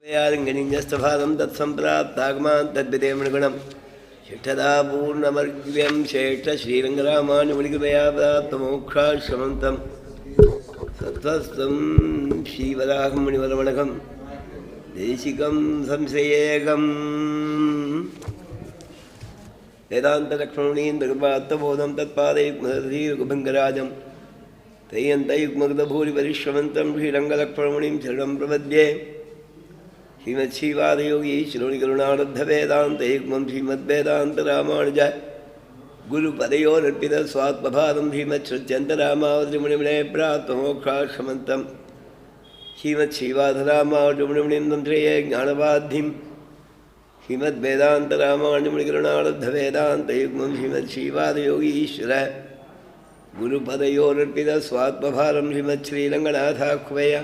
यारिङ्गनिञ्जस्तभागं तत्सम्प्राप्तागमान् तद्विदेमणगुणं शिष्ठदा पूर्णमर्व्यं श्रेष्ठ श्रीरङ्गरामानुमुनिकृपया प्राप्तमोक्षाश्रमन्तं सत्त्वस्तं श्रीवराहमुनिवरमणकं देशिकं संशयेकम् वेदान्तलक्ष्मणीन्द्रकृपात्तबोधं तत्पादयुग्मधीरकुभङ्गराजं तय्यन्तयुग्मगधभूरिपरिश्रमन्तं श्रीरङ्गलक्ष्मणमुनिं शरणं प्रपद्ये श्रीमत्श्रीवादयोगी श्रीकरुणारब्धवेदान्तयुग्मं श्रीमद्वेदान्तरामानुज गुरुपदयोरर्पितस्वात्मभारं श्रीमच्छ्रुत्यन्तरामावतिमुनिमुने प्राप्तमोक्षाश्रमन्तं श्रीमत्श्रीवादरामानुजमुनिमुनिं श्रेये ज्ञानवाद्धिं श्रीमद्वेदान्तरामानुजमुनिकरुणारब्धवेदान्तयुग्मं श्रीमत्श्रीवादयोगीश्वर गुरुपदयोरर्पितस्वात्मभारं श्रीमच्छ्रीरङ्गनाथाख्वय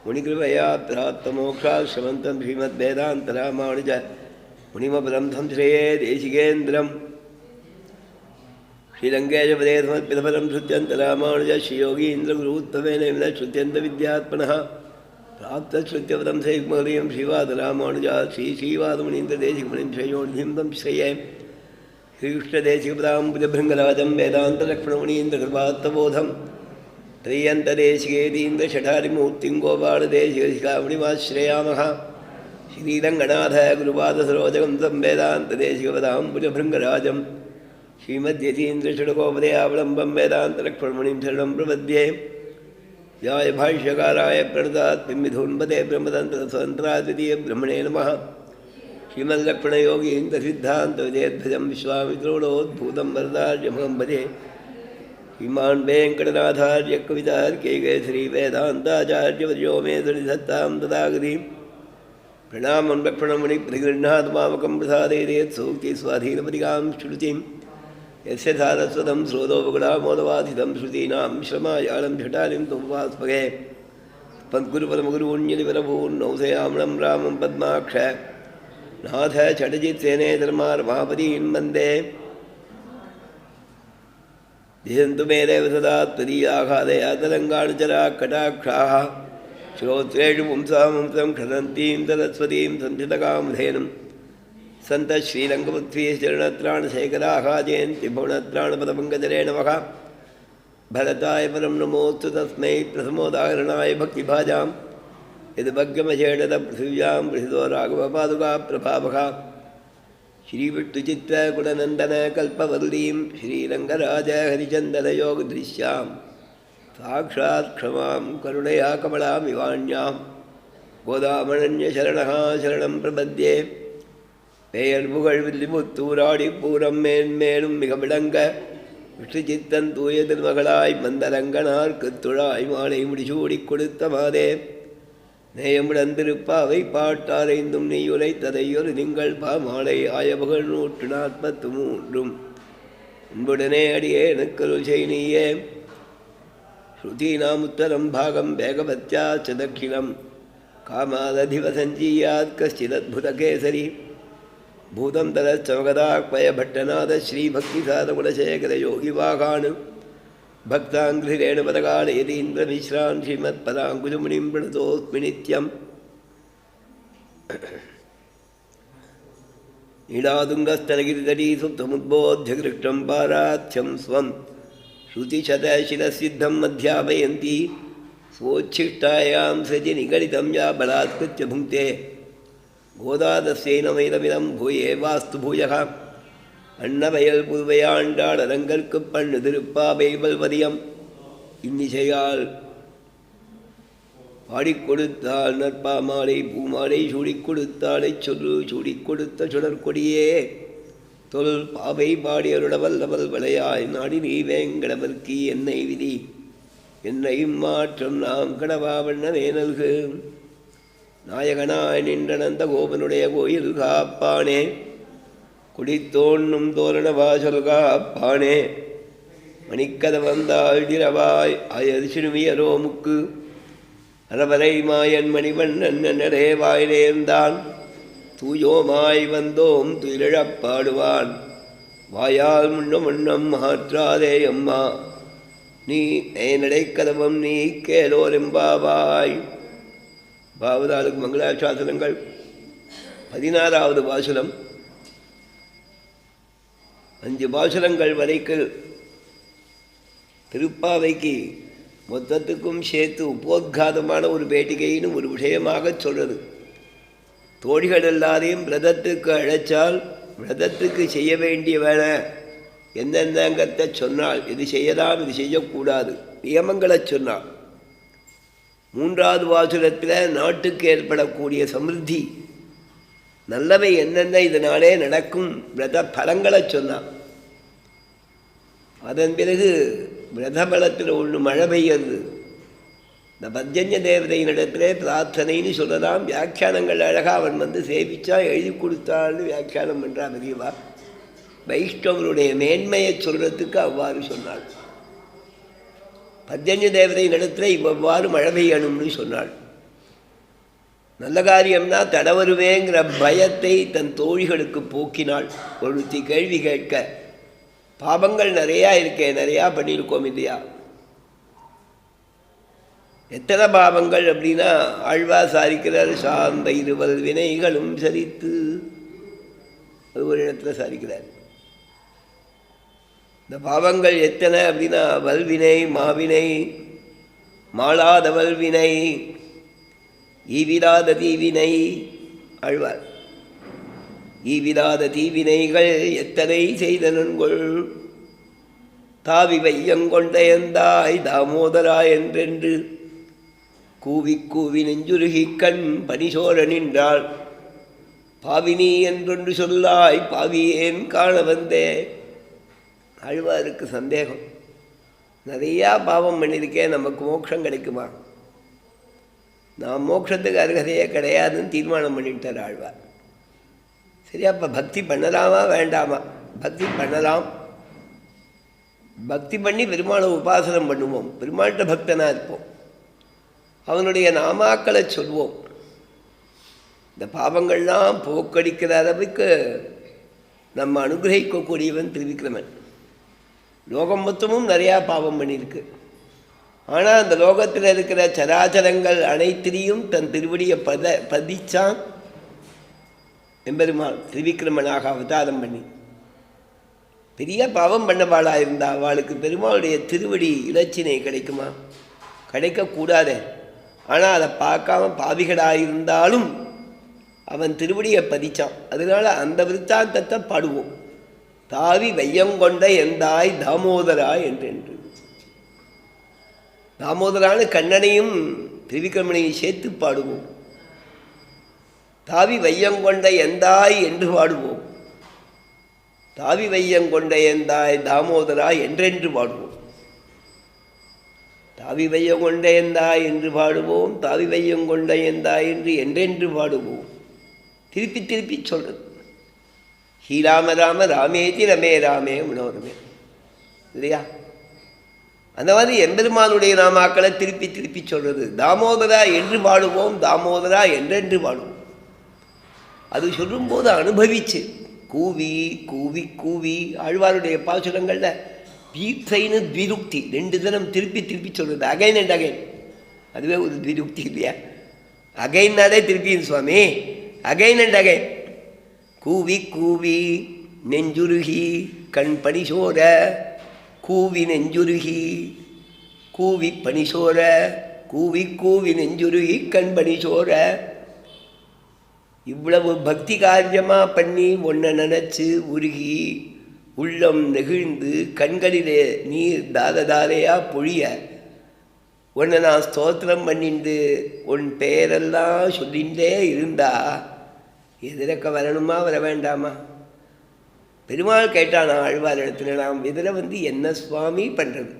मुनिकृपया प्राप्तमोक्षाश्रमन्तं श्रीमद्वेदान्तरामानुज मुनिमपदं श्रेये देशिकेन्द्रं श्रीरङ्गेशपदे समर्पितफलं श्रुत्यन्तरामानुज श्रीयोगीन्द्रगुरुत्तमेन श्रुत्यन्तविद्यात्मनः प्राप्तश्रुत्यपदं सयुग्महृदयं श्रीवादरामानुज श्रीवादमुनीन्द्रदेशिकमुनिं श्रेयोनिधिं तं श्रेये श्रीकृष्णदेशिकपदाम्बुजभृङ्गराजं वेदान्तलक्ष्मणमुनीन्द्रकृपात्तबोधं त्रय्यन्तदेशिकेतीन्द्रषठारिमूर्तिं गोपालदेशिकशिखामणिमाश्रयामः श्रीरङ्गनाथ गुरुपादसरोजगं तं वेदान्तदेशिकपदाम्बुजभृङ्गराजं श्रीमद्यतीन्द्रषडकोपदयावलम्बं वेदान्तलक्ष्मणमुनिं शरणं प्रपद्ये व्याय भाष्यकाराय प्रणतात् बिम्बिधून्पते ब्रह्मतन्त्रस्वतन्त्राद्वितीयब्रह्मणे नमः श्रीमल्लक्ष्मणयोगीन्द्रसिद्धान्तविजयध्वजं विश्वामित्रोडोद्भूतं वरदार्यमहं भजे श्रीमान् वेङ्कटनाथार्य कवितार्किकेसरी वेदान्ताचार्यवर्यो मे धृतिसत्तां तदागतिं प्रणामं लक्ष्मणमुनिप्रतिगृह्णात् मामकं प्रसादयेत् सूक्तिस्वाधीनपदिकां श्रुतिं यस्य सारस्वतं स्रोतोपगुणामोदवाधितं श्रुतीनां श्रमायालं झटालिं तमुपास्महे पद्गुरुपरमगुरूण्यलिपरपूर्णौसयामणं रामं पद्माक्ष नाथ षड्जित्सेनेधर्मार्मापदीन् वन्दे दिशन्तु मे देव सदा त्वदीयाघादया तलङ्गाणुचरा कटाक्षाः श्रोत्रेषु पुंसां क्षदन्तीं सरस्वतीं संचितकामधेनुं सन्तः श्रीरङ्गपृथ्वीश्चरणत्राणशेखराः जयन्ति भुवनत्राणपदपङ्कजरे नमः भरताय परं नमोऽस्तु तस्मै प्रथमोदाहरणाय भक्तिभाजां यद्भग्यमशेषदपृथिव्यां पृथितो राघवपादुका प्रभावः श्रीविष्णुचित्रकुटनन्दन कल्पवल्लीं श्रीरङ्गराज हरिचन्दनयोगदृश्यां साक्षात् क्षमां करुणया कमलामिवाण्यां गोदामणन्यशरणः शरणं प्रपद्ये पेयर्पुगळ் வில்லிபுத்தூராடி பூரம் மேன்மேலும் மிக விளங்க விஷ்ணுச்சித்தன் தூய திருமகளாய் மந்தரங்கனார்க்கு துழாய் மாலை முடிசூடிக் கொடுத்த மாதே நேயமுடந்திருப்பாவை பாட்டாரைந்தும் நெய்யுரைத்ததையொரு திங்கள் பாமாலை ஆயபுகழ் 143 அன்புடனே அடியே எனக்கருள் செய்னியே ஸ்ருதீனாமுத்தரம் பாகம் வேகவத்யா சதக்கிலம் காமாததிவசஞ்சீயாத் கஷ்டிதத்புதகேசரி பூதம் தரச்சமகதாக்மய பட்டநாத ஸ்ரீபக்திசாரகுணசேகர யோகிவாகானு भक्ताङ्घ्रिरेणुपदकालयतीन्द्रमिश्रान् श्रीमत्पदाङ्कुजमुनिं प्रणतोऽस्मि नित्यम् नीलातुङ्गस्तनगिरितटी सुप्तमुद्बोध्य कृष्णं पाराथ्यं स्वं श्रुतिशतशिरसिद्धं अध्यापयन्ती स्वोच्छिष्टायां सृजि निगलितं या बलात्कृत्य भुङ्क्ते गोदादस्यैनमैदमिदं भूये वास्तु भूयः அன்னவயல் புதுவையாண்டாள் அரங்கற்கு பண்ணு திருப்பாபைபல்வதியம் இன்னிசையால் பாடிக் கொடுத்தாள் நற்பாமாலை பூமாலை சூடிக் கொடுத்தாளை சொல்லு சூடிக் கொடுத்த சுடற்கொடியே தொல் பாவை பாடியருட வல்லவல் வளையாய் நாடி நீ வேங்கடவர்க்கி என்னை விதி என்னை மாற்றம் நாம் கடவாவண்ணனே நல்கு நாயகனாய் நின்றனந்த கோபனுடைய கோயில் காப்பானே குடித்தோண்ணும் தோரண வாசல் காப்பானே மணிக்கத வந்தாழ்திரவாய் அயர் சிறுமியரோமுக்கு அரவரை மாயன் மணிவண்ணன் நடேவாய் நேர்ந்தான் தூயோமாய் வந்தோம் துயிலழப்பாடுவான் வாயால் முன்னம் முன்னம் மாற்றாதே அம்மா நீ நடைக்கதவம் நீ கேலோரெம்பாவாய் பாவதாளுக்கு மங்களாசாசனங்கள் 16வது பாசுரம். 5 பாசுரங்கள் வரைக்கு திருப்பாவைக்கு மொத்தத்துக்கும் சேர்த்து உபோத்காதமான ஒரு பேட்டிகைன்னு ஒரு விஷயமாக சொல்கிறது. தோழிகள் எல்லாரையும் விரதத்துக்கு அழைச்சால் விரதத்துக்கு செய்ய வேண்டிய வேலை எந்தெந்தங்கிறத சொன்னால், இது செய்யலாம் இது செய்யக்கூடாது நியமங்களை சொன்னால். 3வது பாசுரத்தில் நாட்டுக்கு ஏற்படக்கூடிய சமிருத்தி நல்லவை என்னென்ன இதனாலே நடக்கும் விரத பலங்களை சொன்னான். அதன் பிறகு விரத பலத்தில் ஒன்று மழை பெய்யறது. இந்த பர்ஜன்ய தேவதையினிடத்திலே பிரார்த்தனைன்னு சொல்லலாம். வியாக்கியானங்கள் அழகாக அவன் வந்து சேவிச்சா எழுதி கொடுத்தான்னு வியாக்கியானம் பண்ணுறா பெரியவா. வைஷ்ணவருடைய மேன்மையை சொல்கிறதுக்கு அவ்வாறு சொன்னாள். பர்ஜன்ய தேவதையினிடத்தில் இவ்வாறு மழை பெய்யணும்னு சொன்னாள். நல்ல காரியம்னா தடவருவேங்கிற பயத்தை தன் தோழிகளுக்கு போக்கினாள். ஒருத்தி கேள்வி கேட்க, பாபங்கள் நிறையா இருக்கே, நிறையா பண்ணியிருக்கோம் இல்லையா? எத்தனை பாவங்கள் அப்படின்னா ஆழ்வா சாதிக்கிறார். சாந்த இருவல் வினைகளும் சரித்து, அது ஒரு இடத்துல சாதிக்கிறார். இந்த பாவங்கள் எத்தனை அப்படின்னா வல்வினை, மாவினை, மாளாத வல்வினை, ஈவிடாத தீவினை. ஆழ்வார் ஈவிடாத தீவினைகள் எத்தனை செய்த நன்கொள், தாவி வையங்கொண்டையந்தாய் தாமோதரா என்றென்று கூவி கூவி நெஞ்சுருகி கண் பனிசோர நின்றாள். பாவினி என்றொன்று சொல்லாய் பாவியேன் காண வந்தே. ஆழ்வாருக்கு சந்தேகம், நிறையா பாவம் பண்ணியிருக்கேன், நமக்கு மோட்சம் கிடைக்குமா? நான் மோட்சத்துக்கு அருகதையே கிடையாதுன்னு தீர்மானம் பண்ணிவிட்டார் ஆழ்வார். சரி, அப்போ பக்தி பண்ணலாமா வேண்டாமா? பக்தி பண்ணலாம். பக்தி பண்ணி பெருமாளை உபாசனம் பண்ணுவோம், பெருமாள்கிட்ட பக்தனாக இருப்போம், அவனுடைய நாமாக்களை சொல்வோம். இந்த பாவங்கள்லாம் போக்கடிக்கிற அளவுக்கு நம்ம அனுகிரகிக்கக்கூடியவன் திருவிக்கிரமன். லோகம் மொத்தமும் நிறையா பாவம் பண்ணியிருக்கு. ஆனால் அந்த லோகத்தில் இருக்கிற சராச்சரங்கள் அனைத்திலையும் தன் திருவடியை பதிச்சான் எம்பெருமான் திருவிக்கிரமனாக அவதாரம் பண்ணி. பெரிய பாவம் பண்ணவாளாக இருந்தா அவளுக்கு பெருமாளுடைய திருவடி இலச்சினை கிடைக்குமா? கிடைக்கக்கூடாதே. ஆனால் அதை பார்க்காம பாவிகளாக இருந்தாலும் அவன் திருவடியை பதிச்சான். அதனால அந்த விருத்தாந்தத்தை பாடுவோம். தாவி வையங்கொண்ட எந்தாய் தாமோதரா என்றென்று. தாமோதரான கண்ணனையும் திருவிக்கிரமனையும் சேர்த்து பாடுவோம். தாவி வையங்கொண்ட எந்தாய் என்று பாடுவோம். தாவி வையங்கொண்ட எந்தாய் தாமோதரா என்றென்று பாடுவோம். தாவி வையங்கொண்ட எந்தாய் என்று பாடுவோம். தாவி வையங்கொண்ட எந்தாய் என்று என்றென்று பாடுவோம். திருப்பி திருப்பி சொல்றது. ஸ்ரீராம ராம ராமேதி ரமே ராமே மனோரமே இல்லையா? அந்த மாதிரி எம்பெருமானுடைய நாமாக்களை திருப்பி திருப்பி சொல்றது. தாமோதரா என்று பாடுவோம், தாமோதரா என்றென்று பாடுவோம். அது சொல்லும்போது அனுபவிச்சு கூவி கூவி கூவி. ஆழ்வாருடைய பாசுரங்களில் பீர்த்தைன்னு த்விருக்தி 2 தினம் திருப்பி திருப்பி சொல்கிறது. Again and again. அதுவே ஒரு த்விருக்தி இல்லையா? அகைன்னாலே திருப்பியும் சுவாமி, அகைன் அண்ட் அகைன். கூவி கூவி நெஞ்சுருகி கண் பனிசோர, கூவி நெஞ்சுருகி கூவி பனிசோர, கூவி கூவி நெஞ்சுருகி கண் பனிசோர. இவ்வளவு பக்தி காரியமாக பண்ணி ஒன்றை நினச்சி உருகி உள்ளம் நெகிழ்ந்து கண்களிலே நீர் தாரையாக பொழிய உன்னை நான் ஸ்தோத்திரம் பண்ணிண்டு உன் பெயரெல்லாம் சொல்லிகிட்டே இருந்தா எதிரக்க வரணுமா வர வேண்டாமா? பெருமாள் கேட்டானா ஆழ்வார் இடத்துல, நாம் இதில் என்ன சுவாமி பண்ணுறது?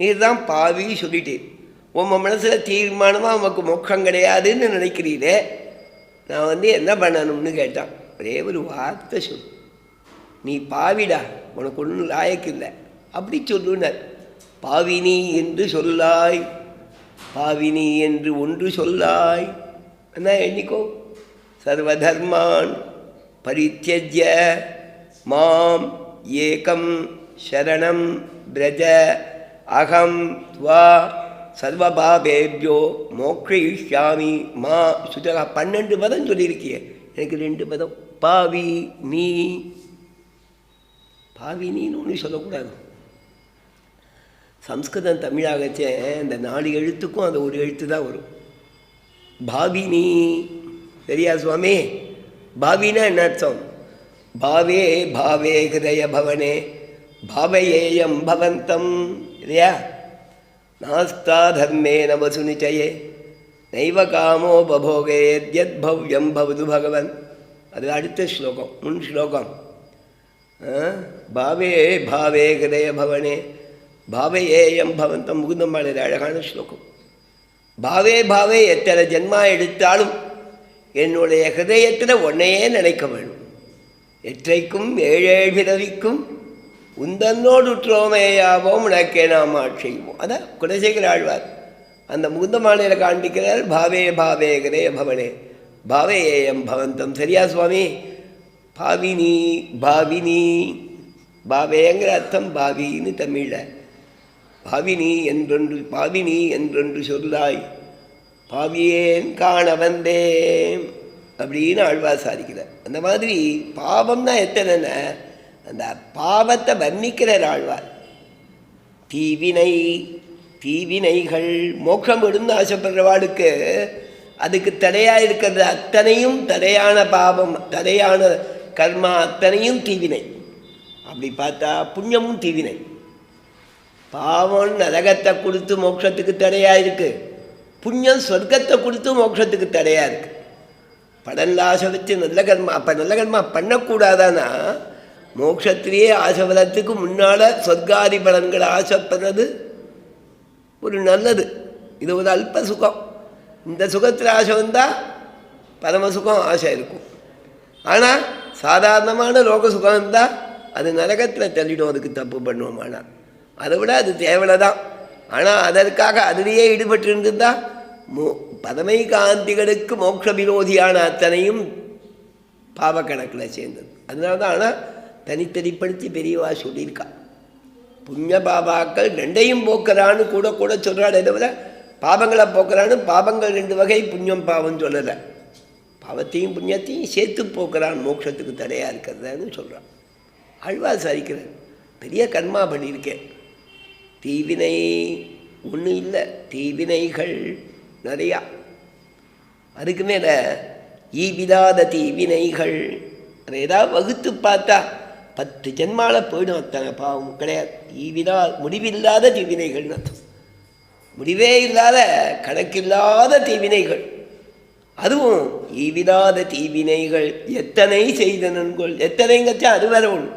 நீர் தான் பாவி சொல்லிட்டு உன் மனசில் தீர்மானமாக உமக்கு மோட்சம் கிடையாதுன்னு நினைக்கிறீரே, நான் என்ன பண்ணணும்னு கேட்டான். ஒரே ஒரு வார்த்தை சொல், நீ பாவிடா, உனக்கு ஒன்றும் லாயக்கு இல்லை அப்படி சொல்லுனர். பாவினி என்று சொல்லாய், பாவினி என்று ஒன்று சொல்லாய். என்ன எண்ணிக்கோ, சர்வதர்மான் பரித்யஜ்ய மாம் ஏகம் சரணம் பிரஜ அகம் த்வா சர்வபாபேபியோ மோக்ஷயிஷ்யாமி மா சுதகா. 12 பதம் சொல்லியிருக்கியே, எனக்கு 2 பதம். பாவி நீ, பாவி நீன்னு ஒன்று சொல்லக்கூடாது. சம்ஸ்கிருதம் தமிழாகச்சே இந்த 4 எழுத்துக்கும் அந்த ஒரு எழுத்து தான் வரும். பாவினி. சரியா சுவாமி? பாவினா என்ன அர்த்தம்? பாவே பாவே ஹிருதய பவனே பாவயேயம் பவந்தம். இல்லையா? நாஸ்தா தர்மே நவசு நிச்சயே நைவ காமோ பபோகே யத் பவ்யம் பவது பகவன். அது அடுத்த ஸ்லோகம், முன் ஸ்லோகம். பாவே பாவே ஹிருதய பவனே பாவயேயம் பவந்தம். முகுந்தம்பாளைய அழகான ஸ்லோகம். பாவே பாவே எத்தனை ஜென்மா எடுத்தாலும் என்னுடைய ஹிருதயத்தில் ஒன்னையே நினைக்க வேணும். எற்றைக்கும் 7 பிறவிக்கும் உந்தன்னோடு உற்றோமேயாவோம் உனக்கே நாம் ஆட்செய்வோம். அதான் குலசேகர ஆழ்வார் அந்த முகுந்தமாலையில் காண்பிக்கிறார். பாவே பாவே ஹிருதய பவனே பாவயேயம் பவந்தம். சரியா சுவாமி? பாவினி பாவினி. பாவேங்கிற அர்த்தம் பாவின்னு தமிழில். பாவினி என்றொன்று பாவினி என்றொன்று சொல்லாய் பாவியேன் காண வந்தேன் அப்படின்னு ஆழ்வார் சாதிக்கிறார். அந்த மாதிரி பாவம்னா எத்தனைன்னா அந்த பாவத்தை வர்ணிக்கிறார் ஆழ்வார். தீவினை தீவினைகள் மோட்சம் விடுந்து ஆசைப்படுறவாளுக்கு அதுக்கு தடையாக இருக்கிறது அத்தனையும் தடையான பாவம், தடையான கர்மா அத்தனையும் தீவினை. அப்படி பார்த்தா புண்ணியமும் தீவினை. பாவம் நரகத்தை கொடுத்து மோட்சத்துக்கு தடையாக இருக்குது, புண்ணியம் சொர்க்கத்தை கொடுத்து மோட்சத்துக்கு தடையாக இருக்குது. படனில் ஆசை வச்சு நல்ல கர்மா, அப்போ நல்ல கர்மா பண்ணக்கூடாதானா மோட்சத்திலேயே ஆசைப்படுறதுக்கு முன்னால் சொர்க்காதி பலன்களை ஆசைப்படுறது ஒரு நல்லது. இது ஒரு அல்ப சுகம். இந்த சுகத்தில் ஆசை வந்தால் பரம சுகம் ஆசை இருக்கும். ஆனால் சாதாரணமான லோக சுகம் இருந்தால் அது நரகத்தில் தள்ளிடும். அதுக்கு தப்பு பண்ணுவோம். ஆனால் அதை விட அது தேவலை தான். ஆனால் அதற்காக அதிலேயே ஈடுபட்டு இருந்திருந்தால் பதமை காந்திகளுக்கு மோட்ச விரோதியான அத்தனையும் பாவக்கணக்கில் சேர்ந்தது. அதனால தான் ஆனால் தனித்தனிப்படுத்தி பெரியவா சொல்லியிருக்கா. புண்ணிய பாபாக்கள் 2ஐயும் போக்குறான்னு கூட கூட சொல்கிறாள். இதை விட பாவங்களை போக்குறான்னு பாவங்கள் 2 வகை, புண்ணியம் பாவம் சொல்லலை. பாவத்தையும் புண்ணியத்தையும் சேர்த்து போக்குறான், மோட்சத்துக்கு தடையாக இருக்கிறதான்னு சொல்கிறான். ஆழ்வார் சாதிக்கிறார். பெரிய கர்மா பண்ணியிருக்கேன். தீவினை ஒன்றும் இல்லை, தீவினைகள் நிறையா. அதுக்கு மேலே ஈவிடாத தீவினைகள். அதை ஏதாவது வகுத்து பார்த்தா 10 ஜென்மாவில் போயிடும். அத்தனை பாவம் கிடையாது. முடிவில்லாத தீவினைகள்னு அர்த்தம். முடிவே இல்லாத கணக்கில்லாத தீவினைகள். அதுவும் ஈவிடாத தீவினைகள் எத்தனை செய்த நன்கொள். எத்தனைங்கச்சா அது வேற ஒன்று,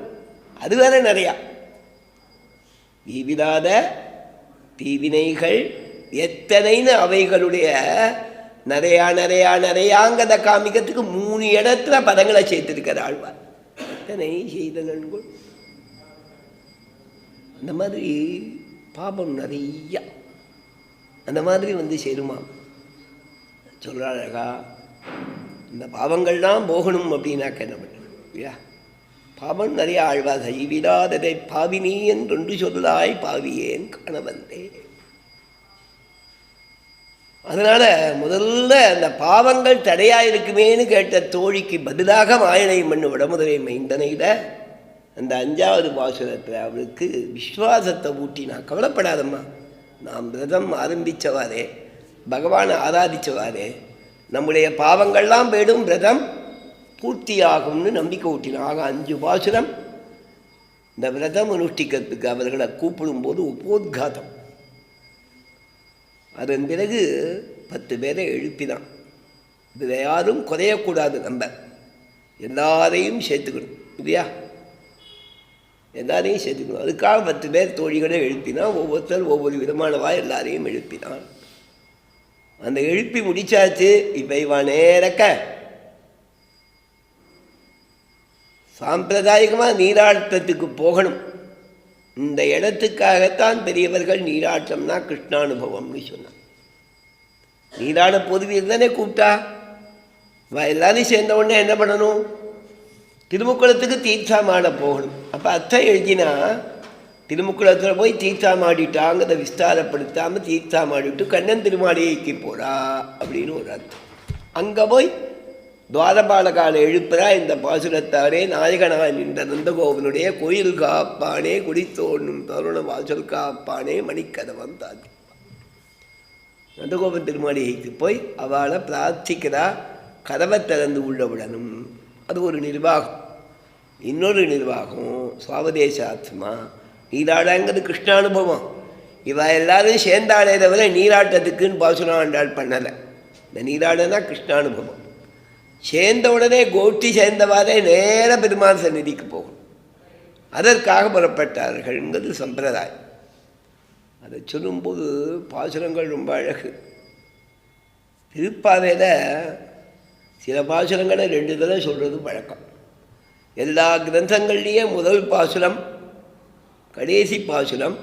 அது வேற நிறையா. ஈவிடாத தீவினைகள் எத்தனைன்னு அவைகளுடைய நிறையா நிறையா நிறையாங்கிறத காமிக்கிறதுக்கு 3 இடத்துல பதங்களை சேர்த்திருக்கிற ஆழ்வார். எத்தனை செய்த நன்கொள். அந்த மாதிரி பாபம் நிறையா அந்த மாதிரி சேருமா சொல்கிறாழகா. இந்த பாவங்கள்லாம் போகணும் அப்படின்னாக்க என்ன பண்ணணும் இல்லையா? பாவம் நிறைய ஆழ்வார். ஈவிடாததை பாவினி என்றொன்று சொல்லாய் பாவியேன் காண வந்தே. அதனால் முதல்ல அந்த பாவங்கள் தடையாக இருக்குமேன்னு கேட்ட தோழிக்கு பதிலாக மாயனை மண்ணு விடமுதலை மைந்தனையில் அந்த 5வது பாசுரத்தில் அவளுக்கு விஸ்வாசத்தை ஊட்டி, நான் கவலைப்படாதம்மா, நாம் விரதம் ஆரம்பித்தவாறே, பகவானை ஆராதித்தவாறே நம்முடைய பாவங்கள்லாம் போயிடும், விரதம் பூர்த்தியாகும்னு நம்பிக்கை ஊட்டினான். ஆக 5 பாசுரம் இந்த விரதம் அனுஷ்டிக்கிறதுக்கு அவர்களை கூப்பிடும்போது உபோத்காதம். அதன் பிறகு 10 பேரை எழுப்பினான். இதில் யாரும் குறையக்கூடாது, நம்ம எல்லாரையும் சேர்த்துக்கணும் இல்லையா? எல்லாரையும் சேர்த்துக்கணும். அதுக்காக 10 பேர் தோழிகளை எழுப்பினான். ஒவ்வொருத்தர் ஒவ்வொரு விதமானவா எல்லாரையும் எழுப்பினான். அந்த எழுப்பி முடிச்சாச்சு. இப்போ இவன் நேரக்க சாம்பிரதாயிகமாக நீராட்டத்துக்கு போகணும். இந்த இடத்துக்காகத்தான் பெரியவர்கள் நீராட்டம்னா கிருஷ்ணானுபவம்னு சொன்னான். நீராட பொதுவீர் தானே கூப்பிட்டா. எல்லாரையும் சேர்ந்த உடனே என்ன பண்ணணும்? திருமுக்குளத்துக்கு தீர்த்தமாட போகணும். அப்போ அர்த்தம் எழுதினா திருமுக்குளத்தில் போய் தீர்த்தாமாடிட்டாங்கிறத விஸ்தாரப்படுத்தாமல் தீர்த்தாமாடிவிட்டு கண்ணன் திருமாளிகைக்கு போகிறா அப்படின்னு ஒரு அர்த்தம். அங்கே போய் துவாரபாலகால எழுப்புறா. இந்த பாசுரத்தாரே நாயகனாய் நின்ற நந்தகோபனுடைய கோயில் காப்பானே குடித்தோன்னும் தருண வாசல் காப்பானே மணிக்கதவம் தாத்தி. நந்தகோபன் திருமாளிகைக்கு போய் அவளை பிரார்த்திக்கிறா, கதவை திறந்து உள்ள விடணும். அது ஒரு நிர்வாகம். இன்னொரு நிர்வாகம் சுவாவதேசாத்மா நீராடங்கிறது கிருஷ்ணானுபவம். இவ எல்லாரும் சேர்ந்தாலே தவிர நீராட்டத்துக்குன்னு பாசுரம் ஆண்டாள் பண்ணலை. இந்த நீராடனா கிருஷ்ணானுபவம். சேர்ந்த உடனே கோஷ்டி சேர்ந்தவாறே நேர பெருமாள் சந்நிதிக்கு போகணும். அதற்காக புறப்பட்டார்கள்ங்கிறது சம்பிரதாயம். அதை சொல்லும்போது பாசுரங்கள் ரொம்ப அழகு. திருப்பாவையில் சில பாசுரங்களை 2 தடவை சொல்கிறது வழக்கம். எல்லா கிரந்தங்கள்லேயே முதல் பாசுரம் கடைசி பாசுரம்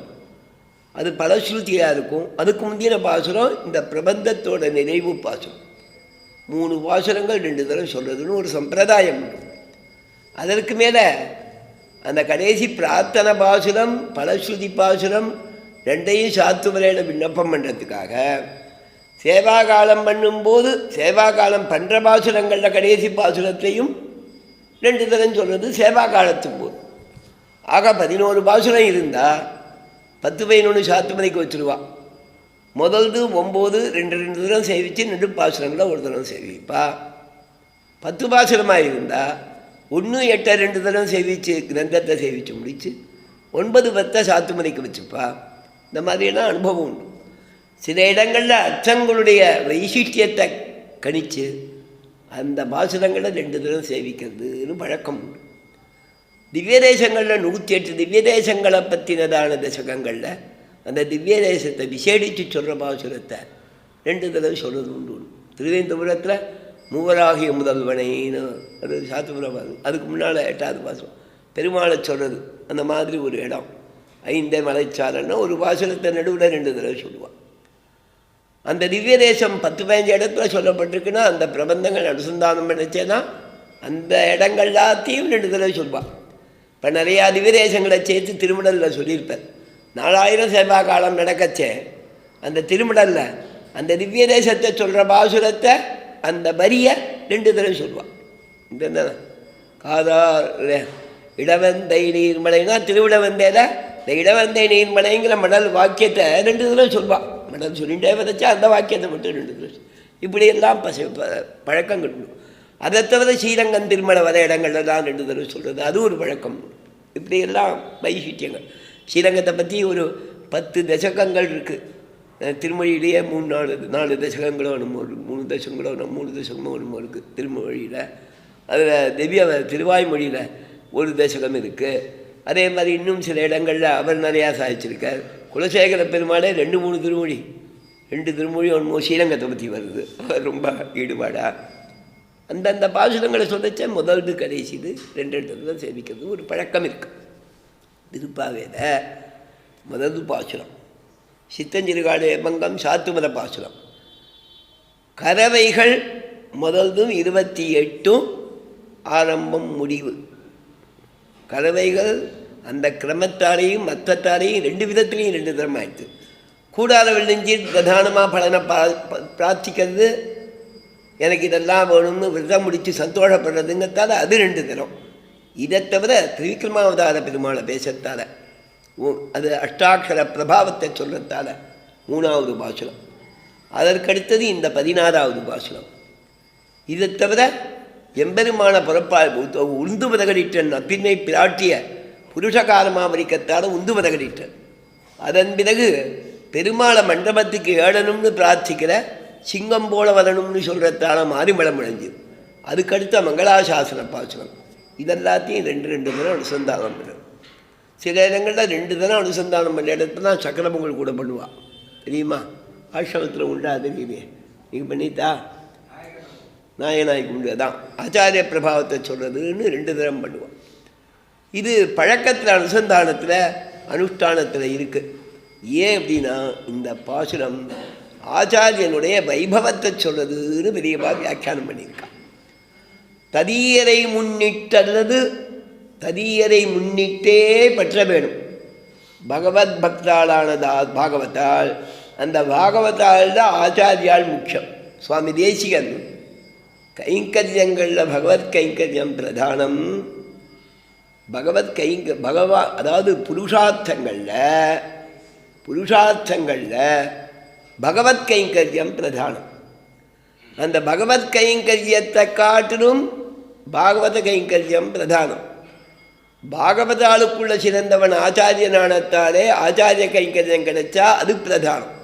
அது பலஸ்ருதியாக இருக்கும். அதுக்கு முந்தின பாசுரம் இந்த பிரபந்தத்தோட நிறைவு பாசுரம். 3 பாசுரங்கள் 2 தடவை சொல்கிறதுன்னு ஒரு சம்பிரதாயம் உண்டு. அதற்கு மேலே அந்த கடைசி பிரார்த்தனை பாசுரம் பலஸ்ருதி பாசுரம் 2ஐயும் சாத்துவரையில் விண்ணப்பம் பண்ணுறதுக்காக சேவாகாலம் பண்ணும்போது சேவாகாலம் பண்ணுற பாசுரங்களில் கடைசி பாசுரத்தையும் 2 தடவை சொல்கிறது சேவாகாலத்தும் போது. ஆக 11 பாசுரம் இருந்தால் 10-11 சாத்துமதிக்கு வச்சுருவா. முதல்து 9 2 தடவை சேவித்து 2 பாசுரங்களை ஒரு தடவை சேவிப்பா. 10 பாசுரமாக இருந்தால் 1 8 2 தடவை சேவித்து கிரந்தத்தை சேவித்து முடித்து 9 10 சாத்துமதிக்கு வச்சுப்பா. இந்த மாதிரியெல்லாம் அனுபவம் உண்டு. சில இடங்களில் அர்த்தங்களுடைய வைசிஷ்டியத்தை கணித்து அந்த பாசுரங்களை 2 தடவை சேவிக்கிறதுன்னு பழக்கம் உண்டு. திவ்ய தேசங்களில் 108 திவ்ய தேசங்களை பற்றினதான தசகங்களில் அந்த திவ்ய தேசத்தை விசேடித்து சொல்கிற பாசுரத்தை 2 தடவை சொல்கிறது உண்டு. திருவேந்தபுரத்தில் மூவராகிய முதல்வனைன்னு அது சாத்துபுரம். அதுக்கு முன்னால் 8வது பாசுரம் பெருமாளை சொல்கிறது. அந்த மாதிரி ஒரு இடம் 5 மலைச்சாரன்னா ஒரு பாசுரத்தை நடுவில் 2 தடவை சொல்லுவாள். அந்த திவ்ய தேசம் 10-15 இடத்துல சொல்லப்பட்டிருக்குன்னா அந்த பிரபந்தங்கள் அனுசந்தானம் பண்ணிச்சேன்னா அந்த இடங்கள் எல்லாத்தையும் 2 தடவை சொல்வாள். இப்போ நிறையா திவ்ய தேசங்களை சேர்த்து திருமடலில் சொல்லியிருப்பேன். 4000 சேவா காலம் நடக்கச்சே அந்த திருமடலில் அந்த திவ்ய தேசத்தை சொல்கிற பாசுரத்தை அந்த வரியை 2 தடவை சொல்வாள். இந்த என்ன காதார் இடவந்தை நீர்மலைனா திருவிடவந்தையில் இந்த இடவந்தை நீர்மலைங்கிற மடல் வாக்கியத்தை 2 தடவை சொல்வாள். மடல் சொல்லிகிட்டே விதைச்சா அந்த வாக்கியத்தை மட்டும் 2 தடவை. இப்படியெல்லாம் பழக்கங்கள் உண்டு. அதை தவிர ஸ்ரீரங்கம் திருமண வர இடங்கள்லாம் 2 தடவை சொல்கிறது அது ஒரு பழக்கம். இப்படியெல்லாம் வைசிஷ்டியங்கள். ஸ்ரீரங்கத்தை பற்றி ஒரு 10 தசகங்கள் இருக்குது. திருமொழியிலேயே 3-4 தசகங்களோ என்னமோ 3 தசகங்களோ 3 தசகமோ என்னமோ இருக்குது திருமொழியில். அதில் திவ்ய திருவாய்மொழியில் ஒரு தசகம் இருக்குது. அதே மாதிரி இன்னும் சில இடங்களில் அவர் நிறையா சாதிச்சிருக்கார். குலசேகர பெருமாளே 2-3 திருமொழி 2 திருமொழி ஒன்றுமோ ஸ்ரீரங்கத்தை பற்றி வருது. அவர் ரொம்ப ஈடுபாடாக அந்தந்த பாசுரங்களை சொல்லச்சே முதல்து கடைசிது 2 தடவை சேவிக்கிறது ஒரு பழக்கம் இருக்குது. திருப்பாவையில் முதல்து பாசுரம் சித்தஞ்சிறுகாடு பங்கம் சாத்துமத பாசுரம். கறவைகள் முதல்தும் 28 ஆரம்பம் முடிவு. கறவைகள் அந்த கிரமத்தாரையும் மத்தத்தாரையும் 2 விதத்துலேயும் 2 தரம் ஆயிடுது. கூடாதவள் நெஞ்சி பிரதானமாக பலனை பிரார்த்திக்கிறது, எனக்கு இதெல்லாம் வேணும்னு விரதம் முடித்து சந்தோஷப்படுறதுங்கிறதால அது 2 தரம். இதை தவிர திரிவிக்ரமாவதார பெருமாளை பேசத்தால் அது அஷ்டாட்சர பிரபாவத்தை சொல்கிறதால 3வது பாசுரம். அதற்கடுத்தது இந்த 16வது பாசுரம். இதை தவிர எம்பெருமான புறப்பா உந்து பதகடிட்டன் அப்பின்மை பிராட்டிய புருஷகாரமாமரிக்கத்தால் உந்து பதகடிட்டன். அதன் பிறகு பெருமாளை மண்டபத்துக்கு ஏழணும்னு பிரார்த்திக்கிற சிங்கம் போல வரணும்னு சொல்கிறதால மாறிமளம் முழஞ்சு. அதுக்கடுத்த மங்களாசாசன பாசுரம். இதெல்லாத்தையும் 2 தரம் அனுசந்தானம் பண்ணும். சில இடங்களில் 2 தரம் அனுசந்தானம் பண்ண இடத்துல தான் சக்கர பொங்கல் கூட பண்ணுவாள். தெரியுமா? ஆசிரமத்தில் உண்டா தெரியுமே. நீங்கள் பண்ணித்தா நாயனாய்க்கு உண்டு. அதான் ஆச்சாரிய பிரபாவத்தை சொல்கிறதுன்னு 2 தரம் பண்ணுவாள். இது பழக்கத்தில் அனுசந்தானத்தில் அனுஷ்டானத்தில் இருக்குது. ஏன் அப்படின்னா இந்த பாசுரம் ஆச்சாரியனுடைய வைபவத்தை சொல்கிறதுன்னு பெரியவா வியாக்கியானம் பண்ணியிருக்கான். ததியரை முன்னிட்டல்லது ததியரை முன்னிட்டே பற்ற வேணும். பகவத் பக்தாளானதா பாகவதாள். அந்த பாகவதாள் தான் ஆச்சாரியால் முக்கியம். சுவாமி தேசிகன் கைங்கரியங்களில் பகவத் கைங்கரியம் பிரதானம். பகவத் அதாவது புருஷார்த்தங்களில் பகவத் கைங்கரியம் பிரதானம். அந்த பகவத் கைங்கரியத்தை காட்டிலும் பாகவத கைங்கரியம் பிரதானம். பாகவதாளுக்குள்ள சிறந்தவன் ஆச்சாரியனானத்தாலே ஆச்சாரிய கைங்கரியம் கிடைச்சா அது பிரதானம்.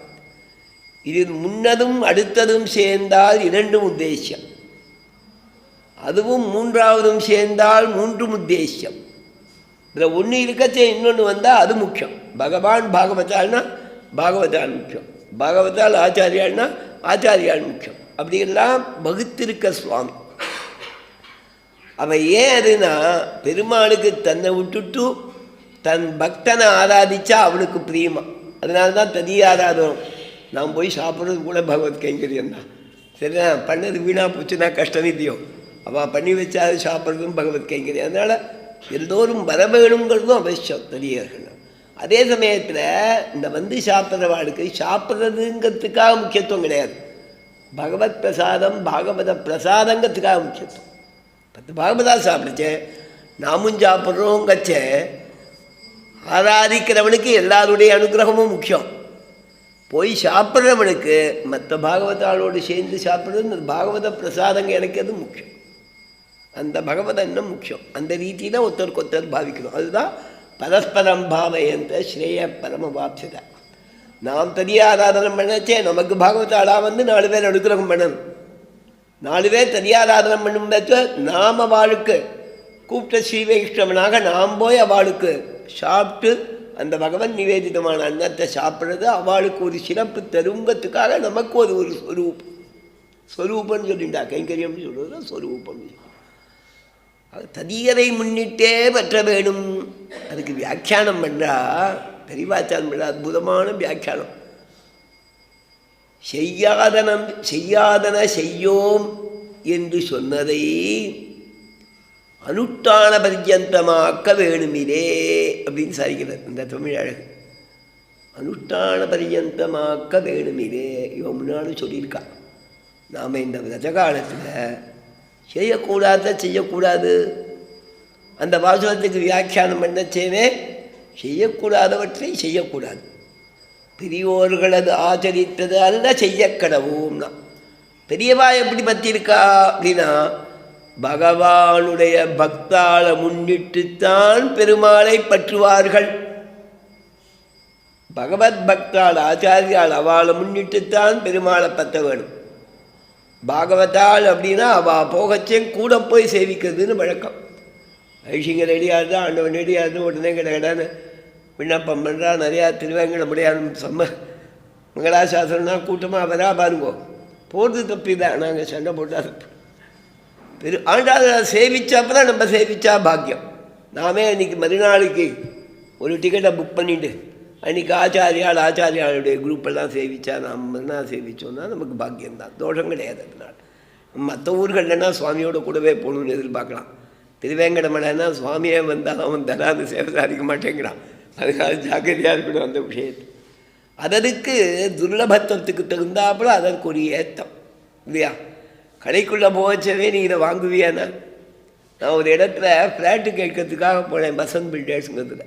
இது முன்னதும் அடுத்ததும் சேர்ந்தால் இரண்டும் உத்தேசியம், அதுவும் மூன்றாவதும் சேர்ந்தால் மூன்றும் உத்தேசியம். இதில் ஒன்று இருக்கச்சே இன்னொன்று வந்தால் அது முக்கியம். பகவான் பாகவதால்னா பாகவதால் முக்கியம், பாகவதால் ஆச்சாரியால்னா ஆச்சாரியால் முக்கியம். அப்படியெல்லாம் வகுத்திருக்க சுவாமி. அவன் ஏன் அதுனா பெருமாளுக்கு தன்னை விட்டுட்டு தன் பக்தனை ஆராதிச்சா அவனுக்கு பிரியமா. அதனால்தான் தனி ஆராதனம். நான் போய் சாப்பிட்றது கூட பகவத் கைங்கரியம் தான். சரிதான், பண்ணது வீணாக போச்சுன்னா கஷ்டம் இல்லையோ, அவள் பண்ணி வச்சா அது சாப்பிட்றதும் பகவத் கைங்கரியம். அதனால் எல்லோரும் வரவேணுங்கிறதும் அவசியம் தனியர்கள். அதே சமயத்தில் இந்த சாப்பிட்றவாளுக்கு சாப்பிட்றதுங்கிறதுக்காக முக்கியத்துவம் கிடையாது. பகவத் பிரசாதம் பாகவத பிரசாதங்கிறதுக்காக முக்கியத்துவம். 10 பாகவதா சாப்பிடுச்சே நாமும் சாப்பிட்றோங்கச்சே ஆராதிக்கிறவனுக்கு எல்லாருடைய அனுகிரகமும் முக்கியம். போய் சாப்பிட்றவனுக்கு மற்ற பாகவதாளோடு சேர்ந்து சாப்பிட்றது பாகவத பிரசாதங்க கிடைக்கிறது முக்கியம். அந்த பகவத எண்ணம் முக்கியம். அந்த ரீதியில் ஒருத்தருக்கு ஒருத்தர் பாவிக்கணும். அதுதான் பரஸ்பரம் பாவயந்த ஸ்ரேய பரமவாப்சத. நாம் தனியாக ஆராதனம் பண்ணச்சே நமக்கு பாகவதாளா 4 பேர் அனுகிரகம் பண்ணணும். 4 பேர் தனியாக ஆராதனம் பண்ணும்போது நாம் அவளுக்கு கூப்பிட்ட ஸ்ரீ வைஷ்ணவனாக நாம் போய் அவளுக்கு சாப்பிட்டு அந்த பகவன் நிவேதிதமான அன்னத்தை சாப்பிட்றது அவளுக்கு ஒரு சிறப்பு தருங்கத்துக்காக நமக்கு ஒரு ஸ்வரூபம்னு சொல்லிட்டா. கைங்கரியம்னு சொல்கிறது ஸ்வரூபம். அது ததியரை முன்னிட்டே பற்ற வேணும். அதுக்கு வியாக்கியானம் பண்ணுறா பெரிவாச்சாரம் பண்ணுறா, அற்புதமான வியாக்கியானம். செய்யாதன செய்யோம் என்று சொன்னதை அனுஷ்டான பர்யந்தமாக்க வேணுமிலே அப்படின்னு சாதிக்கிறார் இந்த தமிழ் அழகு. அனுஷ்டான பர்யந்தமாக்க வேணுமிலே இவன் முன்னாடி சொல்லியிருக்கான். நாம் இந்த ரஜ காலத்தில் செய்யக்கூடாது. அந்த வாசகத்துக்கு வியாக்கியானம் பண்ணச்சேவே செய்யக்கூடாதவற்றை செய்யக்கூடாது. பெரியோர்களது ஆச்சரித்தது அல்ல செய்யக்கடவும்னா. பெரியவா எப்படி பற்றியிருக்கா அப்படின்னா பகவானுடைய பக்தாளை முன்னிட்டுத்தான் பெருமாளை பற்றுவார்கள். பகவத் பக்தாள் ஆச்சாரியால் அவளை முன்னிட்டுத்தான் பெருமாளை பற்ற வேணும். பாகவதாள் அப்படின்னா அவள் போகச்சே கூட போய் சேவிக்கிறதுன்னு வழக்கம். ஐஷிங்க ரெடியாகுது, ஆண்டவன் ரெடியாகுது, உடனே கிடையாதுன்னு விண்ணப்பம் பண்ணுறா. நிறையா திருவேங்கட முடியாது மங்களாசாசனம்னா கூட்டமாக வரா பாருங்கோ. போகிறது தப்பி தான், நாங்கள் சண்டை போட்டால் தப்பு. ஆண்டாள் சேவிச்சாப்பதான் நம்ம சேவிச்சா பாக்கியம். நாமே அன்றைக்கி மறுநாளைக்கு ஒரு டிக்கெட்டை புக் பண்ணிவிட்டு அன்றைக்கி ஆச்சாரியாளுடைய குரூப்பெல்லாம் சேவிச்சா நாம் மறுநாள் சேவித்தோன்னா நமக்கு பாக்கியம்தான், தோஷம் கிடையாது. அதனால் மற்ற ஊர்கள்னா சுவாமியோட கூடவே போகணுன்னு எதிர்பார்க்கலாம். திருவேங்கடமலைன்னா சுவாமியே வந்தால் அவன் தராது சேவை சாதிக்க மாட்டேங்கிறான். அதனால ஜாக்கிரதையாக இருக்கணும் அந்த விஷயத்தை. அதற்கு துர்லபத்துவத்துக்கு தகுந்தாப்புல அதற்கு ஒரு ஏத்தம் இல்லையா. கடைக்குள்ளே போச்சவே நீ இதை வாங்குவியானா? நான் ஒரு இடத்துல ஃப்ளாட்டு கேட்கறதுக்காக போனேன், பசந்த் பில்டர்ஸுங்கிறதுல.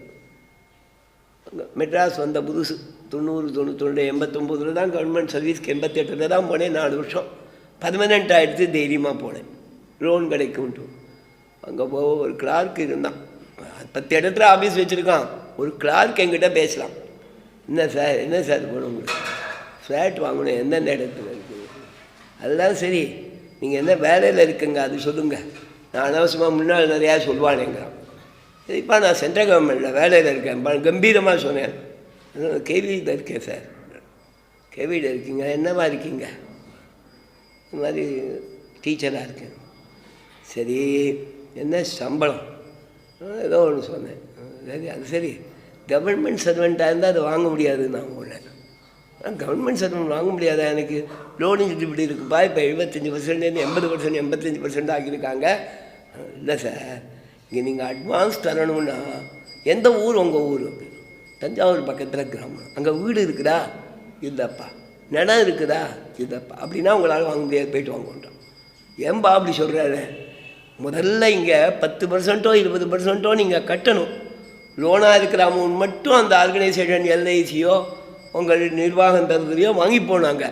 மெட்ராஸ் வந்த புதுசு 90, 92, 89 தான் கவர்மெண்ட் சர்வீஸ்க்கு 88 தான் போனேன். 4 வருஷம் பர்மனெண்ட் ஆகிடுத்து. தைரியமாக போனேன், லோன் கிடைக்கும்ட்டு. அங்கே போக ஒரு கிளார்க் இருந்தான். 10 இடத்துல ஆஃபீஸ் வச்சுருக்கான். ஒரு கிளார்க் என்கிட்ட பேசலாம். என்ன சார் போகணும், உங்களுக்கு ஃப்ளாட் வாங்கணும், எந்தெந்த இடத்துல இருக்குது? அதெல்லாம் சரி, நீங்கள் என்ன வேலையில் இருக்குங்க அது சொல்லுங்கள், நான் அனவசமாக முன்னால் நிறையா சொல்லுவானேங்கிறான். சரிப்பா, நான் சென்ட்ரல் கவர்மெண்ட்டில் வேலையில் இருக்கேன் கம்பீரமாக சொன்னேன். கேவியில் இருக்கேன் சார். கேவியில் இருக்கீங்க, என்னவா இருக்கீங்க? இந்த மாதிரி டீச்சராக இருக்கேன். சரி, என்ன சம்பளம்? ஏதோ ஒன்று சொன்னேன். சரி, அது சரி, கவர்மெண்ட் சர்வெண்ட்டாக இருந்தால் அதை வாங்க முடியாது. நான் போனேன், கவர்மெண்ட் சர்வெண்ட் வாங்க முடியாதா? எனக்கு லோன் இப்படி இருக்குப்பா, இப்போ 75% 80%, 85% ஆகியிருக்காங்க. இல்லை சார், இங்கே நீங்கள் அட்வான்ஸ் தரணும்னா எந்த ஊர் உங்கள் ஊர்? தஞ்சாவூர் பக்கத்தில் கிராமம். அங்கே வீடு இருக்குதா? இல்லைப்பா. நிலம் இருக்குதா? இல்லைப்பா. அப்படின்னா உங்களால் வாங்க முடியாது, போய்ட்டு வாங்கன்றோம். ஏன்பா அப்படி சொல்கிறாரு? முதல்ல இங்கே 10% 20% நீங்கள் கட்டணும். லோனாக இருக்கிற அமௌண்ட் மட்டும் அந்த ஆர்கனைசேஷன் எல்ஐசியோ உங்கள் நிர்வாகம் தரதுலையோ வாங்கி போனாங்க.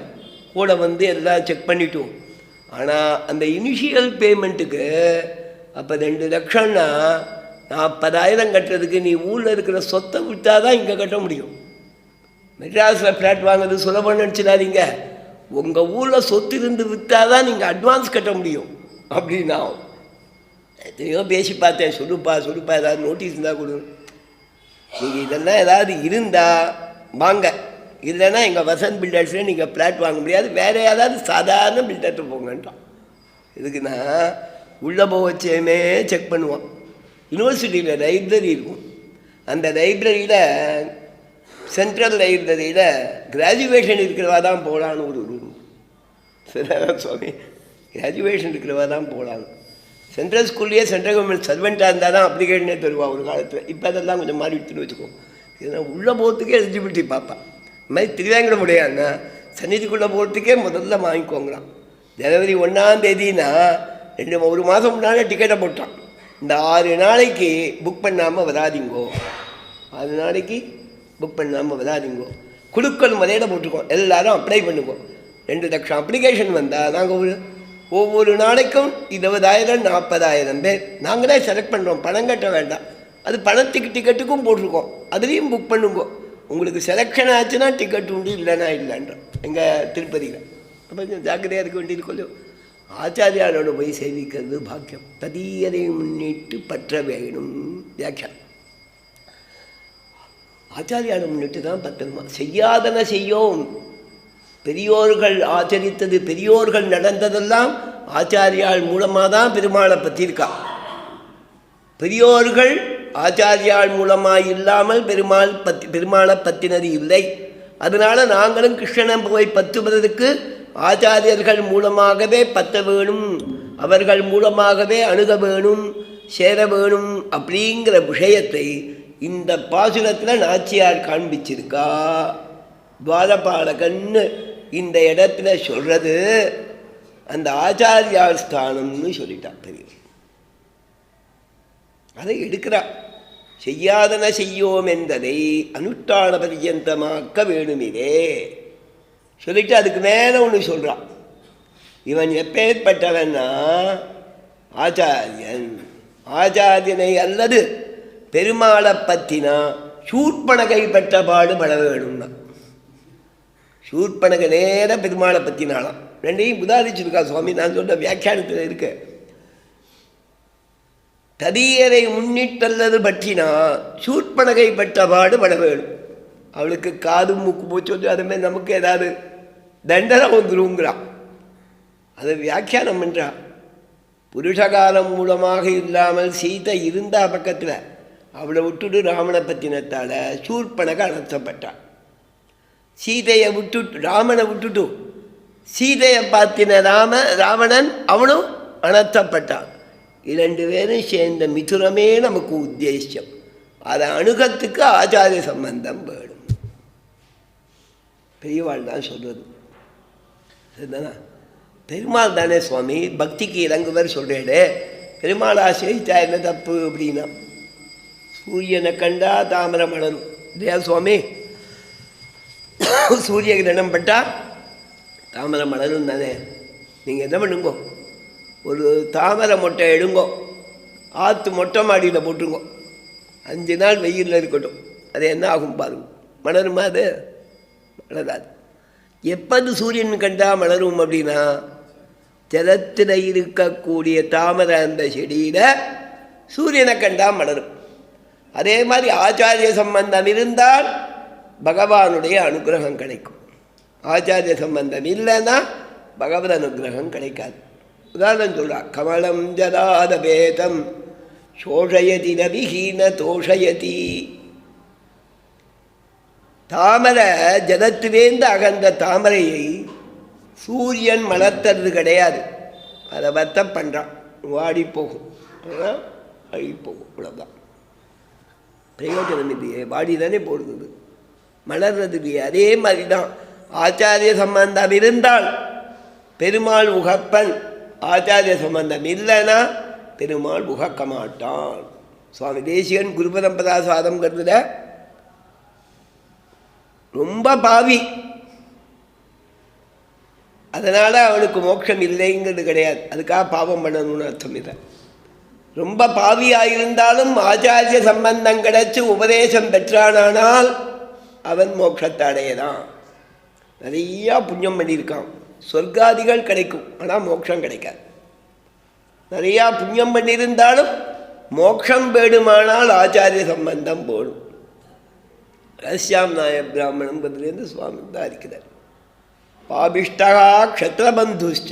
கூட வந்து எல்லாம் செக் பண்ணிட்டோம். ஆனால் அந்த இனிஷியல் பேமெண்ட்டுக்கு அப்போ 2 லட்சம்னா 40,000 கட்டுறதுக்கு நீ ஊரில் இருக்கிற சொத்தை விற்றா தான் இங்கே கட்ட முடியும். மெட்ராஸில் ஃப்ளாட் வாங்குறது சுலபம்னு நினச்சிடாதீங்க. உங்கள் ஊரில் சொத்து இருந்து விற்றா தான் நீங்கள் அட்வான்ஸ் கட்ட முடியும். அப்படின்னா எத்தனையோ பேசி பார்த்தேன். சொல்லுப்பா ஏதாவது நோட்டீஸ் இருந்தால் கொடு. நீங்கள் இதெல்லாம் ஏதாவது இருந்தால் வாங்க, இல்லைன்னா எங்கள் வசந்த் பில்டர்ஸில் நீங்கள் ஃப்ளாட் வாங்க முடியாது, வேறு ஏதாவது சாதாரண பில்டர்ட்டு போங்கன்றான். இதுக்குன்னா உள்ளே போக வச்சேமே செக் பண்ணுவான். யூனிவர்சிட்டியில் லைப்ரரி இருக்கும். அந்த லைப்ரரியில் சென்ட்ரல் லைப்ரரியில் கிராஜுவேஷன் இருக்கிறவா தான் போகலான்னு ஒரு ரூம். சரிதான் சுவாமி, கிராஜுவேஷன் இருக்கிறவா தான் போகலான்னு. சென்ட்ரல் ஸ்கூல்லையே சென்ட்ரல் கவர்மெண்ட் சர்வெண்ட்டாக இருந்தால் தான் அப்ளிகேஷனே தருவா ஒரு காலத்தில். இப்போ அதெல்லாம் கொஞ்சம் மாறி எடுத்துன்னு வச்சுக்கோ. ஏன்னா உள்ளே போகிறதுக்கே எலிஜிபிலிட்டி பார்ப்பான். இந்த மாதிரி திருவேங்கட முடியாதுங்க, சன்னிதிக்குள்ளே போகிறதுக்கே முதல்ல வாங்கிக்கோங்களாம். ஜனவரி 1ஆம் தேதினா ஒரு மாதம் முன்னாலே டிக்கெட்டை போட்டான். இந்த 6 நாளைக்கு புக் பண்ணாமல் வராதிங்கோ, 6 நாளைக்கு புக் பண்ணாமல் வராதிங்கோ. குழுக்கள் முறையில் போட்டிருக்கோம், எல்லோரும் அப்ளை பண்ணுவோம். 2 லட்சம் அப்ளிகேஷன் வந்தால் நாங்கள் ஒவ்வொரு நாளைக்கும் 20,000 40,000 பேர் நாங்களே செலக்ட் பண்ணுறோம். பணம் கட்ட வேண்டாம். அது பணத்துக்கு டிக்கெட்டுக்கும் போட்டிருக்கோம், அதுலேயும் புக் பண்ணுங்க. உங்களுக்கு செலெக்ஷன் ஆச்சுன்னா டிக்கெட் உண்டு, இல்லைன்னா இல்லைன்றோம் எங்கள் திருப்பதியில். கொஞ்சம் ஜாக்கிரதையாக இருக்க வேண்டியது. கொஞ்சம் ஆச்சாரியாரோட போய் சேவிக்கிறது பாக்கியம். ததீயரை முன்னிட்டு பற்ற வேணும். வியாக்கியம் ஆச்சாரியாரை முன்னிட்டு தான் பற்றணுமா. செய்யாதன செய்யோம். பெரியோர்கள் ஆச்சரித்தது, பெரியோர்கள் நடந்ததெல்லாம் ஆச்சாரியால் மூலமாக தான் பெருமாளை பற்றியிருக்கா. பெரியோர்கள் ஆச்சாரியால் மூலமாக இல்லாமல் பெருமாளை பற்றினது இல்லை. அதனால் நாங்களும் கிருஷ்ணனை போய் பற்றுவதற்கு ஆச்சாரியர்கள் மூலமாகவே பற்ற வேணும், அவர்கள் மூலமாகவே அணுக வேணும், சேர வேணும் அப்படிங்கிற விஷயத்தை இந்த பாசுரத்தில் நாச்சியார் காண்பிச்சிருக்கா. துவாரபாலகன்னு இந்த இடத்துல சொல்கிறது அந்த ஆச்சாரியார் ஸ்தானம்னு சொல்லிட்டா. பெரிய அதை எடுக்கிறா. செய்யாதன செய்யோம் என்பதை அனுஷ்டான பரியந்தமாக்க வேணுமிதே சொல்லிட்டு அதுக்கு மேலே ஒன்று சொல்கிறான். இவன் எப்பேற்பட்டவன்னா ஆச்சாரியன். ஆச்சாரியனை அல்லது பெருமாளை பற்றினா சூர்பனகை பெற்ற பாடுபட வேணும்னா. சூர்பனகை நேர பெருமாளை பற்றினாலாம். ரெண்டையும் உதாரிச்சிருக்கா சுவாமி. நான் சொல்ற வியாக்கியானத்தில் இருக்க ததியரை முன்னிட்டல்லது பற்றினா சூர்பனகை பெற்ற பாடுபட வேணும். அவளுக்கு காது மூக்கு போச்சு, அதுமாதிரி நமக்கு ஏதாவது தண்டனை வந்துருங்கிறான். அதை வியாக்கியானம் பண்ணுறா. புருஷகாலம் மூலமாக இல்லாமல் சீதை இருந்தா பக்கத்தில், அவளை விட்டுட்டு ராமனை பற்றினத்தால் சூர்பனக அனர்த்தப்பட்டான். சீதையை விட்டுட்டு ராமனை விட்டுட்டு சீதையை பார்த்தின ராவணன் அவனும் அனர்த்தப்பட்டான். 2 பேரும் சேர்ந்த மிதுரமே நமக்கு உத்தேசம். அதை அணுகத்துக்கு ஆச்சாரிய சம்பந்தம் வேணும். பெரியவாள் தான் சொல்வது. சரிதானா? பெருமாள் தானே சுவாமி, பக்திக்கு இறங்குவர் சொல்கிறேடே. பெருமாள் ஆசிரியா என்ன தப்பு அப்படின்னா, சூரியனை கண்டா தாமரை மலரும் இல்லையா சுவாமி? சூரிய கிரணம் பட்டால் தாமரை மலரும் தானே. நீங்கள் என்ன பண்ணுங்கோ, ஒரு தாமரை மொட்டை எடுங்கோ, ஆற்று மொட்டை மாடியில் போட்டுருங்கோ, 5 நாள் வெயிலில் இருக்கட்டும். அது என்ன ஆகும் பாருங்க, மலருமா? அது மலராது. எப்போது சூரியன் கண்டா மலரும் அப்படின்னா, ஜலத்தில் இருக்கக்கூடிய தாமரை அந்த செடியில் சூரியனை கண்டா மலரும். அதே மாதிரி ஆச்சாரிய சம்பந்தம் இருந்தால் பகவானுடைய அனுகிரகம் கிடைக்கும். ஆச்சாரிய சம்பந்தம் இல்லைன்னா பகவத் அனுகிரகம் கிடைக்காது. உதாரணம் சொல்கிறா, கமலம் ஜலாத பேதம் சோஷயதி நபிஹீன தோஷயதி. தாமரை ஜலத்திலேந்து அகன்ற தாமரையை சூரியன் மலர்த்துறது கிடையாது. அதை வத்தம் பண்ணுறான், வாடி போகும், அழுகி போகும். இவ்வளோதான். பிரயோஜனம் இல்லையே, வாடி தானே போடுறது, மலர்றது இல்லையே. அதே மாதிரி தான் ஆச்சாரிய சம்பந்தம் இருந்தால் பெருமாள் உகப்பன், ஆச்சாரிய சம்பந்தம் இல்லைன்னா பெருமாள் உகக்க மாட்டான். சுவாமி தேசிகன் குருபரம்பரா சாதம்ங்கிறதுல ரொம்ப பாவி, அதனால் அவனுக்கு மோட்சம் இல்லைங்கிறது கிடையாது, அதுக்காக பாவம் பண்ணணும்னு அர்த்தம் இல்லை. ரொம்ப பாவியாயிருந்தாலும் ஆச்சாரிய சம்பந்தம் கிடைச்சி உபதேசம் பெற்றானால் அவன் மோட்சத்தை அடையதான். நிறையா புண்ணியம் பண்ணியிருக்கான், சொர்க்காதிகள் கிடைக்கும், ஆனால் மோட்சம் கிடைக்காது. நிறையா புண்ணியம் பண்ணியிருந்தாலும் மோட்சம் வேண்டுமானால் ஆச்சாரிய சம்பந்தம் போடும். ரகசியாம் நாய பிராமணம் பதிலேருந்து சுவாமி தான் இருக்கிறார். பாபிஷ்டா க்ஷத்ரபந்துஷ்ச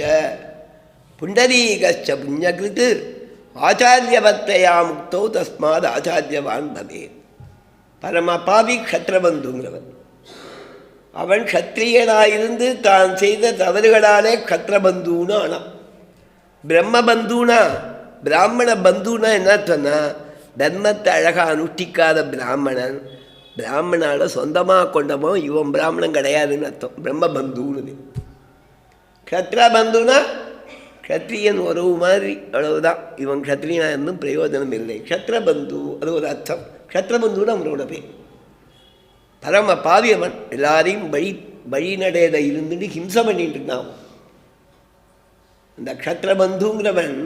புண்டரீகச்ச புண்ணியகிருத்து ஆச்சாரியவத்தையா முக்தோ தஸ்மாத் ஆச்சாரியவான் பவே. பரம பாவி க்ஷத்ரபந்துங்கிறவன். அவன் க்ஷத்ரியனாயிருந்து தான் செய்த தவறுகளாலே க்ஷத்ரபந்துன்னு ஆனான். பிரம்மபந்துனா பிராமண பந்துனா என்ன சொன்னால், தர்மத்தை அழகாக அனுஷ்டிக்காத பிராமணன், பிராமணால் சொந்தமாக கொண்டமோ இவன் பிராமணன் கிடையாதுன்னு அர்த்தம். பிரம்மபந்துன்னு. க்ஷத்ரபந்துனா க்ஷத்ரியன் உறவு மாதிரி, அவ்வளவுதான். இவன் க்ஷத்ரியனா இருந்தும் பிரயோஜனம் இல்லை. க்ஷத்ரபந்து அது ஒரு அர்த்தம். க்ஷத்ரபந்துன்னு அவனோட பேர். பரம பாவியவன், எல்லாரையும் வழிநடையில இருந்துட்டு ஹிம்சை பண்ணிட்டு இருந்தான். இந்த க்ஷத்ரபந்துங்கிறவன்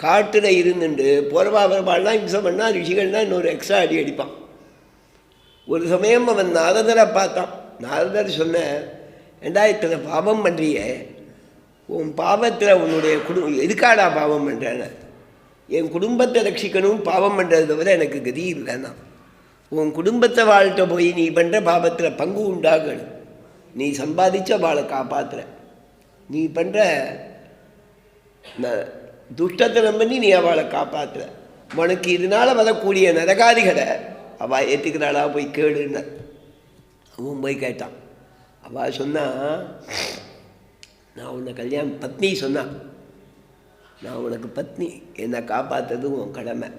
காட்டில் இருந்துட்டு போர்வாபரப்பாலாம் ஹிம்சை பண்ணால் ரிஷிகள்னால் இன்னொரு எக்ஸ்ட்ரா அடி அடிப்பான். ஒரு சமயம் அவன் நாரதரை பார்த்தான். நாரதர் சொன்ன, ஏண்டா இத்தனை பாவம் பண்ணுறிய, உன் பாவத்தில் உன்னுடைய எதுக்காடா பாவம் பண்ணுறேன்னு. என் குடும்பத்தை ரட்சிக்கணும், பாவம் பண்ணுறது தவிர எனக்கு கதி இல்லைன்னா. உன் குடும்பத்தை வாழ்கிட்ட போய் நீ பண்ணுற பாவத்தில் பங்கு உண்டாகணும். நீ சம்பாதிச்ச வாழை காப்பாற்றுற, நீ பண்ணுற துஷ்டத்தனம் பண்ணி நீ அவளை காப்பாற்றுற. உனக்கு இதனால் வரக்கூடிய நரகாதிகளை அவள் ஏற்றுக்கிறாளா போய் கேளுன்னு. அவன் போய் கேட்டான். அவள் சொன்னா, நான் உன்னை கல்யாணம் பத்னி சொன்னான், நான் உனக்கு பத்னி, என்னை காப்பாற்றுறது உன் கடமை,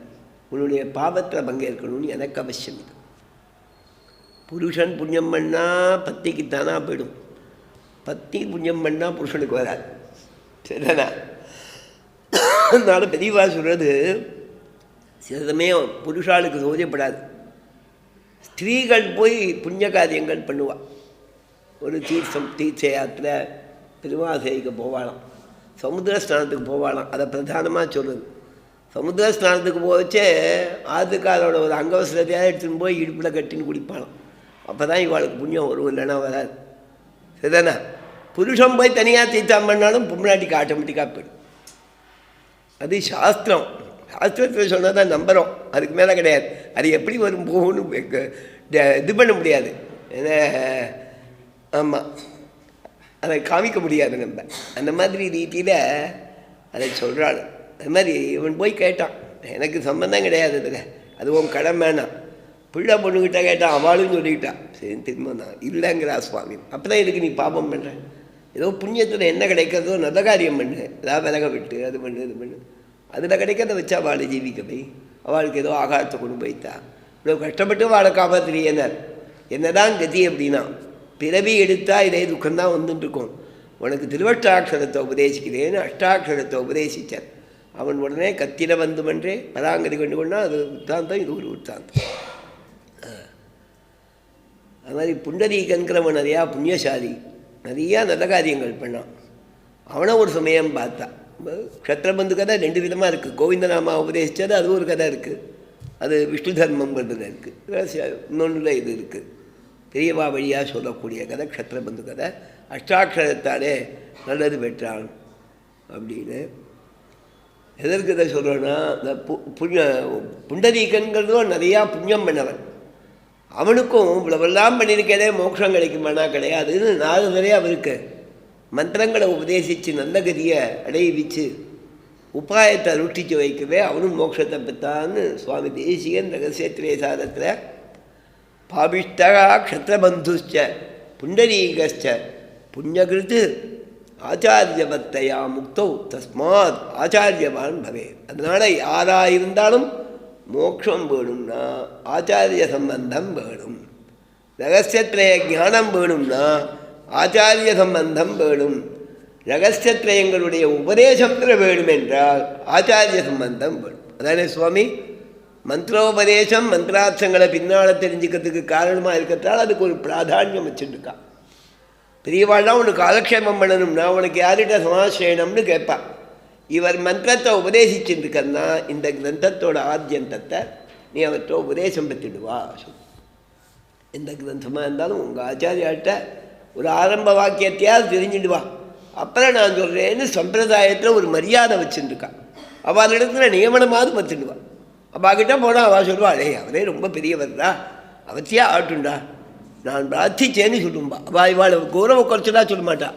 உன்னுடைய பாவத்தில் பங்கேற்கணும்னு எனக்கு அவசியம். புருஷன் புண்ணியம் பண்ணால் பத்னிக்கு தானா போயிடும், பத்னி புண்ணியம் பண்ணால் புருஷனுக்கு வராது. சரிதானா? அதனால பெரியவா சொல்கிறது, சில சமயம் புருஷாளுக்கு சோதிப்படாது. ஸ்திரீகள் போய் புண்ணிய காரியங்கள் பண்ணுவாள். ஒரு தீர்த்த யாத்திரை பெருமாசைக்கு போவாளாம், சமுத்திர ஸ்நானத்துக்கு போவாளாம். அதை பிரதானமாக சொல்லுது. சமுத்திர ஸ்நானத்துக்கு போச்சே ஆத்துக்காரோட ஒரு அங்கவசரத்தையாக எடுத்துன்னு போய் இடுப்பில் கட்டின்னு குடிப்பாளாம். அப்போ தான் இவாளுக்கு புண்ணியம் வரும், இல்லைன்னா வராது. சரிதானே? புருஷன் போய் தனியாக தீர்த்தம் பண்ணாலும் பொம்னாட்டிக்கு ஆட்டோமேட்டிக்காக போயிடும். அது சாஸ்திரம். சாஸ்திரத்தில் சொன்னால் தான் நம்புகிறோம், அதுக்கு மேலே கிடையாது. அது எப்படி வரும் போகணும் இது பண்ண முடியாது. ஏன்னா ஆமாம், அதை காமிக்க முடியாது நம்ம. அந்த மாதிரி ரீதியில் அதை சொல்கிறாள். அது மாதிரி இவன் போய் கேட்டான், எனக்கு சம்பந்தம் கிடையாது இதில், அது உன் கடமைனா. பிள்ளை பொண்ணுக்கிட்ட கேட்டான், அவளும் சொல்லிக்கிட்டான். சரி திரும்ப தான் இல்லைங்கிறா சுவாமி. அப்போ தான் இதுக்கு நீ பாபம் பண்ணுற, ஏதோ புண்ணியத்தில் என்ன கிடைக்கிறதோ நல்ல காரியம் பண்ணு, ஏதாவது விலக விட்டு அது பண்ணு இது பண்ணு. அதில் கிடைக்கிறத வச்சு அவளை ஜீவிக்க போய் அவளுக்கு ஏதோ ஆகாரத்தை கொண்டு போய்த்தா. இவ்வளோ கஷ்டப்பட்டு அவளை காப்பாற்றுறியனர். என்னதான் கதி அப்படின்னா, பிறவி எடுத்தால் இதே துக்கம்தான் வந்துட்டுருக்கும். உனக்கு திருவஷ்டாட்சரத்தை உபதேசிக்கிறேன்னு அஷ்டாட்சரத்தை உபதேசித்தார். அவன் உடனே கத்திர வந்து மன்றே பராங்கதி கொண்டு கொண்டா. அது உத்தாந்தம், இது ஒரு உத்தாந்தம். அது மாதிரி புண்டரீகங்கிறவன் நிறையா புண்ணியசாலி, நிறையா நல்ல காரியங்கள் பண்ணான். அவனை ஒரு சமயம் பார்த்தான். க்ஷத்ரபந்து கதை ரெண்டு விதமாக இருக்குது. கோவிந்தநாமா உபதேசித்தது அது ஒரு கதை இருக்குது, அது விஷ்ணு தர்மங்கிறதுல இருக்குது. இன்னொன்றில் இது இருக்குது, பெரியவா வழியாக சொல்லக்கூடிய கதை க்ஷத்ரபந்து கதை. அஷ்டாட்சரத்தாலே நல்லது பெற்றான் அப்படின்னு. எதற்கு இதை சொல்கிறோன்னா, இந்த புண்டரீகன்கிறதும் நிறையா புண்ணியம் பண்ணவன். அவனுக்கும் இவ்வளவெல்லாம் பண்ணியிருக்கதே மோட்சம் கிடைக்குமானா கிடையாதுன்னு நாரதரே அவருக்கு மந்திரங்களை உபதேசித்து நல்ல கதியை அடைவிச்சு உபாயத்தை அனுஷ்டிச்சு வைக்கவே அவனும் மோட்சத்தை பெற்றான்னு சுவாமி தேசிகன் ரகசியத்திலே சாதத்தில் பாபிஷ்டா க்ஷத்ரபந்துஷ்ச புண்டரீகச்ச புண்ணியகிருத்து ஆச்சாரியவத்தையா முக்தோ தஸ்மாத் ஆச்சாரியவான் பவே. அதனால் யாராக இருந்தாலும் மோட்சம் வேணும்னா ஆச்சாரிய சம்பந்தம் வேணும். ரகசியத்திரய ஞானம் வேணும்னா ஆச்சாரிய சம்பந்தம் வேணும். ரகசியத்திரயங்களுடைய உபதேசம் வேணும் என்றால் ஆச்சாரிய சம்பந்தம் வேணும். அதானே சுவாமி மந்திரோபதேசம் மந்திரார்த்தங்களை பின்னால் தெரிஞ்சுக்கிறதுக்கு காரணமாக இருக்கிறதால அதுக்கு ஒரு பிராதானியம் வச்சுருக்கான். பெரியவாள்லாம் உனக்கு காலக்ஷேமம் பண்ணணும்னா உனக்கு யார்கிட்ட சமாசயனம்னு கேட்பான். இவர் மந்திரத்தை உபதேசிச்சுருக்கன்னா இந்த கிரந்தத்தோட ஆத்தியந்தத்தை நீ அவற்றை உபதேசம் பெற்றுடுவா. எந்த கிரந்தமாக இருந்தாலும் உங்கள் ஆச்சாரியாட்ட ஒரு ஆரம்ப வாக்கியத்தையாவது தெரிஞ்சுடுவா. அப்புறம் நான் சொல்கிறேன்னு சம்பிரதாயத்தில் ஒரு மரியாதை வச்சுருக்கான். அவள் இடத்துல நியமனமாவது பத்துடுவாள். அப்பாக்கிட்ட போனால் அவள் சொல்லுவாள், அடே அவரே ரொம்ப பெரியவர்டா, அவசியா ஆட்டுண்டா, நான் பிரார்த்திச்சேன்னு சொல்லும்பா. அவள் இவாள் கௌரவ குறைச்சலா சொல்ல மாட்டா.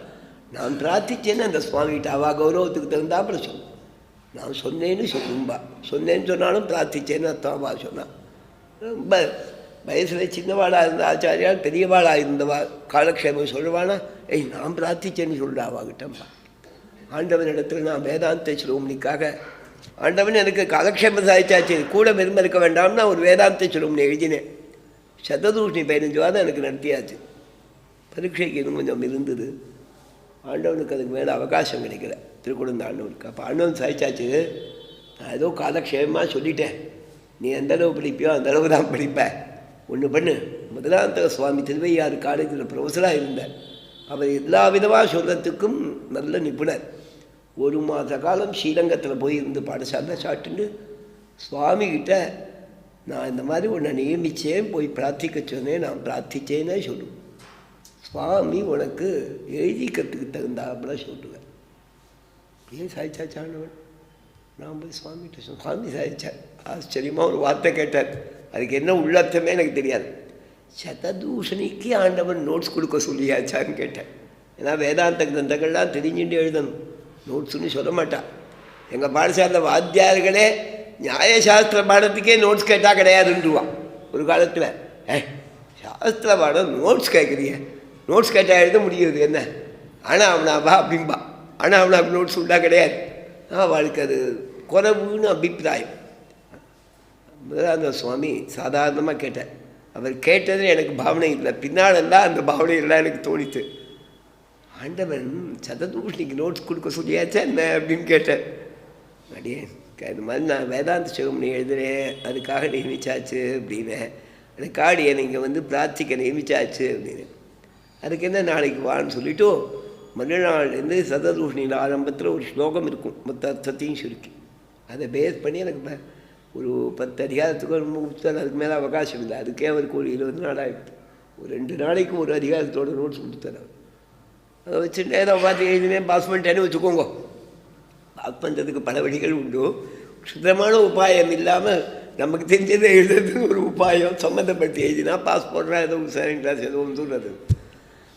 நான் பிரார்த்திச்சேன்னு அந்த சுவாமிகிட்ட அவள் கௌரவத்துக்கு தகுந்தாப்புல சொல்லும். நான் சொன்னேன்னு சொல்லும்பா. சொன்னேன்னு சொன்னாலும் பிரார்த்திச்சேன்னு அர்த்தம். அவள் சொன்னான். ரொம்ப வயசில் சின்னவாளாக இருந்த ஆச்சாரியால் பெரியவாளாக இருந்தவா காலக்ஷேமம் சொல்லுவானா, நான் பிரார்த்திச்சேன்னு சொல்கிறா அவகிட்டப்பா. ஆண்டவனிடத்தில் நான் வேதாந்த சிரோமணிக்காக ஆண்டவன் எனக்கு காலக்ஷேமம் சாதிச்சாச்சு, கூட விரும்ப இருக்க வேண்டாம்னா ஒரு வேதாந்த சிரோமணி எழுதினேன். சததூஷ்ணி 15 வாரம் எனக்கு நடத்தியாச்சு. பரீட்சைக்கு இன்னும் கொஞ்சம் இருந்தது. ஆண்டவனுக்கு அதுக்கு மேலே அவகாசம் கிடைக்கல. திருக்குழந்த ஆண்டவனுக்கு அப்போ ஆண்டவன் சாதிச்சாச்சு. நான் ஏதோ காலக்ஷேமமாக சொல்லிட்டேன், நீ எந்தளவு படிப்பியோ அந்தளவு தான் படிப்பேன். ஒன்று பண்ணு, முதலாந்தக சுவாமி திருவையாறு காலேஜில் ப்ரொஃபஸராக இருந்தார். அவர் எல்லா விதமாக சொல்கிறதுக்கும் நல்ல நிபுணர். 1 மாத காலம் ஸ்ரீரங்கத்தில் போய் இருந்து பாடசாலை சாட்டுண்டு சுவாமிகிட்ட நான் இந்த மாதிரி உன்னை நியமித்தேன், போய் பிரார்த்திக்க சொன்னேன், நான் பிரார்த்திச்சேன்னே சொல்லுவேன். சுவாமி உனக்கு எழுதிக்கிறதுக்கு தகுந்தாப்புல சொல்லுவேன். ஏன் சாய்ச்சாச்சானவன் நான் போய் சுவாமிகிட்ட சொன்னேன். சுவாமி சாய்ச்சார். ஆச்சரியமாக ஒரு வார்த்தை கேட்டார். அதுக்கு என்ன உள்ளர்த்தமே எனக்கு தெரியாது. சததூஷணிக்கு ஆண்டவன் நோட்ஸ் கொடுக்க சொல்லியாச்சான்னு கேட்டேன். ஏன்னா வேதாந்த கிரந்தங்கள்லாம் தெரிஞ்சுட்டு எழுதணும், நோட்ஸுன்னு சொல்ல மாட்டான். எங்கள் பாடசாலையில் வாத்தியார்களே நியாயசாஸ்திர பாடத்துக்கே நோட்ஸ் கேட்டால் கிடையாதுன்றுவான். ஒரு காலத்தில் சாஸ்திர பாடம் நோட்ஸ் கேட்குறீங்க, நோட்ஸ் கேட்டால் எழுத முடியுது என்ன, ஆனால் அவனாவா அப்படின்பா. ஆனால் அவனா நோட்ஸ் உண்டா கிடையாது. அவளுக்கு அது குறைவுன்னு அபிப்பிராயம். அந்த சுவாமி சாதாரணமாக கேட்டேன். அவர் கேட்டது எனக்கு பாவனை இல்லை, பின்னாலெல்லாம் அந்த பாவனை எல்லாம் எனக்கு தோணித்து. ஆண்டவன் சததூஷ்ணிக்கு நோட்ஸ் கொடுக்க சொல்லியாச்சா என்ன அப்படின்னு கேட்டேன். அப்படியே இது மாதிரி நான் வேதாந்த சிவமணி எழுதுறேன், அதுக்காக நியமிச்சாச்சு அப்படின்னு. அதுக்காக நீங்கள் பிரார்த்திக்க நியமிச்சாச்சு அப்படின்னு. அதுக்கு என்ன நாளைக்கு வான்னு சொல்லிவிட்டு மறுநாள்லேருந்து சததூஷ்ணியில் ஆரம்பத்தில் ஒரு ஸ்லோகம் இருக்கும், மொத்த அர்த்தத்தையும் சுருக்கி அதை பேஸ் பண்ணி எனக்கு ஒரு 10 அதிகாரத்துக்கு ஒரு 30 அதுக்கு மேலே அவகாசம் இல்லை. அதுக்கே அவருக்கு ஒரு 20 நாள் ஆகிடுது. ஒரு 2 நாளைக்கு ஒரு அதிகாரத்தோட நோட்ஸ் கொடுத்தார் அவர். அதை வச்சுட்டு ஏதோ பார்த்து எழுதினேன், பாஸ் பண்ணிட்டேன்னு வச்சுக்கோங்க. பாஸ் பண்ணுறதுக்கு பல வழிகள் உண்டு. சுத்தமான உபாயம் இல்லாமல் நமக்கு தெரிஞ்சதை எழுதுறதுக்கு ஒரு உபாயம் சம்மந்தப்படுத்தி எழுதினா பாஸ் போடுறா ஏதோ செகண்ட் கிளாஸ் ஏதோ சொல்கிறது.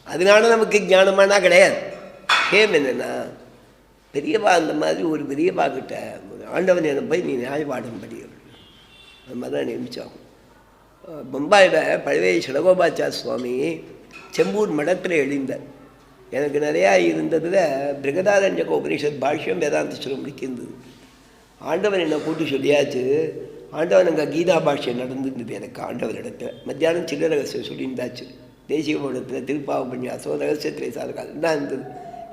அதனால நமக்கு ஞானமானா கிடையாது. கேம் என்னென்னா பெரியவா அந்த மாதிரி ஒரு பெரியவா கிட்ட ஆண்டவன் என்னை போய் நீ நியாயபாடம் படி அந்த மாதிரி தான் நியமிச்சாகும். பம்பாயில் பழவே சடகோபாச்சார் சுவாமி செம்பூர் மடத்தில் எழுந்தார். எனக்கு நிறையா இருந்ததில் பிருகதாரண்யக உபனிஷத் பாஷ்யம் வேதாந்த சிரோமணிக்கு இருந்தது. ஆண்டவன் என்னை கூட்டி சொல்லியாச்சு. ஆண்டவன் அங்கே கீதா பாஷ்யம் நடந்துருந்தது எனக்கு. ஆண்டவர் இடத்துல மத்தியானம் சின்ன ரகசியம் சொல்லியிருந்தாச்சு. தேசிய மடத்தில் திருப்பாவபன்யாசம் ரகசியத்திலே சாதகம் தான் இருந்தது.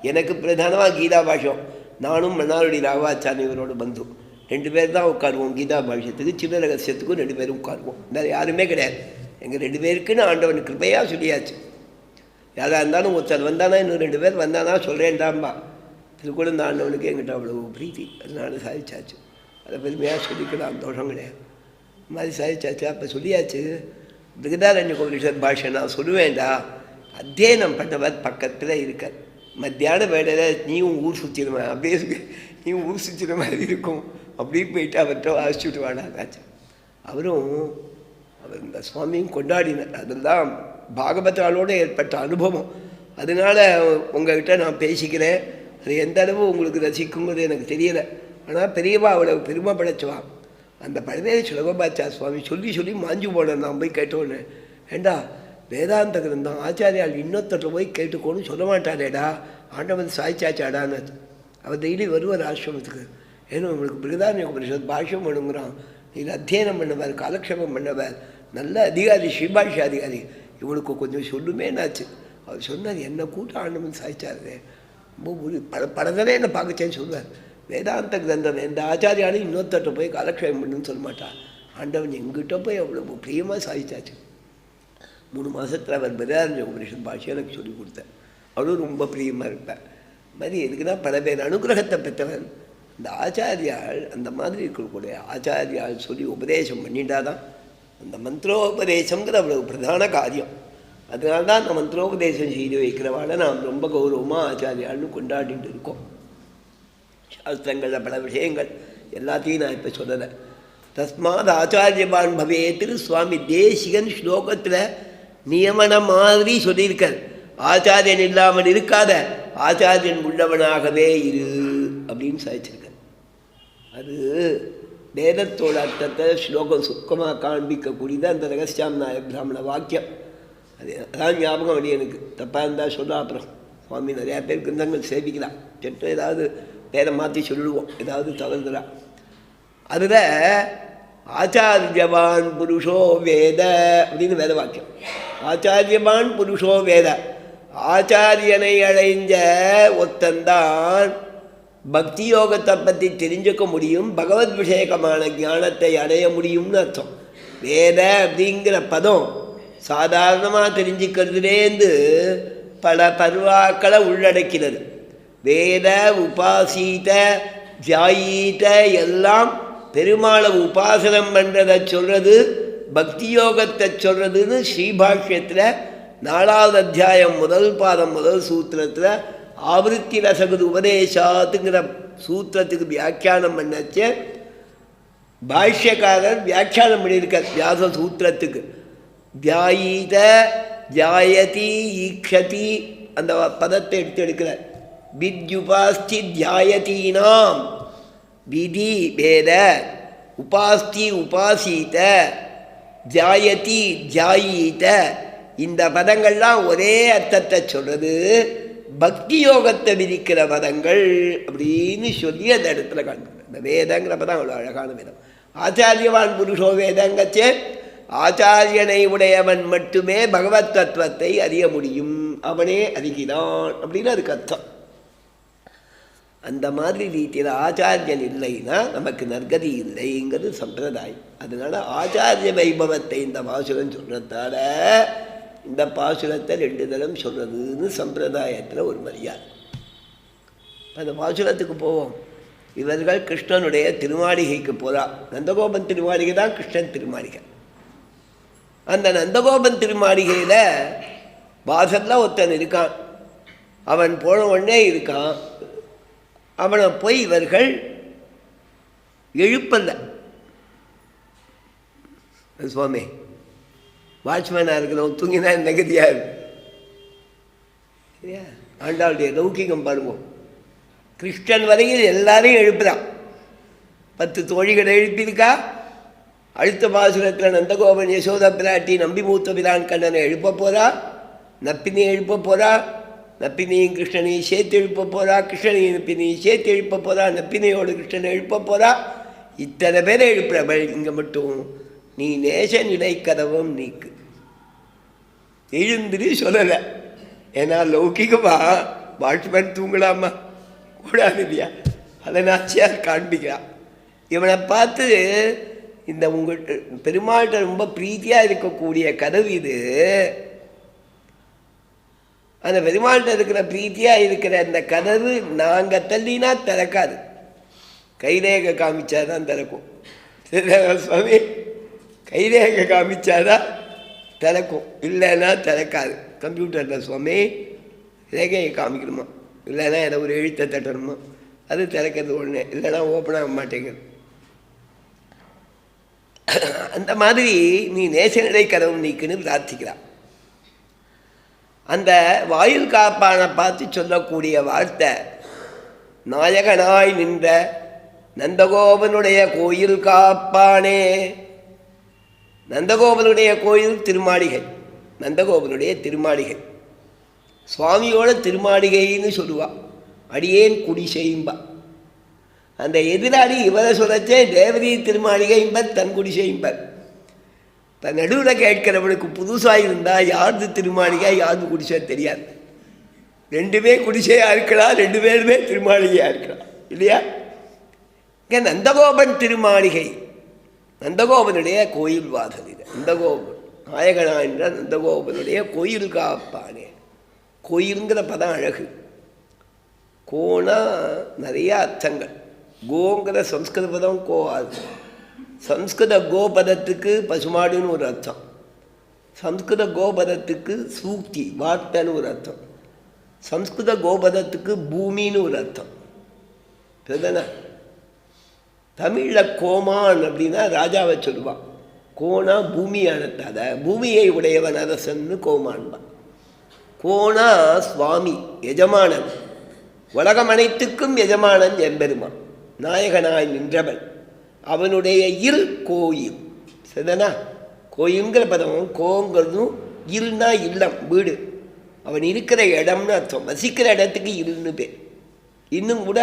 எனக்கு பிரதானமாக கீதா பாஷ்யம். நானும் மன்னாருடி ராகவாச்சாரி இவரோட பந்து 2 பேர் தான் உட்காருவோம். கீதா பாஷ்யத்துக்கு சின்ன ரகசியத்துக்கும் 2 பேரும் உட்காருவோம். வேறு யாருமே கிடையாது. எங்கள் 2 பேருக்குன்னு ஆண்டவன் கிருபையாக சொல்லியாச்சு. யாராக இருந்தாலும் ஒருத்தர் வந்தானா இன்னும் 2 பேர் வந்தானா சொல்கிறேன்டாம்பா. திருக்குழந்த ஆண்டவனுக்கு எங்கிட்ட அவ்வளோ பிரீத்தி, அதனால சாதிச்சாச்சு. அதை பெருமையாக சொல்லிக்கலாம், தோஷம் கிடையாது. இந்த மாதிரி சாதிச்சாச்சு. அப்போ சொல்லியாச்சு. பிருகதாரண்ய உபனிஷத் பாஷை நான் சொல்லுவேன்டா, அத்தியனம் பண்ணவர் பக்கத்தில் இருக்கார். மத்தியான வேலையில் நீயும் ஊர் சுற்றிடுவேன், அப்படியே நீயும் ஊர் சுற்றின மாதிரி இருக்கும். அப்படியே போயிட்டு அவர்கிட்ட வாசிச்சுட்டு வாடாச்சு. அவரும் அவர் இந்த சுவாமியும் கொண்டாடினார். அதெல்லாம் பாகவதாலோடு ஏற்பட்ட அனுபவம். அதனால் உங்கள்கிட்ட நான் பேசிக்கிறேன். அது எந்த அளவு உங்களுக்கு ரசிக்குங்கிறது எனக்கு தெரியலை. ஆனால் பெரியவா அவ்வளோ பெருமை படைச்சவா. அந்த பழவே சுலகோபாச்சார் சுவாமி சொல்லி சொல்லி மாஞ்சு போனேன். நான் போய் கேட்டோன்னு, ஏண்டா வேதாந்த கிரந்தம் ஆச்சாரியால் இன்னொருத்தட்ட போய் கேட்டுக்கோன்னு சொல்ல மாட்டாரேடா, ஆண்டவன் சாய்ச்சாச்சாடான்னு. அவர் டெய்லி வருவார் ஆசிரமத்துக்கு. ஏன்னா உங்களுக்கு பிருகதாரண்ய உபனிஷத் பாஷ்யம் வேணுங்கிறான், இது அத்தியனம் பண்ணவர், காலக்ஷேபம் பண்ணவர், நல்ல அதிகாரி, ஸ்ரீபாஷ அதிகாரி. இவனுக்கு கொஞ்சம் சொல்லுமேனாச்சு. அவர் சொன்னார், என்ன கூட்டம் ஆண்டவன் சாய்ச்சாரு, ரொம்ப ஒரு படத்தனே என்னை பார்க்கச்சேன்னு சொல்லுவார். வேதாந்த கிரந்தம் எந்த ஆச்சாரியாலும் இன்னொருத்தட்ட போய் காலக்ஷேபம் பண்ணுன்னு சொல்ல மாட்டான். ஆண்டவன் எங்கிட்ட போய் அவ்வளோ பிரியமாக சாதிச்சாச்சு. 3 மாதத்தில் அவர் பிரதாரஞ்ச உபனிஷத் பாஷை எனக்கு சொல்லிக் கொடுத்தார். அவளும் ரொம்ப பிரியமாக இருப்பார். மாதிரி எதுக்குன்னா பல பேர் அனுகிரகத்தை பெற்றவன். இந்த ஆச்சாரியால் அந்த மாதிரி இருக்கக்கூடிய ஆச்சாரியால் சொல்லி உபதேசம் பண்ணிட்டாதான் அந்த மந்திரோபதேசங்கிற அவ்வளவு பிரதான காரியம். அதனால தான் அந்த மந்திரோபதேசம் செய்து வைக்கிறவாட நாம் ரொம்ப கௌரவமாக ஆச்சாரியால்னு கொண்டாடிட்டு இருக்கோம். சாஸ்திரங்களில் பல விஷயங்கள் எல்லாத்தையும் நான் இப்போ சொல்லலை. தஸ்மாத் ஆச்சாரியபான் பவேத்திரு சுவாமி தேசிகன் ஸ்லோகத்தில் நியமனம் மாதிரி சொல்லியிருக்கார். ஆச்சாரியன் இல்லாமல் இருக்காத, ஆச்சாரியன் உள்ளவனாகவே இரு அப்படின்னு சாதிச்சிருக்கார். அது வேதத்தோட அர்த்தத்தை ஸ்லோகம் சுக்கமாக காண்பிக்கக்கூடியது அந்த ரகசியாம்நாய பிராமண வாக்கியம். அது அதான் ஞாபகம் வழி. எனக்கு தப்பாக இருந்தால் சொல்ல. அப்புறம் சுவாமி நிறையா பேர் கிரந்தங்கள் சேவிக்கலாம். சட்டம் ஏதாவது வேதம் மாற்றி சொல்லுவோம், ஏதாவது தவறுதலா. அதில் ஆச்சாரியவான் புருஷோ வேத அப்படின்னு வேத வாக்கியம். ஆச்சாரியவான் புருஷோ வேத. ஆச்சாரியனை அடைஞ்ச ஒத்தந்தான் பக்தி யோகத்தை பற்றி தெரிஞ்சுக்க முடியும், பகவத் விஷயகமான ஞானத்தை அடைய முடியும்னு அர்த்தம். வேத அப்படிங்கிற பதம் சாதாரணமாக தெரிஞ்சுக்கிறதுலேருந்து பல பருவாக்களை உள்ளடக்கிறது. வேத, உபாசீத, தியாயீத எல்லாம் பெருமாளை உபாசனம் பண்ணுறதை சொல்கிறது, பக்தி யோகத்தை சொல்கிறதுன்னு ஸ்ரீபாஷ்யத்தில் 4வது அத்தியாயம் 1 பாதம் 1 சூத்திரத்தில் ஆவருத்தி ரசகுது உபதேசாத்துங்கிற சூத்திரத்துக்கு வியாக்கியானம் பண்ணச்சே பாஷ்யக்காரர் வியாக்கியானம் பண்ணியிருக்கார் வியாச சூத்திரத்துக்கு. தியாயீத, தியாயதி, ஈக்ஷதி அந்த பதத்தை எடுக்கிறார். வித்யுபாஸ்தி தியாயதீனாம் விதி வேத, உபாஸ்தி உபாசீத, தியாயதி தியாயீத இந்த பதங்கள்லாம் ஒரே அர்த்தத்தை சொல்கிறது. பக்தி யோகத்தை விதிக்கிற பதங்கள் அப்படின்னு சொல்லி அந்த இடத்துல காண்பிக்கிறார். இந்த வேதங்கிற பதம் அவ்வளோ அழகான வேதம். ஆச்சாரியவான் புருஷோ வேதங்கச்சே ஆச்சாரியனை உடையவன் மட்டுமே பகவத் தத்துவத்தை அறிய முடியும், அவனே அறிகிறான் அப்படின்னு அதுக்கு அர்த்தம். அந்த மாதிரி ரீதியில் ஆச்சாரியன் இல்லைன்னா நமக்கு நற்கதி இல்லைங்கிறது சம்பிரதாயம். அதனால ஆச்சாரிய வைபவத்தை இந்த பாசுரம் சொல்றதால இந்த பாசுரத்தை 2 தரம் சொல்றதுன்னு சம்பிரதாயத்தில் ஒரு மரியாதை. அந்த பாசுரத்துக்கு போவோம். இவர்கள் கிருஷ்ணனுடைய திருமாளிகைக்கு போறா. நந்தகோபன் திருமாளிகை தான் கிருஷ்ணன் திருமாளிகை. அந்த நந்தகோபன் திருமாளிகையில் வாசல்ல ஒருத்தன் இருக்கான். அவன் போன உடனே இருக்கான். அவனை போய் இவர்கள் எழுப்பல்ல. சுவாமி வாட்ச்மேனாக இருக்கிறவன் தூங்கினா நெகதியாக இருக்கு. ஆண்டாளுடைய லௌகிகம் பாருங்க. கிருஷ்ணன் வரையில் எல்லாரையும் எழுப்புறான். 10 தோழிகளை எழுப்பியிருக்கா. அடுத்த பாசுரத்தில் நந்தகோபன் யசோதா பிராட்டி நம்பி மூத்த பிரான் கண்ணனை எழுப்ப போகிறா. நப்பினி எழுப்ப போகிறா. நப்பினியும் கிருஷ்ணனையும் சேர்த்து எழுப்ப போகிறா. கிருஷ்ணனையும் நப்பினியும் சேர்த்து எழுப்ப போகிறா. நப்பினியோடு கிருஷ்ணனை எழுப்ப போகிறா. இத்தனை பேரை எழுப்புறவள் இங்கே மட்டும் நீ நேச நிலை கதவும் நீக்கு எழுந்திரி சொல்லலை. ஏன்னா லௌகிகமா வாட்ச்மேன் தூங்கலாமா கூடாது இல்லையா? அதை நாச்சியார் காண்பிக்கிறான். இவனை பார்த்து இந்த உங்கள் பெருமாள்கிட்ட ரொம்ப பிரீத்தியாக இருக்கக்கூடிய கதவு இது. அந்த பெருமாள்கிட்ட இருக்கிற பிரீத்தியாக இருக்கிற அந்த கதவு நாங்கள் தள்ளினா திறக்காது. கைரேகை காமிச்சாதான் திறக்கும். சுவாமி கைரேகை காமிச்சாதான் திறக்கும், இல்லைன்னா திறக்காது. கம்ப்யூட்டரில் சுவாமி ரேகையை காமிக்கணுமா, இல்லைன்னா ஏதோ ஒரு எழுத்தை தட்டணுமா, அது திறக்கிறது உடனே, இல்லைன்னா ஓப்பன் ஆக மாட்டேங்குது. அந்த மாதிரி நீ நேசநிலை கதவு நீக்குன்னு பிரார்த்திக்கிறான். அந்த வாயில் காப்பானை பார்த்து சொல்லக்கூடிய வார்த்தை, நாயகனாய் நின்ற நந்தகோபனுடைய கோயில் காப்பானே. நந்தகோபனுடைய கோயில் திருமாளிகை, நந்தகோபனுடைய திருமாளிகை. சுவாமியோட திருமாளிகைன்னு சொல்லுவா. அடியேன் குடி செய்யும்பா. அந்த எதிராளி இவரை சொல்லச்சே தேவதி திருமாளிகை இம்பர் தன் குடிசை இம்பர். இப்போ நடுவில் கேட்கிறவனுக்கு புதுசாக இருந்தால் யாருது திருமாளிகை யாருது குடிசை தெரியாது. ரெண்டுமே குடிசையாக இருக்கலாம், ரெண்டு பேருமே திருமாளிகையாக இருக்கலாம் இல்லையா? இங்கே நந்தகோபன் திருமாளிகை, நந்தகோபனுடைய கோயில் வாசல் இது. நந்தகோபன் நாயகனா என்ற நந்தகோபனுடைய கோயில் காப்பானே. கோயிலுங்கிற பதம் அழகு. கோனா நிறைய அர்த்தங்கள். கோங்கிற சம்ஸ்கிருத பதம் கோ. சம்ஸ்கிருத கோபதத்துக்கு பசுமாடுன்னு ஒரு அர்த்தம், சம்ஸ்கிருத கோபதத்துக்கு சூக்தி வார்த்தைன்னு ஒரு அர்த்தம், சம்ஸ்கிருத கோபதத்துக்கு பூமின்னு ஒரு அர்த்தம். சரிதானே? தமிழில் கோமான் அப்படின்னா ராஜாவை சொல்லுவான். கோனா பூமியானத்தாத பூமியை உடையவன் அரசன்னு கோமான்பான். கோனா சுவாமி எஜமானன், உலகம் அனைத்துக்கும் எஜமானன் எம்பெருமான், நாயகனாய் நின்றவன். அவனுடைய இல் கோயில். சரிதானா? கோயிலுங்கிற பதம் கோங்கிறதும் இல்னா இல்லம் வீடு, அவன் இருக்கிற இடம்னு அர்த்தம். வசிக்கிற இடத்துக்கு இருன்னு பேர். இன்னும் கூட